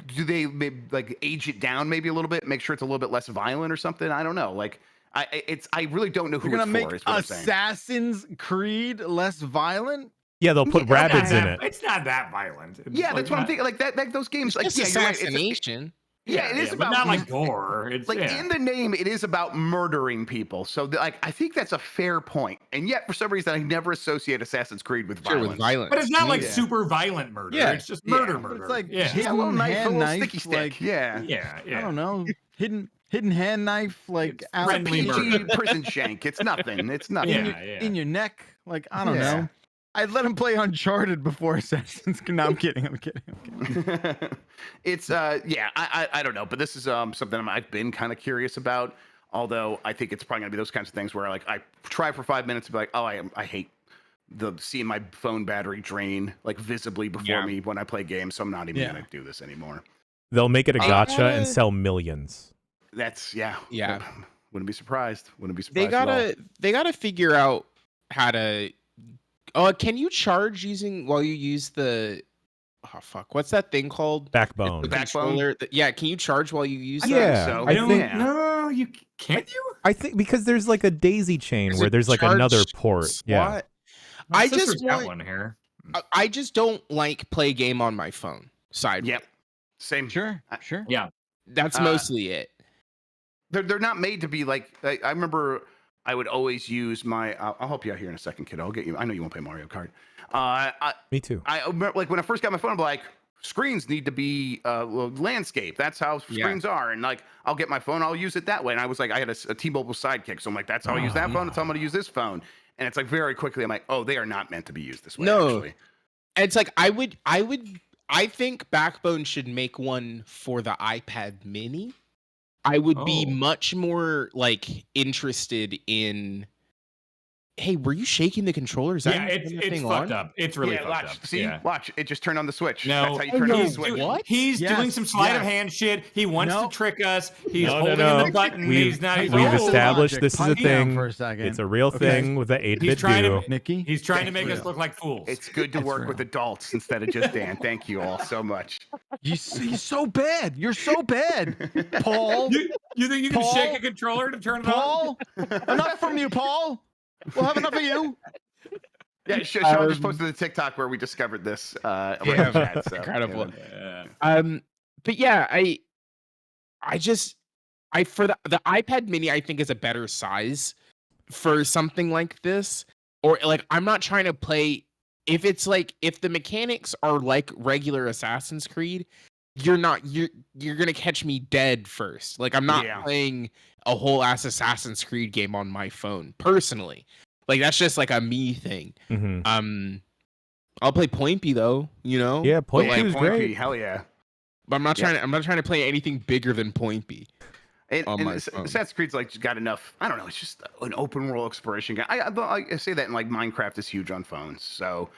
Do they maybe like age it down maybe a little bit, make sure it's a little bit less violent or something? I don't know. Like, I really don't know who You're it's gonna for. make Is what I'm saying. Assassin's Creed less violent? Yeah, they'll put rabbits in it. It's not that violent. It's Yeah, like that's what I'm not- thinking. Like that, those games, like Just you're right, assassination. it is but about not like gore. It's like yeah. in the name, it is about murdering people. So I think that's a fair point. And yet, for some reason, I never associate Assassin's Creed with Sure, violence. with violence. But it's not like Yeah. super violent murder. Yeah. It's just Yeah. murder. But Murder. it's like yeah. Yeah, a little Hidden knife, a hand little knife, sticky stick. like- Yeah. Yeah. I don't know. Hidden hand knife, like It's out friendly PG murder. prison shank. It's nothing. It's nothing. Yeah. in your neck. Like, I don't Yeah. know. I'd let him play Uncharted before Assassin's Creed. No, I'm kidding. It's I don't know, but this is something I've been kind of curious about. Although I think it's probably gonna be those kinds of things where like I try for 5 minutes and be like, oh, I hate seeing my phone battery drain like visibly before me when I play games, so I'm not even gonna do this anymore. They'll make it a gotcha and sell millions. That's Yeah. Wouldn't be surprised. Wouldn't be They surprised. gotta figure out how to. Can you charge while you use the? Oh fuck! What's that thing called? Backbone. The controller. Can you charge while you use that? Yeah, so. I I don't think know. You can't you? I think because there's like a daisy chain where a there's like charge another port. Yeah. slot? My I sister's just got want- one here. I just don't like play game on my phone. Sideways. Yep. Same. Sure. Yeah. That's mostly it. They're not made to be like. I remember I would always use my. I'll help you out here in a second, kid. I'll get you. I know you won't play Mario Kart. Me too. I remember, like when I first got my phone, I'm like, screens need to be landscape. That's how screens are. And like, I'll get my phone, I'll use it that way. And I was like, I had a T-Mobile Sidekick, so I'm like, that's how I use that phone. That's how I'm going to use this phone. And it's like very quickly, I'm like, oh, they are not meant to be used this way. No. Actually. And it's like I think Backbone should make one for the iPad Mini. I would be Oh. much more like interested in. Hey, were you shaking the controller? Is that Yeah, it's fucked up. It's really fucked watch. up. See, Yeah. watch. It just turned on the switch. No, That's how you turn on the he's switch. What? He's Yes, doing some sleight of yes. hand shit. He wants No. to trick us. He's No, holding no. in the button. We've He's not. He's we've like, oh, established logic. this is a Pipe down thing. for a second. It's a real Okay. thing with the 8-bit trying to- do. Nikki, He's trying to Thank make us you. look like fools. It's good to That's work real. with adults instead of just Dan. Thank you all so much. you're so bad. You're so bad, Paul. You think you can Paul? shake a controller to turn it on? Paul, enough from you, Paul. We'll have enough of you. Yeah, Sean just posted the TikTok where we discovered this. Yeah, Yeah, chat, so, incredible. yeah. Yeah. But yeah, for the iPad Mini, I think is a better size for something like this. Or like, I'm not trying to play. If the mechanics are like regular Assassin's Creed, you're gonna catch me dead first. Like, I'm not playing a whole ass Assassin's Creed game on my phone personally. Like, that's just like a me thing. Mm-hmm. I'll play Point B though, you know. Yeah, Point Yeah, B was Point great. B, hell yeah. But I'm not trying to play anything bigger than Point B. And my Assassin's Creed's like got enough. I don't know. It's just an open world exploration game. I say that, and like Minecraft is huge on phones, so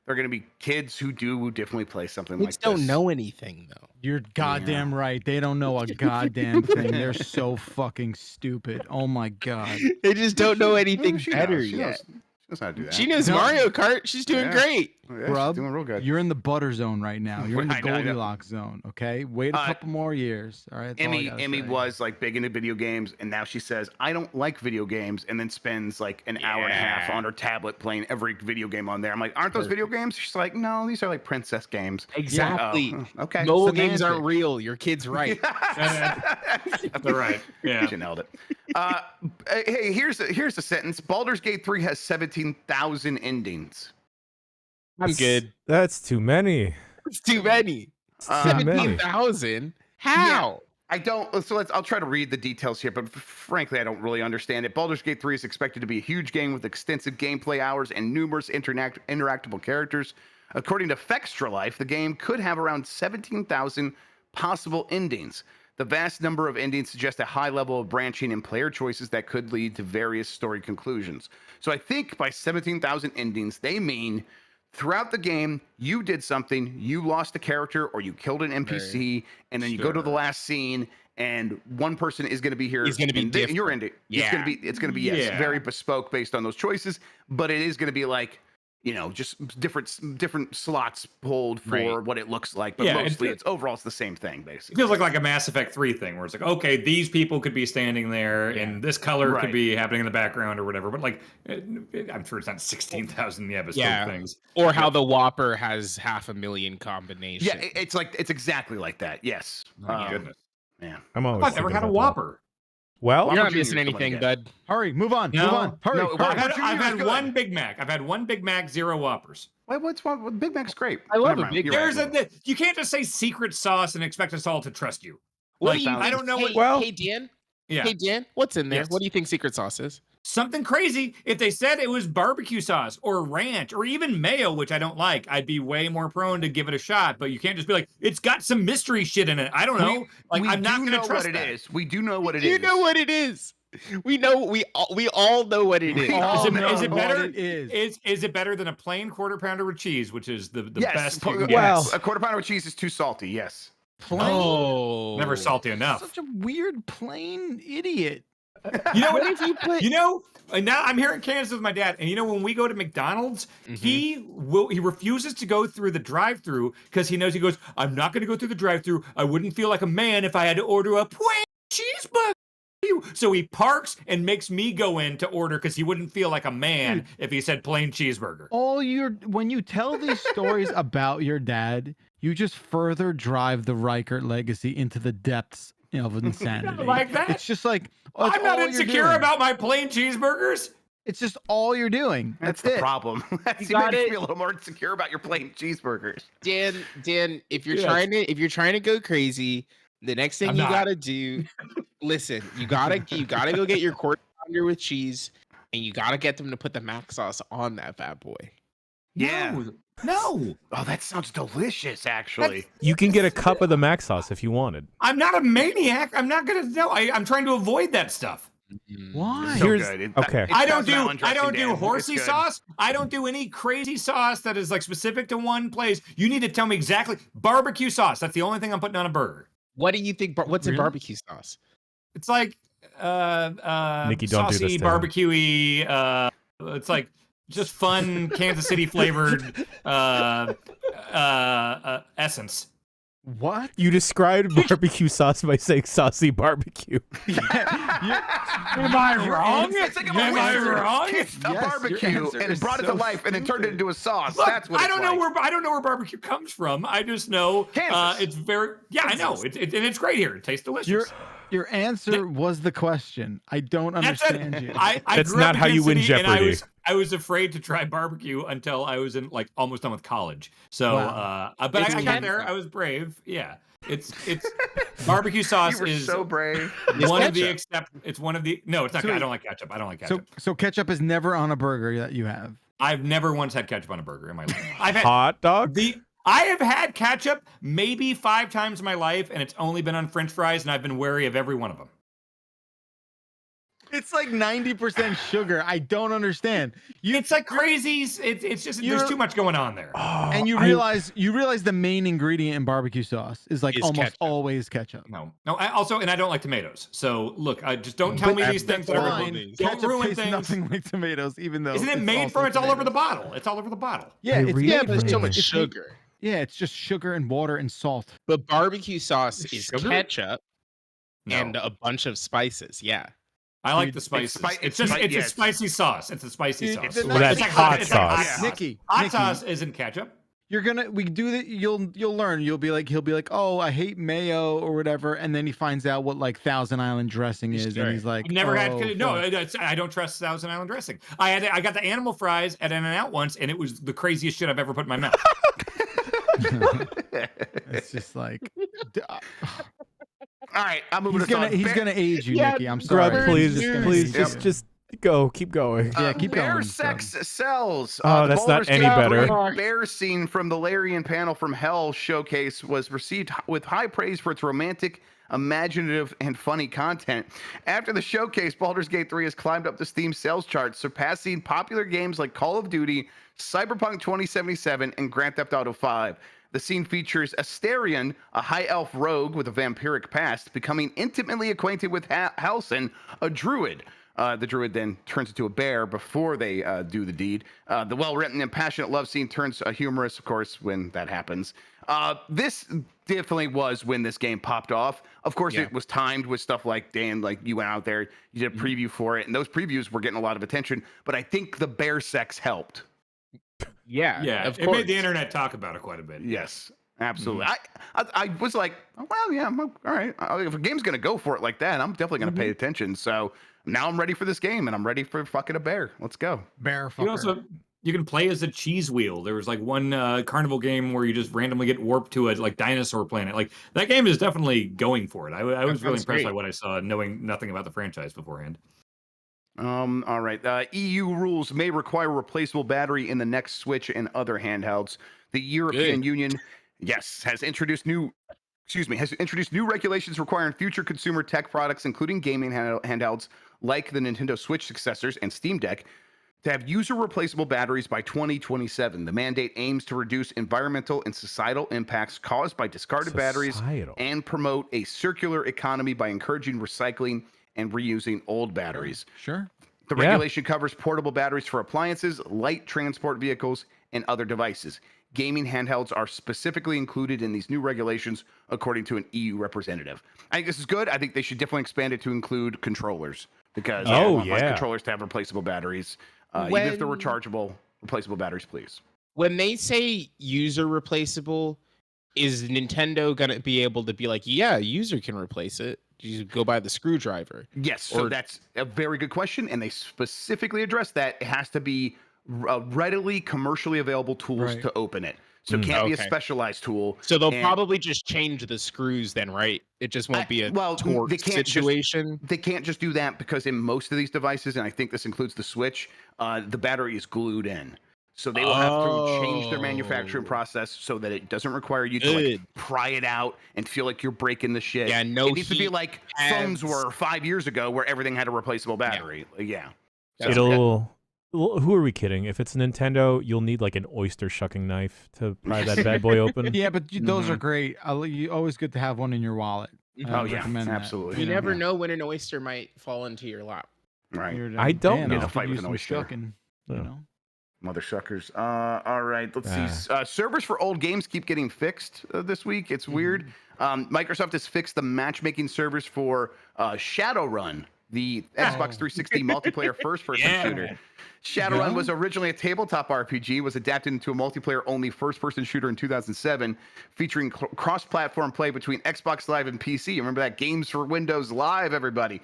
there are going to be kids who definitely play something like Kids this. don't know anything though. You're goddamn right. They don't know a goddamn thing. They're so fucking stupid. Oh my god. They just don't know anything She better knows. She yet. knows how to do that. She knows No. Mario Kart. She's doing Yeah. great. Yeah, Bruh, she's doing real good. You're in the butter zone right now. You're in the I know, I know. Goldilocks zone. Okay, wait a couple more years. All right. That's all I gotta Emmy say. was like big into video games, and now she says I don't like video games, and then spends like an hour and a half on her tablet playing every video game on there. I'm like, aren't those video games? She's like, no, these are like princess games. Exactly. Oh, okay. Mobile Semantics. games aren't real. Your kid's right. They're right. Yeah. You nailed it. Hey, here's a sentence. Baldur's Gate 3 has 17,000 endings. I'm good. That's too many. It's too many. Too many. 17,000. How? I don't. So I'll try to read the details here, but frankly, I don't really understand it. Baldur's Gate 3 is expected to be a huge game with extensive gameplay hours and numerous interactable characters. According to Fextra Life, the game could have around 17,000 possible endings. The vast number of endings suggest a high level of branching in player choices that could lead to various story conclusions. So I think by 17,000 endings, they mean throughout the game, you did something, you lost a character or you killed an NPC, and then you go to the last scene, and one person is going to be here. He's going to be different. And you're in it. Yeah. It's going to be yes, very bespoke based on those choices, but it is going to be like, you know, just different slots pulled for what it looks like, but mostly it's the same thing basically. It feels like a Mass Effect 3 thing where it's like, okay, these people could be standing there and this color could be happening in the background or whatever, but like I'm sure it's not 16,000 bespoke things. Or how the Whopper has 500,000 combinations. Yeah, it's exactly like that. Yes. Oh my goodness. Man. I've never had a Whopper. Well, you're not missing anything, bud. Hurry, move on. No. Move on. Hurry. No, I've had one Big Mac. I've had one Big Mac, 0 Whoppers. What's wrong with Big Mac's great? I love a Big Mac. You can't just say secret sauce and expect us all to trust you. I don't know what. Hey, Dan. Yeah. Hey, Dan. What's in there? Yes. What do you think secret sauce is? Something crazy. If they said it was barbecue sauce or ranch or even mayo, which I don't like, I'd be way more prone to give it a shot. But you can't just be like, it's got some mystery shit in it. I don't know. I'm not going to trust what it is. We do know what it is. You know what it is. We know. We all know what it is. Is it better? Is it better than a plain quarter pounder with cheese, which is the best? Well, a quarter pounder with cheese is too salty. Yes. Plain? Oh, never salty enough. Such a weird plain idiot. You know what? If you put, you know, and now I'm here in Kansas with my dad, and you know when we go to McDonald's, he refuses to go through the drive-through because he knows I'm not going to go through the drive-through. I wouldn't feel like a man if I had to order a plain cheeseburger. So he parks and makes me go in to order because he wouldn't feel like a man if he said plain cheeseburger. When you tell these stories about your dad, you just further drive the Reichert legacy into the depths of insanity. Like that? It's just like I'm not insecure about my plain cheeseburgers. It's just all you're doing. That's the problem. That's you makes me a little more insecure about your plain cheeseburgers. Dan, if you're trying to go crazy, the next thing you gotta do, listen, you gotta go get your quarter pounder with cheese, and you gotta get them to put the mac sauce on that bad boy. Yeah. No. Oh, that sounds delicious, actually. You can get a cup of the mac sauce if you wanted. I'm not a maniac. I'm not gonna know. I'm trying to avoid that stuff. Why? So good. Okay. I don't do horsey sauce. I don't do any crazy sauce that is like specific to one place. You need to tell me exactly. Barbecue sauce. That's the only thing I'm putting on a burger. What do you think? What's in barbecue sauce? It's like Nikki, don't do saucy, this to barbecue-y. It's like just fun Kansas City flavored essence. What? You described barbecue sauce by saying saucy barbecue. Am I wrong? Am I wrong? Kissed a barbecue and brought it to life and then turned it into a sauce. Look, that's what I don't know where barbecue comes from. I just know it's very I know and it's great here. It tastes delicious. Your answer was the question. I don't understand you. That's not how you win Jeopardy. I was afraid to try barbecue until I was in almost done with college. So, but I got there. I was brave. Yeah, it's barbecue sauce is so brave. One of the it's one of the no. It's not. I don't like ketchup. I don't like ketchup. So ketchup is never on a burger that you have. I've never once had ketchup on a burger in my life. I've had hot dog. I have had ketchup maybe 5 times in my life, and it's only been on French fries, and I've been wary of every one of them. It's like 90% sugar. I don't understand. It's like crazy. It's just there's too much going on there. And you realize the main ingredient in barbecue sauce is almost ketchup. Always ketchup. No. And I don't like tomatoes. So look, just don't tell me these things. Don't ruin things. Nothing like tomatoes, even though isn't it made from? It's all over the bottle. It's all over the bottle. Yeah, but there's so much sugar. Yeah, it's just sugar and water and salt. But barbecue sauce is ketchup and a bunch of spices. Yeah. I like the spices. It's a spicy sauce. It's a spicy sauce. That's hot sauce. Nikki, hot sauce isn't ketchup. We do that. You'll learn. He'll be like, oh, I hate mayo or whatever, and then he finds out what Thousand Island dressing is, and he's like, I've never had. No, I don't trust Thousand Island dressing. I got the animal fries at In-N-Out once, and it was the craziest shit I've ever put in my mouth. It's just like. All right, I'm moving He's gonna age you, Nikki. I'm sorry. Grub, please, just Keep going. Yeah, keep bear going, sex sells. Oh, The that's not Baldur's any Gate better. 3 bear scene from the Larian panel from Hell showcase was received with high praise for its romantic, imaginative, and funny content. After the showcase, Baldur's Gate 3 has climbed up the Steam sales charts, surpassing popular games like Call of Duty, Cyberpunk 2077, and Grand Theft Auto 5. The scene features Asterion, a high elf rogue with a vampiric past, becoming intimately acquainted with Halsin, a druid. The druid then turns into a bear before they do the deed. The well-written and passionate love scene turns humorous, of course, when that happens. This definitely was when this game popped off. Of course, it was timed with stuff like, Dan, like you went out there, you did a preview for it, and those previews were getting a lot of attention. But I think the bear sex helped. Yeah, it made the internet talk about it quite a bit. Yes, absolutely. I was like, oh, well, yeah, all right. If a game's gonna go for it like that, I'm definitely gonna pay attention. So now I'm ready for this game, and I'm ready for fucking a bear. Let's go. Bear fucker. You can play as a cheese wheel. There was like one carnival game where you just randomly get warped to a like dinosaur planet. Like that game is definitely going for it. I was really impressed by what I saw, knowing nothing about the franchise beforehand. All right. EU rules may require replaceable battery in the next Switch and other handhelds. The European Union, has introduced new regulations requiring future consumer tech products, including gaming handhelds like the Nintendo Switch successors and Steam Deck, to have user replaceable batteries by 2027. The mandate aims to reduce environmental and societal impacts caused by discarded batteries and promote a circular economy by encouraging recycling and reusing old batteries. Sure. The regulation covers portable batteries for appliances, light transport vehicles, and other devices. Gaming handhelds are specifically included in these new regulations, according to an EU representative. I think this is good. I think they should definitely expand it to include controllers, because I want my controllers to have replaceable batteries. Even if they're rechargeable, replaceable batteries, please. When they say user replaceable, is Nintendo going to be able to be like, yeah, user can replace it? You go buy the screwdriver. Yes, so that's a very good question, and they specifically address that. It has to be readily commercially available tools to open it. So it can't be a specialized tool. So they'll probably just change the screws then, right? It just won't be a torque situation. They can't just do that, because in most of these devices, and I think this includes the Switch, the battery is glued in. So they will have to change their manufacturing process so that it doesn't require you to like pry it out and feel like you're breaking the shit. Yeah, no, it needs to be like phones were 5 years ago, where everything had a replaceable battery. Yeah. Who are we kidding? If it's Nintendo, you'll need like an oyster shucking knife to pry that bad boy open. Yeah, but those are great. Always good to have one in your wallet. Absolutely. You never know when an oyster might fall into your lap. Right. I don't know. Get a fight with an oyster. You know. Mother suckers. All right, let's see. Servers for old games keep getting fixed this week. It's weird. Microsoft has fixed the matchmaking servers for Shadowrun, the Xbox 360 multiplayer first-person shooter. Shadowrun was originally a tabletop RPG, was adapted into a multiplayer-only first-person shooter in 2007, featuring cross-platform play between Xbox Live and PC. Remember that? Games for Windows Live, everybody.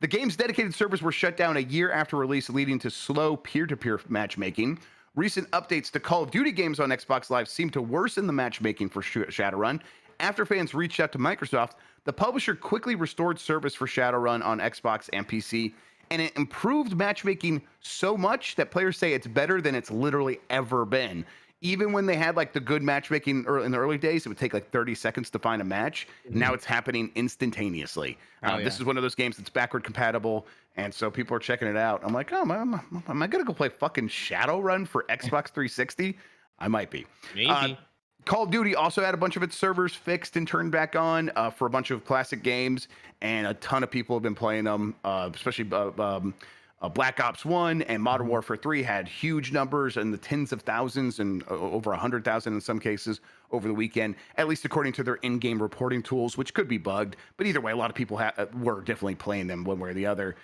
The game's dedicated servers were shut down a year after release, leading to slow peer-to-peer matchmaking. Recent updates to Call of Duty games on Xbox Live seem to worsen the matchmaking for Shadowrun. After fans reached out to Microsoft, the publisher quickly restored service for Shadowrun on Xbox and PC, and it improved matchmaking so much that players say it's better than it's literally ever been. Even when they had like the good matchmaking in the early days, it would take like 30 seconds to find a match. Now it's happening instantaneously. This is one of those games that's backward compatible, and so people are checking it out. I'm like, am I gonna go play fucking Shadowrun for Xbox 360? I might be. Maybe. Call of Duty also had a bunch of its servers fixed and turned back on for a bunch of classic games, and a ton of people have been playing them, especially Black Ops 1 and Modern Warfare 3 had huge numbers in the tens of thousands and over 100,000 in some cases over the weekend, at least according to their in-game reporting tools, which could be bugged. But either way, a lot of people were definitely playing them one way or the other.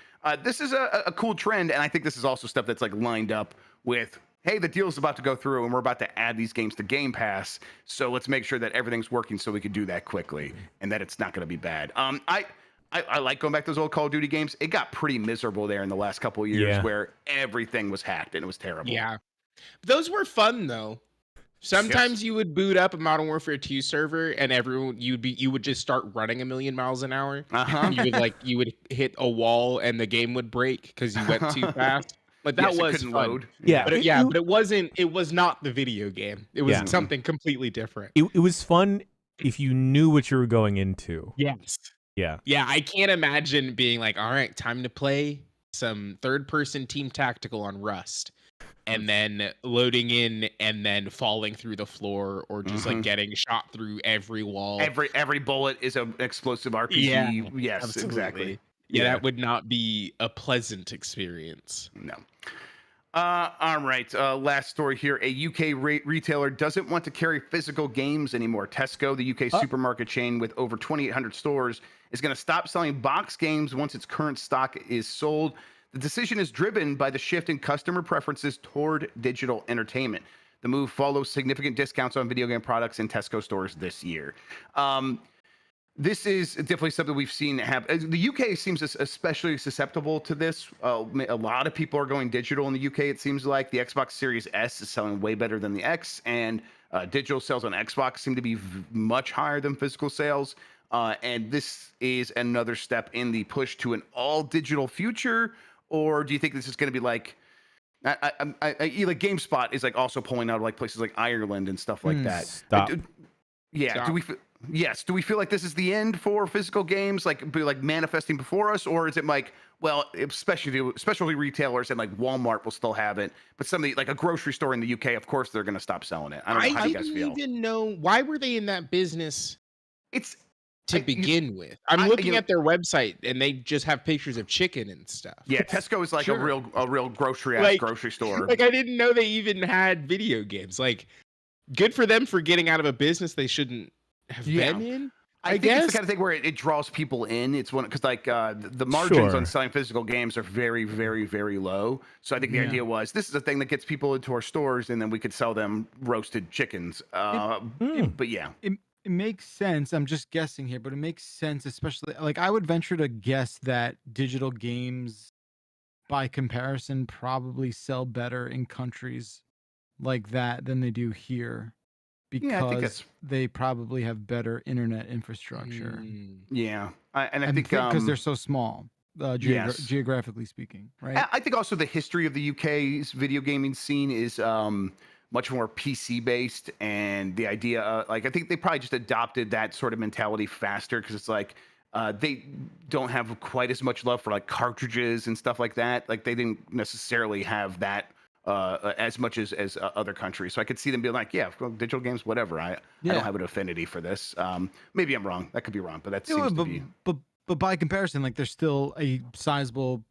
This is a cool trend, and I think this is also stuff that's like lined up with, hey, the deal's about to go through and we're about to add these games to Game Pass, so let's make sure that everything's working so we can do that quickly and that it's not going to be bad. I like going back to those old Call of Duty games. It got pretty miserable there in the last couple of years where everything was hacked and it was terrible. Yeah. Those were fun, though. Sometimes you would boot up a Modern Warfare 2 server and everyone you would just start running 1,000,000 miles an hour. You would hit a wall and the game would break because you went too fast. Like that was fun. Load. Yeah, but it was not the video game. It was something completely different. It was fun if you knew what you were going into. Yes. Yeah. Yeah, I can't imagine being like, all right, time to play some third-person team tactical on Rust. And then loading in and then falling through the floor or just like getting shot through every wall. Every bullet is an explosive RPG. Yeah, yes, absolutely. exactly. Yeah, that would not be a pleasant experience. No. All right. Last story here. A UK retailer doesn't want to carry physical games anymore. Tesco, the UK supermarket chain with over 2,800 stores, is going to stop selling box games once its current stock is sold. The decision is driven by the shift in customer preferences toward digital entertainment. The move follows significant discounts on video game products in Tesco stores this year. This is definitely something we've seen happen. The UK seems especially susceptible to this. A lot of people are going digital in the UK, it seems like. The Xbox Series S is selling way better than the X, and digital sales on Xbox seem to be much higher than physical sales. And this is another step in the push to an all-digital future, or do you think this is going to be like... like GameSpot is like also pulling out of like places like Ireland and stuff like that. Stop. Stop. Do we feel like this is the end for physical games, like manifesting before us, or is it like, well, especially retailers and like Walmart will still have it, but somebody like a grocery store in the UK, of course, they're going to stop selling it. I don't know how you guys feel. I didn't even know why were they in that business. To begin with, I'm looking at their website and they just have pictures of chicken and stuff. Yeah, Tesco is like a real grocery grocery store. Like I didn't know they even had video games. Like, good for them for getting out of a business they shouldn't have been in. I think it's the kind of thing where it draws people in. It's one because like the margins on selling physical games are very, very, very low. So I think the idea was this is a thing that gets people into our stores, and then we could sell them roasted chickens. But yeah. It makes sense. I'm just guessing here, but it makes sense, especially like I would venture to guess that digital games by comparison probably sell better in countries like that than they do here because they probably have better internet infrastructure. Yeah. I think because they're so small, geographically speaking, right? I think also the history of the UK's video gaming scene is much more PC based, and the idea I think they probably just adopted that sort of mentality faster because it's like they don't have quite as much love for like cartridges and stuff like that. Like they didn't necessarily have that as much as other countries. So I could see them being like, yeah, well, digital games, whatever. I don't have an affinity for this. Maybe I'm wrong. That could be wrong, but that seems to be. But by comparison, like there's still a sizable,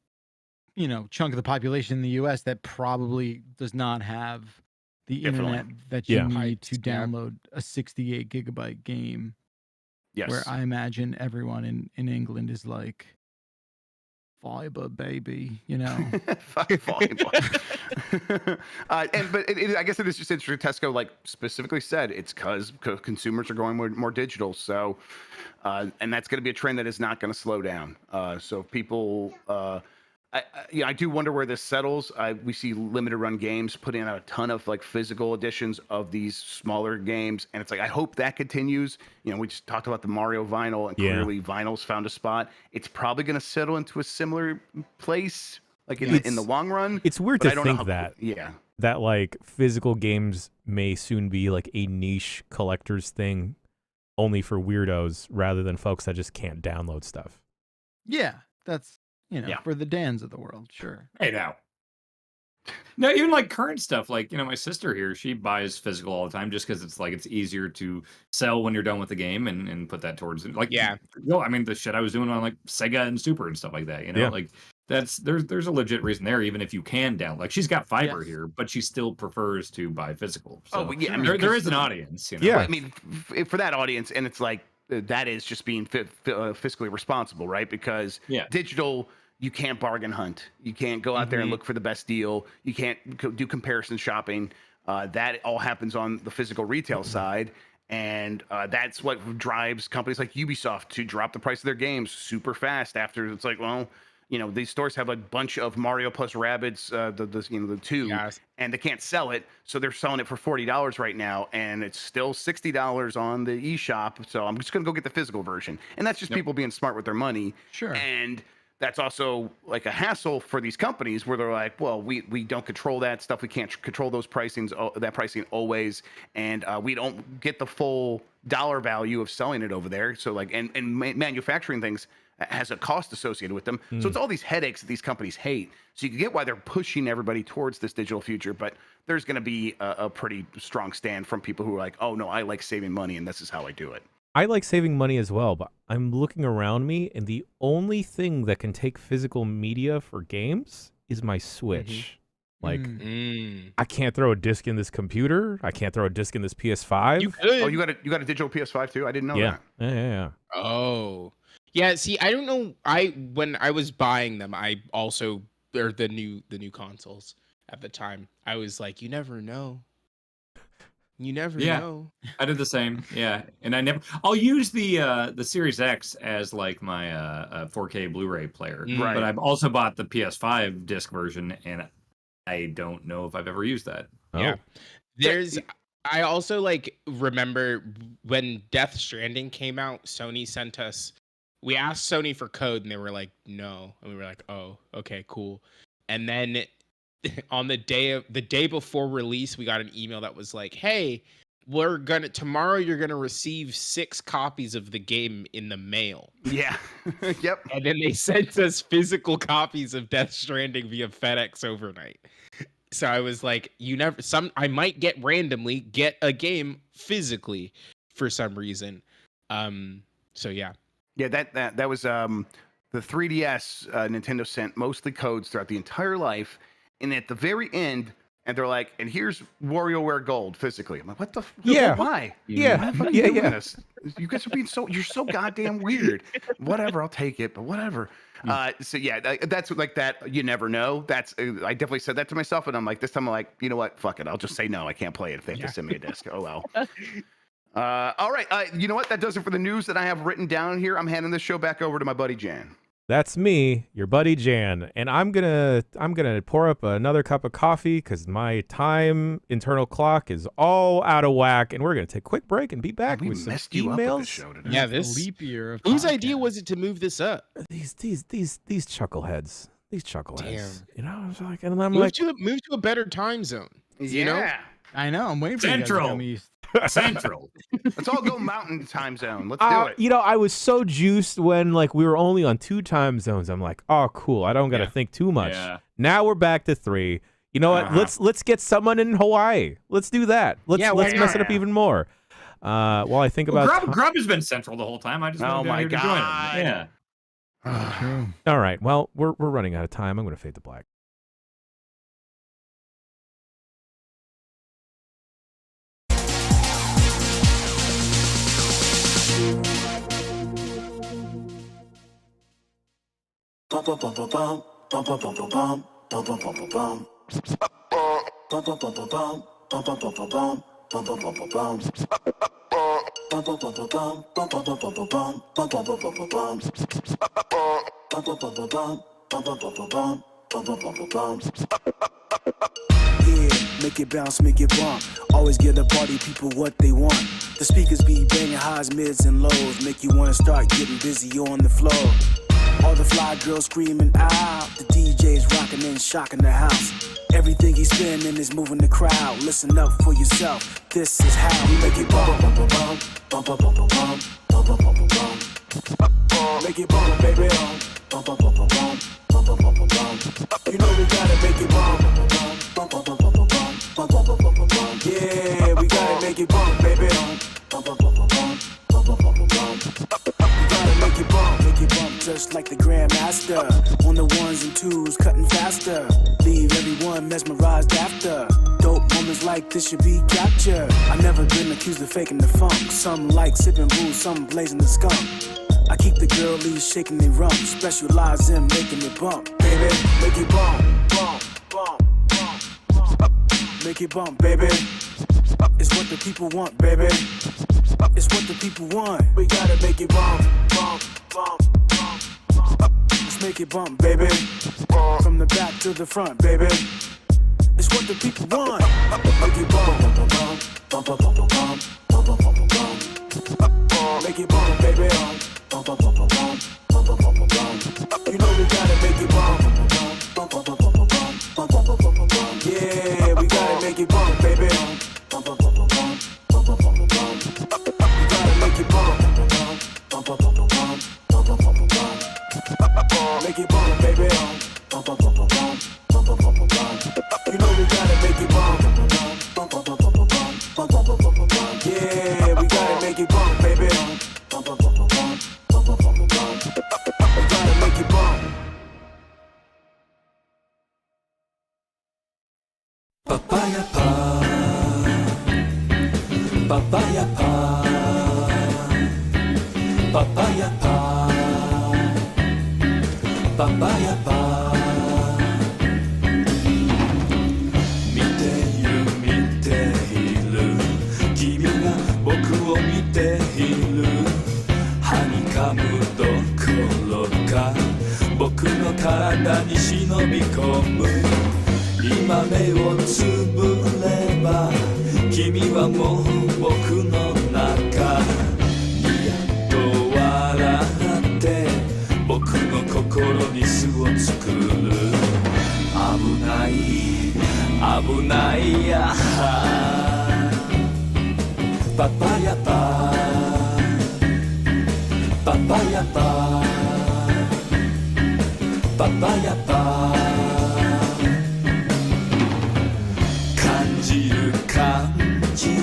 chunk of the population in the U.S. that probably does not have the internet that you need to download a 68 gigabyte game. Yes. Where I imagine everyone in England is like, fiber, baby, Fiber. I guess it is just interesting. Tesco like specifically said it's because consumers are going more digital. So, and that's going to be a trend that is not going to slow down. So people, I do wonder where this settles. We see limited run games putting out a ton of like physical editions of these smaller games, and it's like I hope that continues. We just talked about the Mario vinyl, and clearly vinyl's found a spot. It's probably going to settle into a similar place, like in the long run. It's weird to think that that like physical games may soon be like a niche collector's thing, only for weirdos rather than folks that just can't download stuff. Yeah, that's. For the Dans of the world, sure. Hey, now. No, even like current stuff, like, my sister here, she buys physical all the time just because it's easier to sell when you're done with the game and put that towards it. Like, the shit I was doing on like Sega and Super and stuff like that, like there's a legit reason there, even if you can download. Like she's got fiber here, but she still prefers to buy physical. So there is an audience, Yeah, I mean, for that audience, and it's like, that is just being fiscally responsible, right? Because digital, you can't bargain hunt. You can't go out there and look for the best deal. You can't do comparison shopping. That all happens on the physical retail side. And that's what drives companies like Ubisoft to drop the price of their games super fast after it's like, well, these stores have a bunch of Mario plus Rabbids, the two, Yes. and they can't sell it, so they're selling it for $40 right now, and it's still $60 on the eShop. So I'm just gonna go get the physical version, and that's just people being smart with their money. Sure. And that's also like a hassle for these companies where they're like, well, we don't control that stuff. We can't control those pricing always, and we don't get the full dollar value of selling it over there. So like, and manufacturing things has a cost associated with them. So it's all these headaches that these companies hate. So you can get why they're pushing everybody towards this digital future, but there's going to be a pretty strong stand from people who are like, oh no, I like saving money and this is how I do it. I like saving money as well, but I'm looking around me, and the only thing that can take physical media for games is my Switch. Like, I can't throw a disc in this computer. I can't throw a disc in this PS5. You could. Oh, you got a digital PS5 too? I didn't know that. Yeah. Oh. Yeah, see, I don't know. When I was buying them, I also the new consoles at the time. I was like, you never know. You never know. I did the same. Yeah, and I'll use the Series X as like my 4K Blu-ray player. Right. But I've also bought the PS5 disc version, and I don't know if I've ever used that. Yeah. I also like remember when Death Stranding came out, Sony sent us. We asked Sony for code, and they were like, no, and we were like, oh, okay, cool. And then on the day before release, we got an email that was like, hey, tomorrow you're gonna receive 6 copies of the game in the mail. Yeah. Yep. And then they sent us physical copies of Death Stranding via FedEx overnight. So I was like, I might randomly get a game physically for some reason. So yeah. Yeah, that was the 3DS. Nintendo sent mostly codes throughout the entire life, and at the very end, and they're like, "And here's WarioWare Gold physically." I'm like, "What the? Why? Yeah. This? You guys are being you're so goddamn weird." Whatever, I'll take it, but whatever. So yeah, that's like that. You never know. I definitely said that to myself, and I'm like, this time I'm like, you know what? Fuck it. I'll just say no. I can't play it if they have to send me a disc. Oh well. All right. You know what? That does it for the news that I have written down here. I'm handing this show back over to my buddy Jan. That's me, your buddy Jan, and I'm gonna pour up another cup of coffee because my internal clock is all out of whack, and we're gonna take a quick break and be back with some emails. Yeah, this leap year. Of whose podcast. idea was it to move this up? These chuckleheads. These chuckleheads. Damn. You know, I was like, and I'm Move like, to a better time zone. You know? I know. I'm waiting for you guys to come east. Central. Let's all go mountain time zone. Let's do it. You know, I was so juiced when like we were only on 2 time zones. I'm like, oh, cool. I don't got to think too much. Yeah. Now we're back to 3. You know what? Let's get someone in Hawaii. Let's do that. Let's mess it up even more. While I think about Grub has been central the whole time. I just wanted down here to join him. Yeah. True. All right. Well, we're running out of time. I'm going to fade to black. Bum bum bum bum bum bum bum bum bum bum bum bum bum bum bum. Bum bum bum bum bum bum bum bum bum bum bum bum bum bum bum. Bum bum bum bum bum bum bum bum bum bum bum bum bum bum bum. Bum bum bum bum bum bum bum bum bum bum bum bum bum. Yeah, make it bounce, make it bump. Always give the party people what they want. The speakers be banging highs, mids, and lows. Make you wanna start getting busy on the floor. All the fly girls screaming out. The DJ's rocking and shocking the house. Everything he's spinning is moving the crowd. Listen up for yourself. This is how we make it bump, bump, bump, bump, bump, bump, bump, bump, bump, bump, bump. Make it bump, baby. Bump, bump, bump, bump, bump, bump, bump, bump. You know we gotta make it bump, bump, bump, bump, bump, bump, bump, bump, bump, bump, bump. Yeah, we gotta make it bump, baby. Bump, bump, bump, bump, bump, bump, bump, bump. We gotta make it bump, just like the Grandmaster. On the 1s and 2s, cutting faster. Leave everyone mesmerized after. Dope moments like this should be captured. I never been accused of faking the funk. Some like sipping booze, some blazing the skunk. I keep the girlies shaking their rump. Specialize in making it bump, baby. Make it bump, bump, bump, bump, bump. Make it bump, baby. It's what the people want, baby. It's what the people want. We gotta make it bump, bump, bump, bump, bump. Let's make it bump, baby. From the back to the front, baby. It's what the people want. Make it bump, bump, bump, bump, bump, bump, bump, bump, bump. Make it bump, baby. Bump, bump, bump, bump, bump, bump, bump, bump. You know we gotta make it bump, bump, bump, bump, bump, bump, bump, bump, bump, bump. Yeah, we gotta make it bump, baby. Bump, bump, bump, bump, bump, bump, bump, bump. We gotta make it bump, bump, bump, bump, bump, bump, bump, bump, bump. Make it bump, baby. Bump, bump, bump, bump, bump, bump, bump, bump. You know we gotta make it bump, bump, bump, bump, bump, bump, bump, bump, bump, bump. Yeah, we gotta make it bump, baby. Bump, bump, bump, bump, bump, bump, bump, bump. We gotta make it bump. Papaya pie, papaya pie, papaya pie, papaya pie. 見ている見ている君が僕を見ているはにかむどころか僕の体に忍び込む今目をつぶれば君はもう僕の中にやっと笑って僕の心に巣を作る危ない危ないやパパヤパパパヤパパパヤパ感じる感じる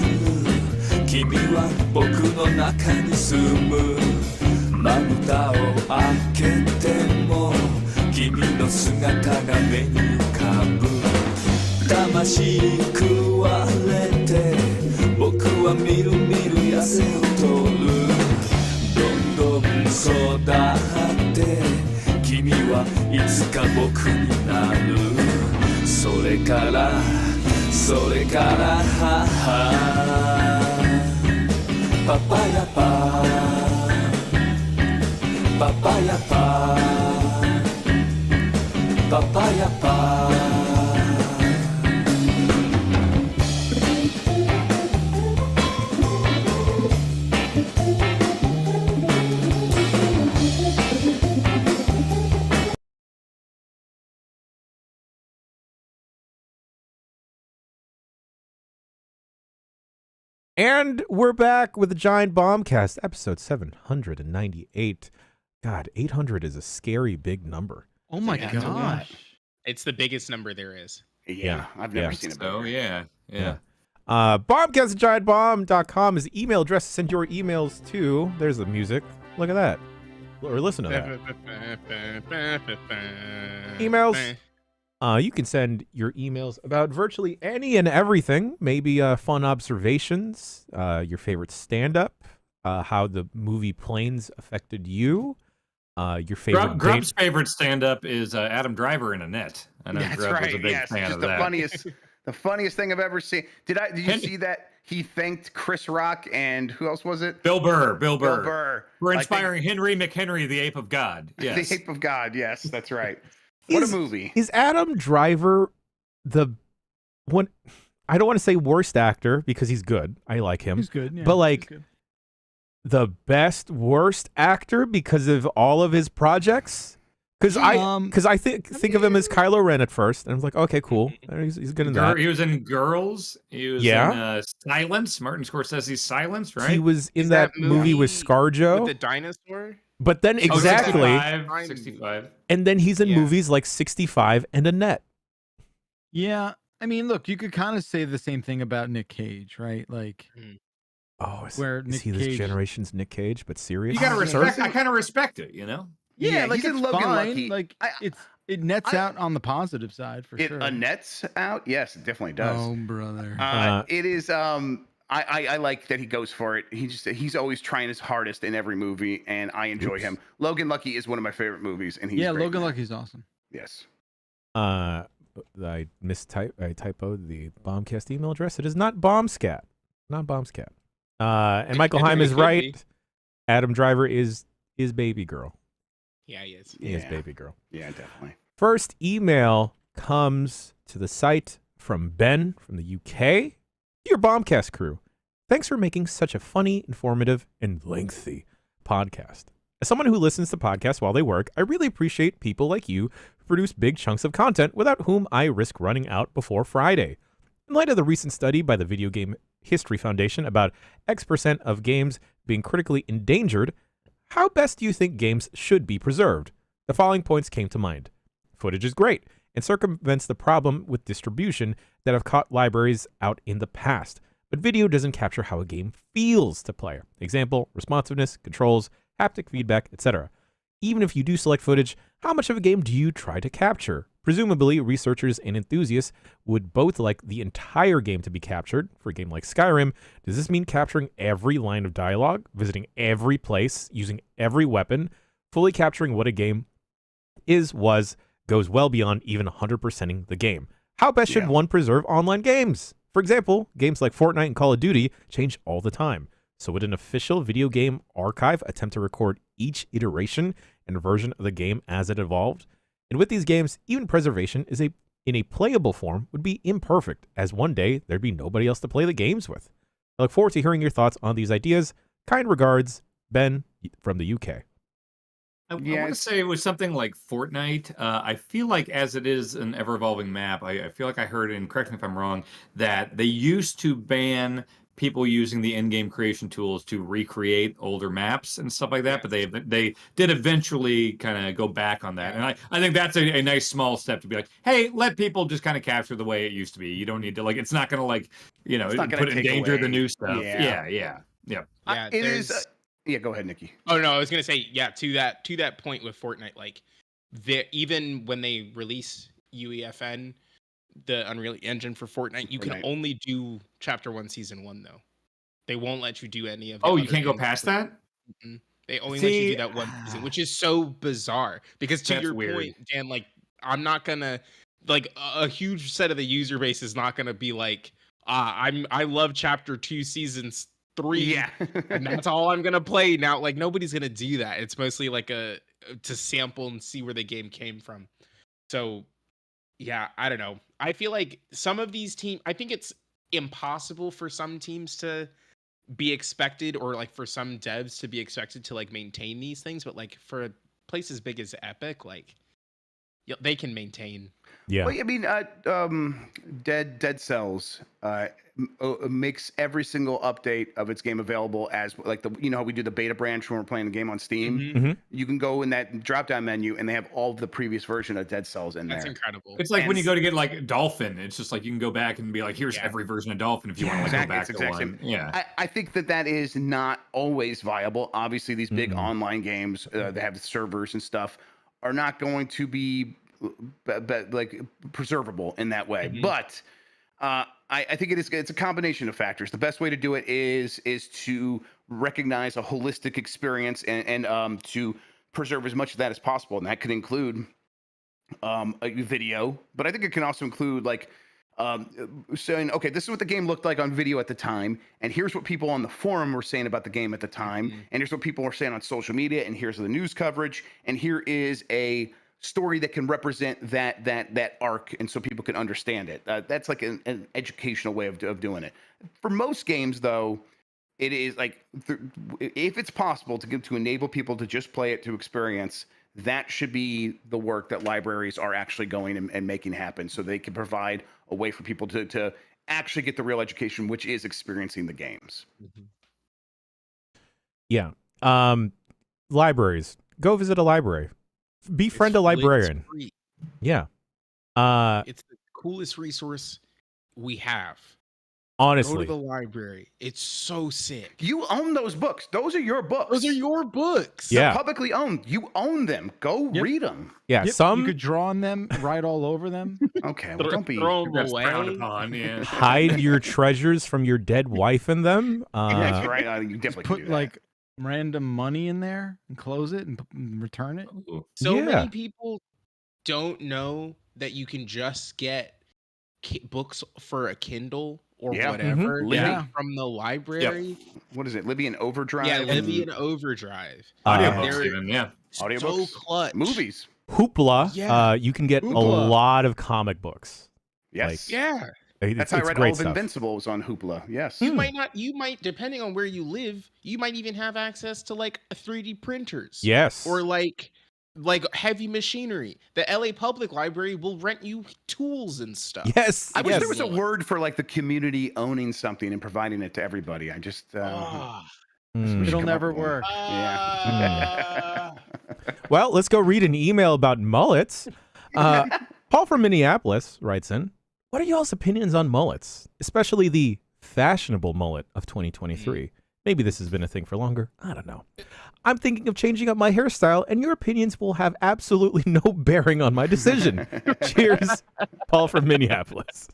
君は僕の中に住むまぶたを開けても君の姿が目に浮かぶ魂食われて僕はみるみる痩せを取るどんどん育って君はいつか僕になるそれからパパヤパパパヤパパパヤパAnd we're back with the Giant Bombcast, episode 798. God, 800 is a scary big number. Oh my gosh. It's the biggest number there is. Yeah, I've never seen it before. Oh, yeah. Bombcast at giantbomb.com is the email address to send your emails to. There's the music. Look at that. Or listen to that. Emails. You can send your emails about virtually any and everything. Maybe fun observations, your favorite stand-up, how the movie Planes affected you, your favorite... Grub's favorite stand-up is Adam Driver in a net. I know That's Grub right. was a big Yes, fan just of the that. funniest thing I've ever seen. Did you see that? He thanked Chris Rock and who else was it? Bill Burr. For Like inspiring Henry McHenry, the Ape of God. Yes. The Ape of God. Yes, that's right. What a movie. Is Adam Driver the one? I don't want to say worst actor because he's good. I like him. He's good. Yeah, but like good. the best worst actor because of all of his projects? Because I think of him as Kylo Ren at first, and I was like, okay, cool. He's good in that. He was in Girls. He was in Silence. Martin Scorsese's Silence, right? He was in that movie with ScarJo. With the dinosaur? But then exactly 65. And then he's in movies like 65 and Annette. Yeah. I mean, look, you could kind of say the same thing about Nick Cage, right? Like, is he this generation's Nick Cage, but serious? You gotta respect. I kind of respect it, you know. Yeah, like he's it's Logan fine. Lucky. Like it nets out on the positive side for sure. It nets out? Yes, it definitely does. Oh, brother. It is I like that he goes for it. He's always trying his hardest in every movie, and I enjoy him. Logan Lucky is one of my favorite movies, and he's great Logan in that. Lucky's awesome. Yes. I typoed the Bombcast email address. It is not Bombscat. Not Bombscat. And Michael Heim is right. Adam Driver is Baby Girl. Yeah, he is. He is baby girl. Yeah, definitely. First email comes to the site from Ben from the UK. Dear Bombcast crew, thanks for making such a funny, informative, and lengthy podcast. As someone who listens to podcasts while they work, I really appreciate people like you who produce big chunks of content without whom I risk running out before Friday. In light of the recent study by the Video Game History Foundation about X% of games being critically endangered, how best do you think games should be preserved? The following points came to mind. Footage is great and circumvents the problem with distribution that have caught libraries out in the past, but video doesn't capture how a game feels to play. Example, responsiveness, controls, haptic feedback, etc. Even if you do select footage, how much of a game do you try to capture? Presumably, researchers and enthusiasts would both like the entire game to be captured. For a game like Skyrim, does this mean capturing every line of dialogue, visiting every place, using every weapon, fully capturing what a game goes well beyond even 100%ing the game? How best should one preserve online games? For example, games like Fortnite and Call of Duty change all the time. So would an official video game archive attempt to record each iteration and version of the game as it evolved? And with these games, even preservation in a playable form would be imperfect, as one day there'd be nobody else to play the games with. I look forward to hearing your thoughts on these ideas. Kind regards, Ben from the UK. I want to say it was something like Fortnite. I feel like as it is an ever-evolving map, I feel like I heard, and correct me if I'm wrong, that they used to ban people using the in-game creation tools to recreate older maps and stuff like that, but they did eventually kind of go back on that. And I think that's a nice small step to be like, hey, let people just kind of capture the way it used to be. You don't need to, like, it's not going to put in danger the new stuff. Yeah. It is. Yeah, go ahead, Nikki. Oh no, I was gonna say, to that point with Fortnite, like, even when they release UEFN, the Unreal Engine for Fortnite, you can only do Chapter 1, Season 1, though. They won't let you do any of. Oh, you can't go past that. Mm-mm. They only let you do that one season, which is so bizarre. Because to your point, Dan, like, I'm not gonna, like, a huge set of the user base is not gonna be like, I love Chapter 2, Seasons 3, and that's all I'm gonna play now. Like, nobody's gonna do that. It's mostly like to sample and see where the game came from. So yeah, I don't know. I feel like some of these teams, I think it's impossible for some teams to be expected, or like for some devs to be expected to like maintain these things, but like for a place as big as Epic, like they can maintain. Yeah. Well, I mean, Dead Cells makes every single update of its game available as like how we do the beta branch when we're playing the game on Steam. Mm-hmm. You can go in that drop down menu and they have all of the previous version of Dead Cells in there. That's incredible. It's like when you go to get like Dolphin, it's just like you can go back and be like, here's every version of Dolphin if you want to go back to one. Yeah. I think that is not always viable. Obviously, these big online games that have servers and stuff are not going to be like preservable in that way. But I think it's a combination of factors. The best way to do it is to recognize a holistic experience and to preserve as much of that as possible, and that could include a video, but I think it can also include like saying, okay, this is what the game looked like on video at the time, and here's what people on the forum were saying about the game at the time, and here's what people were saying on social media, and here's the news coverage, and here is a story that can represent that arc, and so people can understand it. That's like an educational way of doing it. For most games, though, it is like if it's possible to enable people to just play it to experience, that should be the work that libraries are actually going and making happen, so they can provide a way for people to actually get the real education, which is experiencing the games. Yeah. Libraries. Go visit a library. Befriend a librarian. Yeah. It's the coolest resource we have. Honestly. Go to the library. It's so sick. You own those books. Those are your books. Those are your books. They're publicly owned. You own them. Go read them. Yeah, you could draw on them, write all over them. Okay, well, don't be thrown away. Upon, hide your treasures from your dead wife in them. That's right. You definitely put can do like random money in there and close it and return it. So many people don't know that you can just get books for a Kindle or Yeah. whatever Yeah. from the library. What is it? Libyan Overdrive? Yeah, Libyan Overdrive. Audiobooks They're even, yeah. so Audiobooks. clutch. Movies. Hoopla. Yeah. You can get a Hoopla. lot of comic books. Yes. Yeah. That's how I it's read great all of stuff. Invincibles on Hoopla. Yes. You might, depending on where you live, you might even have access to like 3D printers. Yes. Or like heavy machinery. The LA Public Library will rent you tools and stuff. Yes. I wish yes. there was a word for like the community owning something and providing it to everybody. I just Ah. Mm. It'll come never up with one. work. Yeah. Well, let's go read an email about mullets. Paul from Minneapolis writes in, what are y'all's opinions on mullets, especially the fashionable mullet of 2023? Maybe this has been a thing for longer. I don't know. I'm thinking of changing up my hairstyle, and your opinions will have absolutely no bearing on my decision. Cheers, Paul from Minneapolis.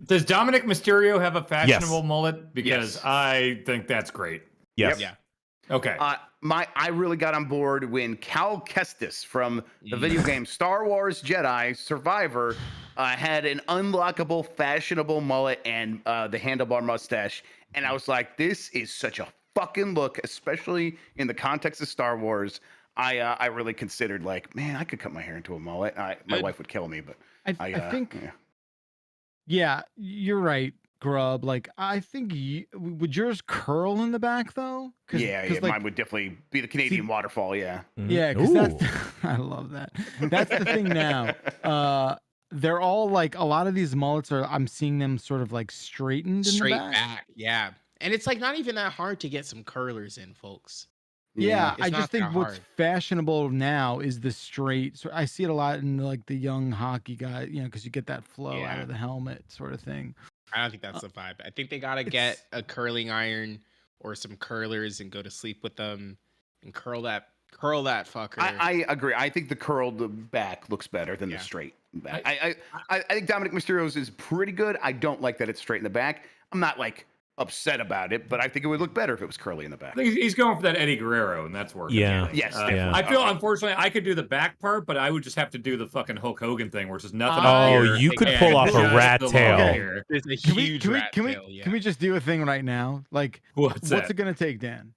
Does Dominic Mysterio have a fashionable Yes. mullet? Because Yes. I think that's great. Yes. Yeah. Okay. I really got on board when Cal Kestis from the video game Star Wars Jedi Survivor had an unlockable fashionable mullet and the handlebar mustache, and I was like, this is such a fucking look, especially in the context of Star Wars. I really considered like, man, I could cut my hair into a mullet. My wife would kill me, but I think. Yeah, you're right, Grub. Like, I think would yours curl in the back though? Yeah, like, mine would definitely be the Canadian waterfall. Yeah. Yeah, because that's I love that. That's the thing now. They're all like a lot of these mullets are. I'm seeing them sort of like straightened in Straight the back. back. Yeah. And it's like not even that hard to get some curlers in, folks. Yeah, It's I not just think that what's hard. fashionable now is the straight. So I see it a lot in like the young hockey guy, because you get that flow out Yeah. of the helmet sort of thing. I don't think that's the vibe. I think they gotta get a curling iron or some curlers and go to sleep with them and curl that fucker. I agree. I think the curled back looks better than the straight back. I think Dominic Mysterio's is pretty good. I don't like that it's straight in the back. I'm not like upset about it, but I think it would look better if it was curly in the back. I think he's going for that Eddie Guerrero, and that's working. Yeah. Yes. Yeah. I feel, unfortunately, I could do the back part, but I would just have to do the fucking Hulk Hogan thing, where it's just nothing. Oh, up here you could and pull off a just rat the long tail. hair. There's a Can we huge can we rat can we tail, yeah. can we just do a thing right now? Like, What's what's that? it gonna take, Dan?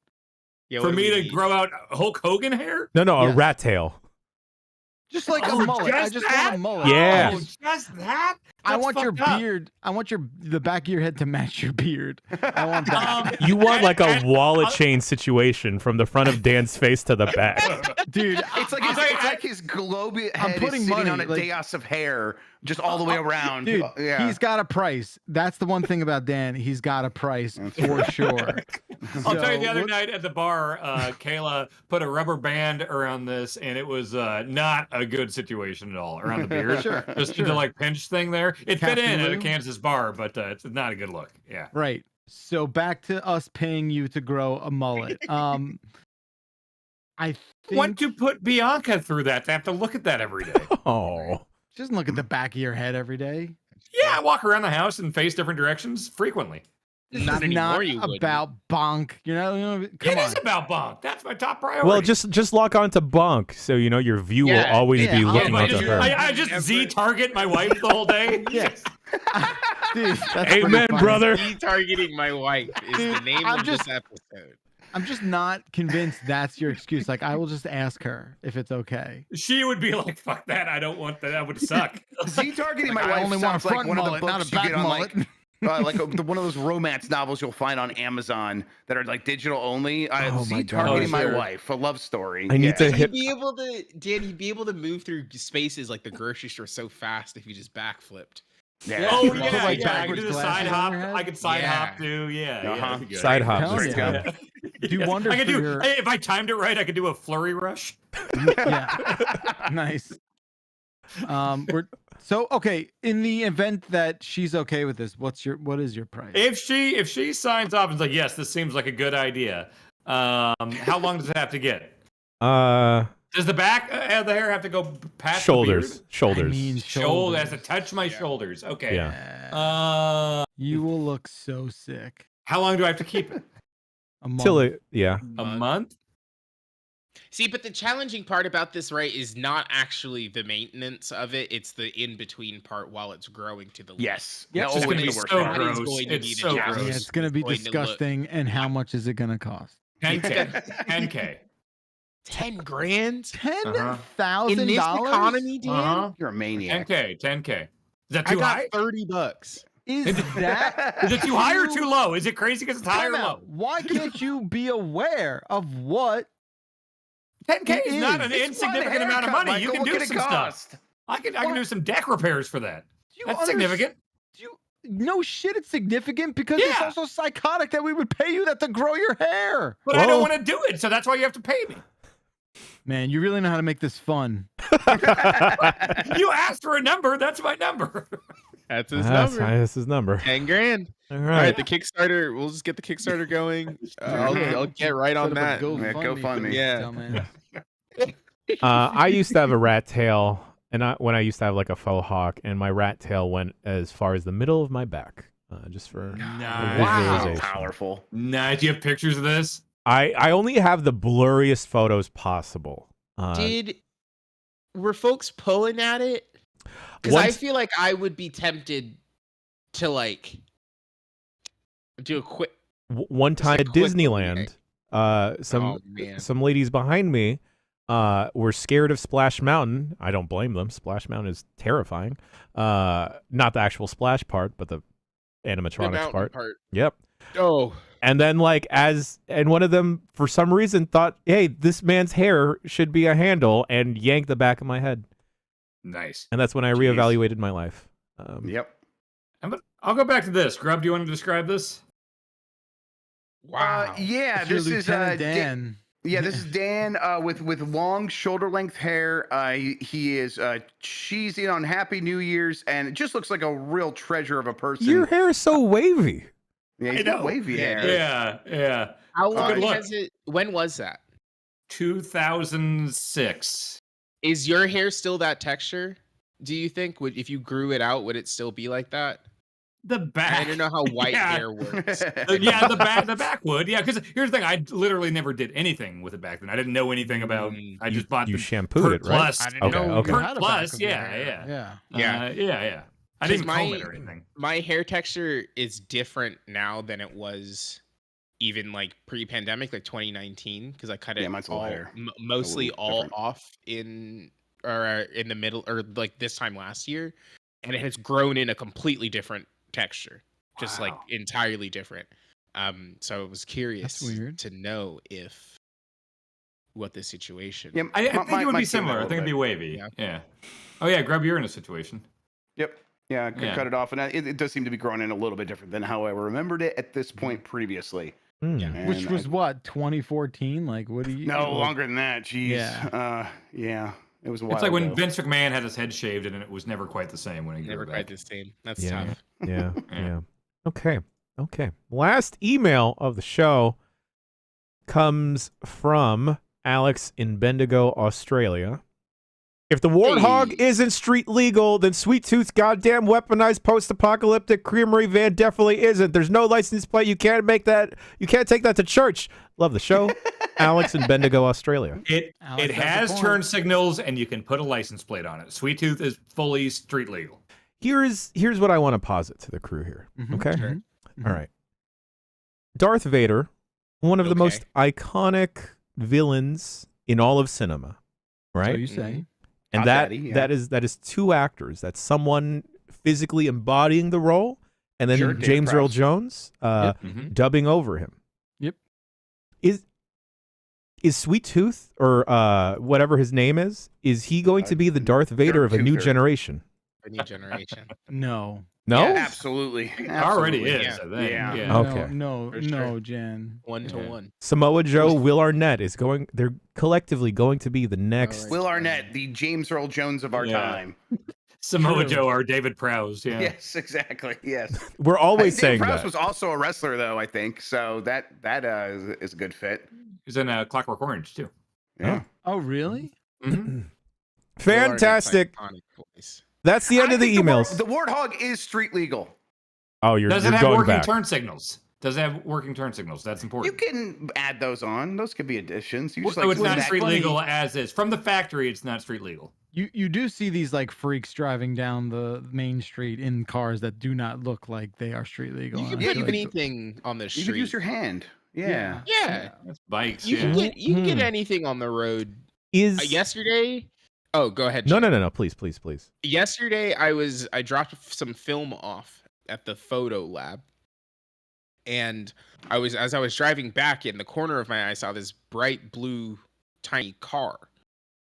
Yeah, For what do me we to need? grow out Hulk Hogan hair? No, a Yes. rat tail. Just like Oh, a mullet. I just just that? want a mullet. Yeah. Oh, just that? I That's want your fucked up. beard. I want the back of your head to match your beard. I want that. You want like a and- wallet chain situation from the front of Dan's face to the back. Dude, It's like his globe head putting is sitting money, on a like- dais of hair, just all the way around. dude, Yeah. he's got a price. That's the one thing about Dan. He's got a price for sure. I'll tell you, the So, other what- night at the bar, Kayla put a rubber band around this, and it was not a good situation at all around the beard. Sure, Just sure. the like pinch thing there. It fit Captain in at a Lou? Kansas bar, but it's not a good look. Yeah. Right. So back to us paying you to grow a mullet. I think Want to put Bianca through that to have to look at that every day. Oh. just look at the back of your head every day. Yeah, I walk around the house and face different directions frequently. This Not is anymore, not you wouldn't. about bonk. Come It on. is about bonk. That's my top priority. Well, just lock on to Bunk, so you know your view will Yeah, always yeah, be I'll looking I onto just, her. I just Z target my wife the whole day. Yes. Dude, that's pretty Amen, funny. brother. Me targeting my wife is the Dude, name I'm of just- this episode. I'm just not convinced that's your excuse. Like, I will just ask her if it's okay. She would be like, "Fuck that! I don't want that. That would suck." Z targeting my I wife only want a sounds like front one of the mullet, not books a you back get on mullet. one of those romance novels you'll find on Amazon that are like digital only. Oh my Z God. targeting my Sure. wife, a love story. I need to You'd hit. be able to, Dan, you'd be able to move through spaces like the grocery store so fast if you just backflipped. Yeah. Oh Put, yeah, like, yeah. I could backwards do the glasses side on hop. your head? I could side Yeah. hop too. Yeah, Uh-huh. that'd be good. Side hop. Hell Let's yeah. go. Do you wonder I could for do your- if I timed it right. I could do a flurry rush. Yeah. Nice. So okay. In the event that she's okay with this, what is your price? If she signs off and is like, yes, this seems like a good idea. How long does it have to get? Does the back of the hair have to go past Shoulders. the Shoulders. I mean, beard? Shoulder has to shoulders. touch my shoulders. Okay. Yeah. You will look so sick. How long do I have to keep it? A month. Till it, yeah. A month? See, but the challenging part about this, right, is not actually the maintenance of it. It's the in-between part while it's growing to the leaf. Yes. Yeah, That it's always gonna be the worst so part. That is gross. going to It's be the so challenge. gross. Yeah, it's going to be going to look- disgusting. And how much is it going to cost? 10K. 10K. 10 grand? $10,000? In this economy, Dan? Uh-huh. You're a maniac. 10K. 10K. Is that I too got high? $30. Is that? Is it too high or too low? Is it crazy because it's high or Time low? out. Why can't you be aware of what 10K is not an It's insignificant one amount of haircut, money. You Michael. can What do it some stuff. cost? I can do some deck repairs for that. you That's under- significant. You no shit, it's significant because it's Yeah. also psychotic that we would pay you that to grow your hair. But I don't want to do it, so that's why you have to pay me. Man, you really know how to make this fun. You asked for a number, that's my number. That's his That's number. that's his number. 10 grand. All All right. right, the Kickstarter. We'll just get the Kickstarter going. I'll get right on that. Yeah, GoFundMe. Yeah. I used to have a rat tail, and when I used to have like a faux hawk, and my rat tail went as far as the middle of my back, just for Nice. visualization. Powerful. Nice. Do you have pictures of this? I only have the blurriest photos possible. Were folks pulling at it? Because I feel like I would be tempted to like do a quick. One time at quick Disneyland, man. some ladies behind me were scared of Splash Mountain. I don't blame them. Splash Mountain is terrifying. Not the actual splash part, but the animatronics part. Yep. Oh. And then and one of them for some reason thought, hey, this man's hair should be a handle, and yanked the back of my head. Nice. And that's when I reevaluated my life. Yep. I'll go back to this. Grub, do you want to describe this? Wow. Yeah, It's your this is Lieutenant Dan. This is Dan with long shoulder length hair. He is cheesy on Happy New Year's, and it just looks like a real treasure of a person. Your hair is so wavy. Yeah, he's got wavy hair. Yeah. How Good long luck. has it? When was that? 2006. Is your hair still that texture? Do you think if you grew it out, would it still be like that? The back. I don't know how white Yeah. hair works. The back would. Yeah, because here's the thing. I literally never did anything with it back then. I didn't know anything about. I just bought You the shampooed Pert it, right? Plus. I didn't Okay, know okay. you Pert had a Plus, back of your yeah. hair. Yeah. I didn't even comb it or anything. My hair texture is different now than it was even like pre-pandemic, like 2019, because I cut it mine's a little hair. mostly A little all different. off in the middle, or like this time last year, and it has grown in a completely different texture, just like Wow. entirely different. So I was curious That's weird. to know what the situation. Yeah, I think it would my be kid similar. a I think it'd be little wavy. Yeah. Yeah. Oh yeah, Grub, you're in a situation. bit. Yep. Yeah, I could Yeah. cut it off, and it does seem to be growing in a little bit different than how I remembered it at this point previously. Mm. Which And was what, 2014? Like, what do you? no longer than that. Jeez. Yeah. Yeah. It was a while It's like when ago. Vince McMahon had his head shaved, and it was never quite the same when he Never grew quite back. the same. That's Yeah. tough. Yeah. Yeah. Yeah. Okay. Last email of the show comes from Alex in Bendigo, Australia. If the Warthog isn't street legal, then Sweet Tooth's goddamn weaponized post-apocalyptic creamery van definitely isn't. There's no license plate. You can't make that. You can't take that to church. Love the show. Alex in Bendigo, Australia. It Alex has a has point. turn signals, and you can put a license plate on it. Sweet Tooth is fully street legal. Here's what I want to posit to the crew here. Mhm, Okay. mhm, mhm. All right. Darth Vader, one of the Okay. most iconic villains in all of cinema, right? So you say. And Hot that Daddy, yeah. that is two actors. That's someone physically embodying the role, and then Sure, David James Earl Prowse. Jones Mhm. dubbing over him. Yep. Is Sweet Tooth, or whatever his name is he going to be the Darth Vader of a new Toother. generation? A new generation. No. No. Yeah, absolutely. It already Absolutely. is, I think. Yeah. Yeah. Okay. No, For no, sure. Jen. 1-to-1. Samoa Joe, Will Arnett is going. They're collectively going to be the next. Will Arnett, the James Earl Jones of our Yeah. time. Samoa True. Joe or David Prowse. Yeah. Yes, exactly. Yes. We're always David saying Prowse that. was also a wrestler, though. I think so. That is a good fit. He's in Clockwork Orange too. Yeah. Oh, really? Mhm. Fantastic. Will Arnett's iconic voice. That's the end I of the think emails. The Warthog is street legal. Oh, you're Does it have going working back. turn signals? Does it have working turn signals? That's You important. can add those on. Those could be additions. You just So it's leave not that street funny. legal as is. From the factory, it's not street legal. You do see these like freaks driving down the main street in cars that do not look like they are street legal. You and can I put feel like anything on the street. You could use your hand. Yeah. Yeah. That's bikes. You Yeah. can get anything on the road. Is Yesterday. Oh, go ahead. no, Jay. no, please. Yesterday, I dropped some film off at the photo lab, and as I was driving back, in the corner of my eye, I saw this bright blue tiny car,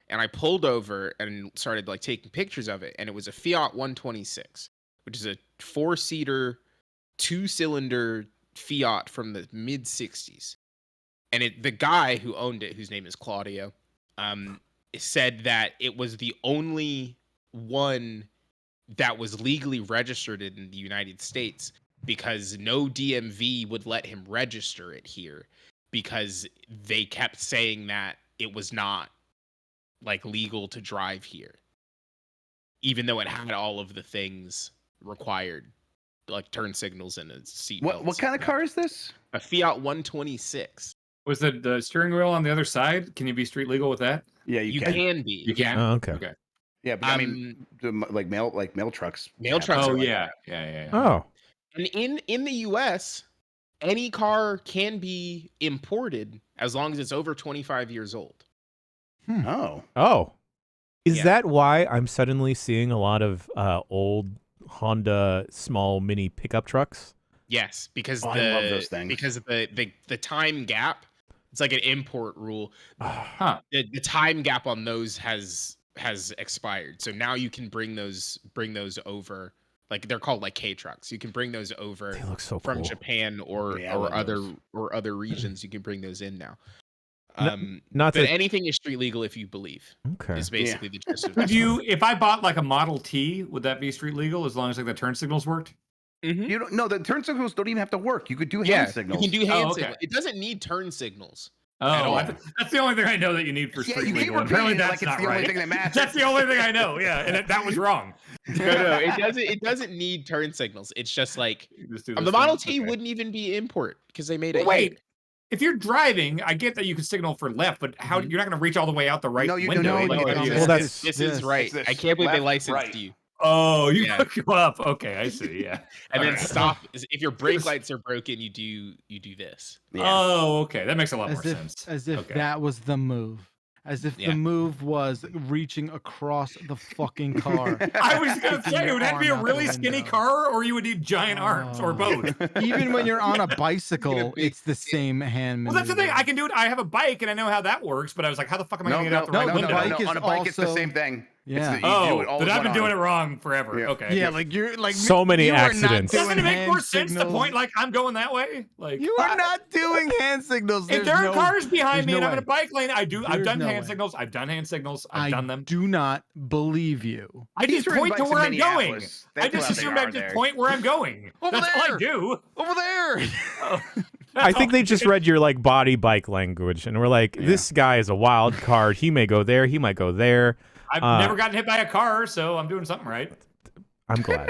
and I pulled over and started like taking pictures of it, and it was a Fiat 126, which is a 4-seater, 2-cylinder Fiat from the mid 60s, and the guy who owned it, whose name is Claudio, said that it was the only one that was legally registered in the United States because no DMV would let him register it here because they kept saying that it was not like legal to drive here, even though it had all of the things required, like turn signals and a seat. What kind of car is this? A Fiat 126. Was the steering wheel on the other side? Can you be street legal with that? Yeah, You can. can be. You can. Oh, okay. Okay. Yeah, but I mean, like mail trucks. Mail have trucks that. Oh are like yeah. that. Yeah. Oh, And in the US, any car can be imported as long as it's over 25 years old. Oh. Is Yeah. that why I'm suddenly seeing a lot of old Honda small mini pickup trucks? Yes, because Oh, I love those things. because of the time gap. It's like an import rule. Huh. The time gap on those has expired. So now you can bring those over. Like they're called like K trucks. You can bring those over They look so from cool. Japan or Yeah, I love other those. regions. You can bring those in now. Not But that. anything is street legal if you believe. Okay. Is basically the gist of Would it. you, if I bought like a Model T, would that be street legal as long as like the turn signals worked? Mhm. You don't. No, the turn signals don't even have to work. You could do hand Yeah, signals. you can do hand Oh, okay. signals. It doesn't need turn signals. Oh, all. that's the only thing I know that you need for Yeah, street you keep legal. Apparently repeating it that's like it's not the only right. thing that matters. That's the only thing I know. Yeah, and that was wrong. No, it doesn't need turn signals. It's just like You just do the this Model thing. T Okay. wouldn't even be import because they made it. Wait, if you're driving, I get that you can signal for left, but how you're not going to reach all the way out the right No, you- window? no, like, no, if no, you- no. Well, that's this this. is right. It's this. I can't believe they Left, licensed right. you. Oh, you Yeah. go up. Okay, I see. Yeah. And then Alright. stop. If your brake lights are broken, you do this. Yeah. Oh, okay. That makes a lot more sense. As if Okay. that was the move. As if Yeah. the move was reaching across the fucking car. I was going to Taking say, it your would have to be a arm out the really skinny window. car, or you would need giant arms, or Oh. both. Even when you're on a bicycle, Gonna be- it's the same hand Well, that's the thing. maneuver. I can do it. I have a bike, and I know how that works. But I was like, how the fuck am I going to get out the right no, window? the bike is on a bike, it's the also- same thing. Yeah. It's the, Oh, you do it all but with I've been one doing it arm. wrong forever. Yeah. Okay. Yeah, like you're like So many you are not accidents. doing Doesn't it make more hand sense to signals. point like I'm going that way? Like You are not doing hand signals. if There's there are no- cars behind there's me no and I'm in way. a bike lane, I've There's done no hand way. signals. I've done hand signals. I've done them. do not believe you. I just He's riding point to bikes in where I'm going. Minneapolis. They I pull just out their assume I arm just there. point where I'm going. Over That's all I there. do. Over there. I think they just read your like body bike language and we're like, this guy is a wild card. He may go there. He might go there. I've never gotten hit by a car, so I'm doing something right. I'm glad.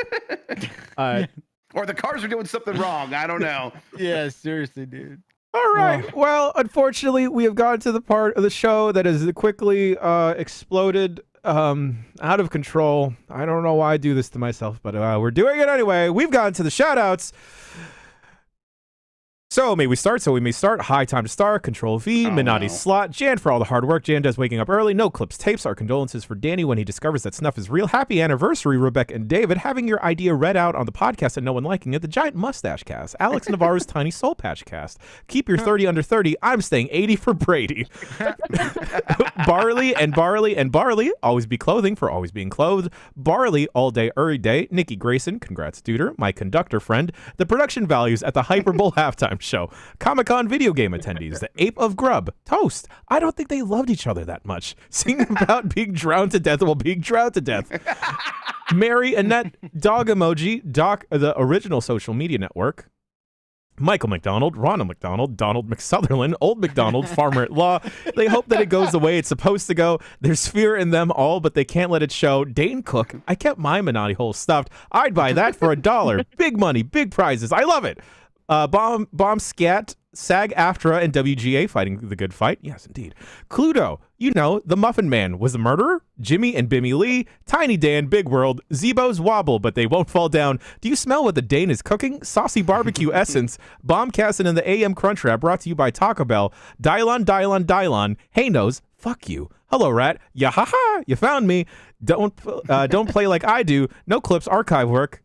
Or the cars are doing something wrong. I don't know. Yeah, seriously, dude. All right. Well, unfortunately, we have gotten to the part of the show that has quickly exploded out of control. I don't know why I do this to myself, but we're doing it anyway. We've gotten to the shout-outs. So may we start? So we may start. High time to start. Control V. Oh, Minotti's no. slot. Jan for all the hard work. Jan does waking up early. No clips tapes. Our condolences for Danny when he discovers that snuff is real. Happy anniversary, Rebecca and David. Having your idea read out on the podcast and no one liking it. The Giant Mustache Cast. Alex Navarro's Tiny Soul Patch Cast. Keep your 30 under 30. I'm staying 80 for Brady. Barley and Barley and Barley. Always be clothing for always being clothed. Barley all day, every day. Nikki Grayson. Congrats, Duder. My conductor friend. The production values at the Hyperbole halftime show. Comic-Con video game attendees. The Ape of Grub. Toast. I don't think they loved each other that much. Singing about being drowned to death while being drowned to death. Mary, Annette, Dog Emoji, Doc, the original social media network. Michael McDonald, Ronald McDonald, Donald McSutherland, Old McDonald, Farmer at Law. They hope that it goes the way it's supposed to go. There's fear in them all, but they can't let it show. Dane Cook, I kept my Minotti hole stuffed. I'd buy that for $1. Big money, big prizes. I love it. Bomb Scat, SAG-AFTRA, and WGA fighting the good fight. Yes, indeed. Cluedo, you know, the Muffin Man was the murderer. Jimmy and Bimmy Lee, Tiny Dan, Big World, Zebos wobble, but they won't fall down. Do you smell what the Dane is cooking? Saucy barbecue essence. Bombcasting and the AM Crunchwrap brought to you by Taco Bell. Dylon. Hey Nose, fuck you. Hello, Rat. Ya ha ha. You found me. Don't play like I do. No clips, archive work.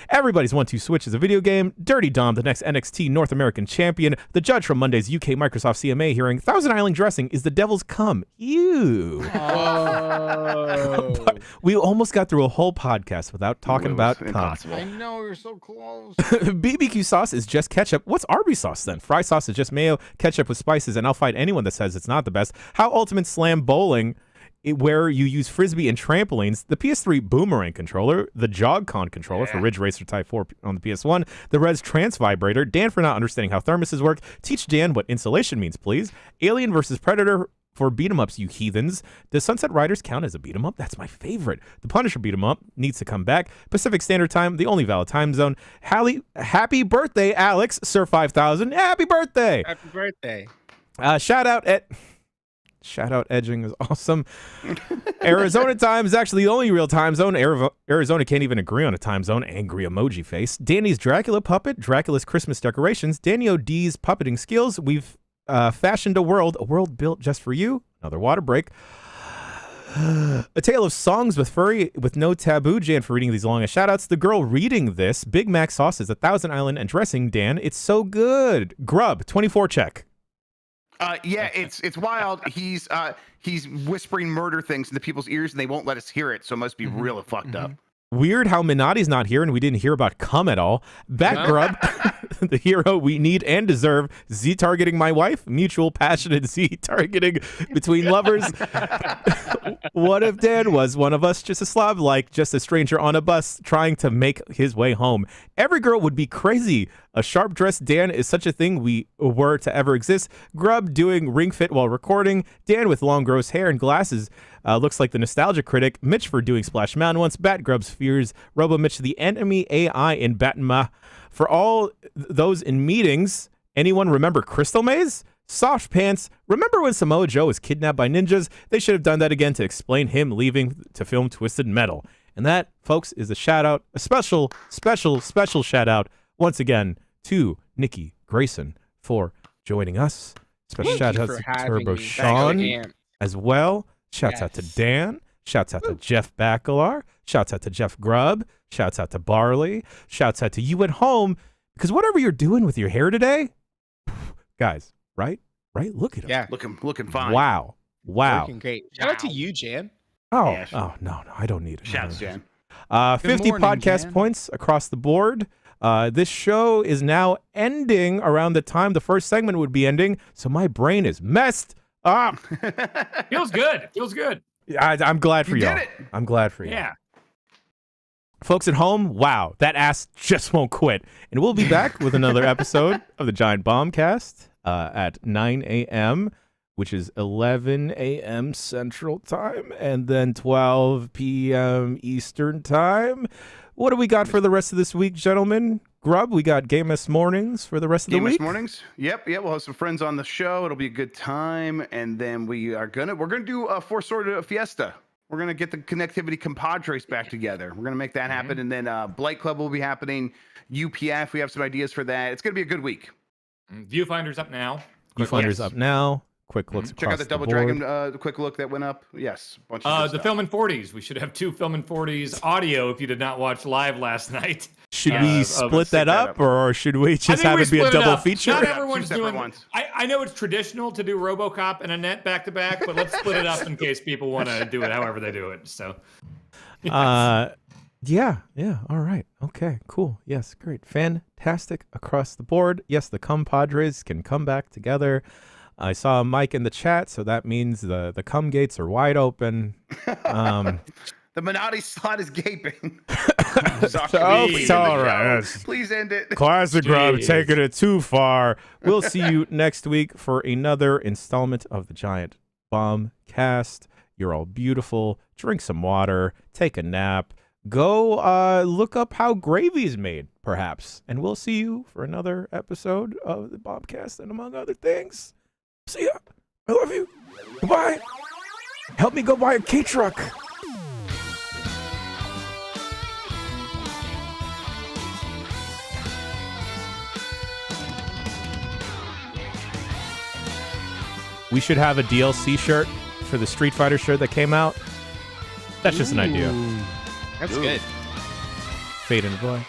Everybody's 1-2 Switch is a video game. Dirty Dom, the next NXT North American champion. The judge from Monday's UK Microsoft CMA hearing. Thousand Island dressing is the devil's cum. Ew. We almost got through a whole podcast without talking about cum. I know, you're so close. BBQ sauce is just ketchup. What's Arby's sauce then? Fry sauce is just mayo, ketchup with spices, and I'll fight anyone that says it's not the best. How Ultimate Slam Bowling, where you use frisbee and trampolines, the PS3 Boomerang controller, the JogCon controller for Ridge Racer Type 4 on the PS1, the Res Trans Vibrator, Dan for not understanding how thermoses work, teach Dan what insulation means, please, Alien vs. Predator for beat-em-ups, you heathens. Does Sunset Riders count as a beat-em-up? That's my favorite. The Punisher beat-em-up needs to come back. Pacific Standard Time, the only valid time zone. Happy birthday, Alex, Sir 5000. Happy birthday. Happy birthday. Shout out edging is awesome. Arizona time is actually the only real time zone. Arizona can't even agree on a time zone. Angry emoji face. Danny's Dracula puppet. Dracula's Christmas decorations. Danny O'D's puppeting skills. We've fashioned a world built just for you. Another water break. A tale of songs with furry with no taboo. Jan for reading these long shout outs. The girl reading this. Big Mac sauces, a Thousand Island and dressing. Dan, it's so good. Grub 24 check. Yeah, it's wild. He's whispering murder things into people's ears, and they won't let us hear it. So it must be really fucked up. Weird how Minotti's not here, and we didn't hear about cum at all. Back Grub, the hero we need and deserve. Z targeting my wife. Mutual passionate Z targeting between lovers. What if Dan was one of us, just a slob, like just a stranger on a bus trying to make his way home? Every girl would be crazy. A sharp-dressed Dan is such a thing we were to ever exist. Grub doing ring fit while recording. Dan with long gross hair and glasses. Looks like the nostalgia critic. Mitch for doing Splash Mountain once. Bat Grub's fears. Robo Mitch, the enemy AI in Batma. For all those in meetings, anyone remember Crystal Maze? Soft Pants. Remember when Samoa Joe was kidnapped by ninjas? They should have done that again to explain him leaving to film Twisted Metal. And that, folks, is a shout out, a special shout out once again to Nikki Grayson for joining us. Special shout out to Turbo Sean as well. Shouts out to Dan. Shouts out to Jeff Bacalar. Shouts out to Jeff Grubb. Shouts out to Barley. Shouts out to you at home. Because whatever you're doing with your hair today, guys, right? Look at him. Yeah, looking fine. Wow. Looking great. Shout out to you, Jan. Oh, no, I don't need it. Shouts, Jan. 50 morning, podcast Jan. points across the board. This show is now ending around the time the first segment would be ending, so my brain is messed up. Feels good. I'm glad for y'all. did it. I'm glad for you. Yeah. Folks at home, wow, that ass just won't quit. And we'll be back with another episode of the Giant Bombcast at 9 a.m., which is 11 a.m. Central Time, and then 12 p.m. Eastern Time. What do we got for the rest of this week, gentlemen? Grub, we got Game S Mornings for the rest of the week. Game S Mornings? Yep. We'll have some friends on the show. It'll be a good time. And then we're gonna do a Four Sword Fiesta. We're gonna get the Connectivity compadres back together. We're gonna make that happen. And then Blight Club will be happening. UPF, we have some ideas for that. It's gonna be a good week. Viewfinder's up now. Viewfinder's up now. Quick looks Check out the Double board. Dragon quick look that went up. Yes. Bunch of The Film in 40s. We should have 2 Film in 40s audio if you did not watch live last night. Should we split that up, or should we just have it be a double feature? Not everyone's Two separate doing. ones. I know it's traditional to do RoboCop and Annette back to back, but let's split it up in case people want to do it however they do it. So. Yeah. All right. Okay. Cool. Yes. Great. Fantastic across the board. Yes, the compadres can come back together. I saw Mike in the chat, so that means the cum gates are wide open. The Minotti slot is gaping. It's all right. Please end it. Classic Grub taking it too far. We'll see you next week for another installment of the Giant Bombcast. You're all beautiful. Drink some water. Take a nap. go look up how gravy is made, perhaps. And we'll see you for another episode of the Bombcast and among other things. See ya. I love you. Goodbye. Help me go buy a K-Truck. We should have a DLC shirt for the Street Fighter shirt that came out. That's just an idea. That's good. Fade into play.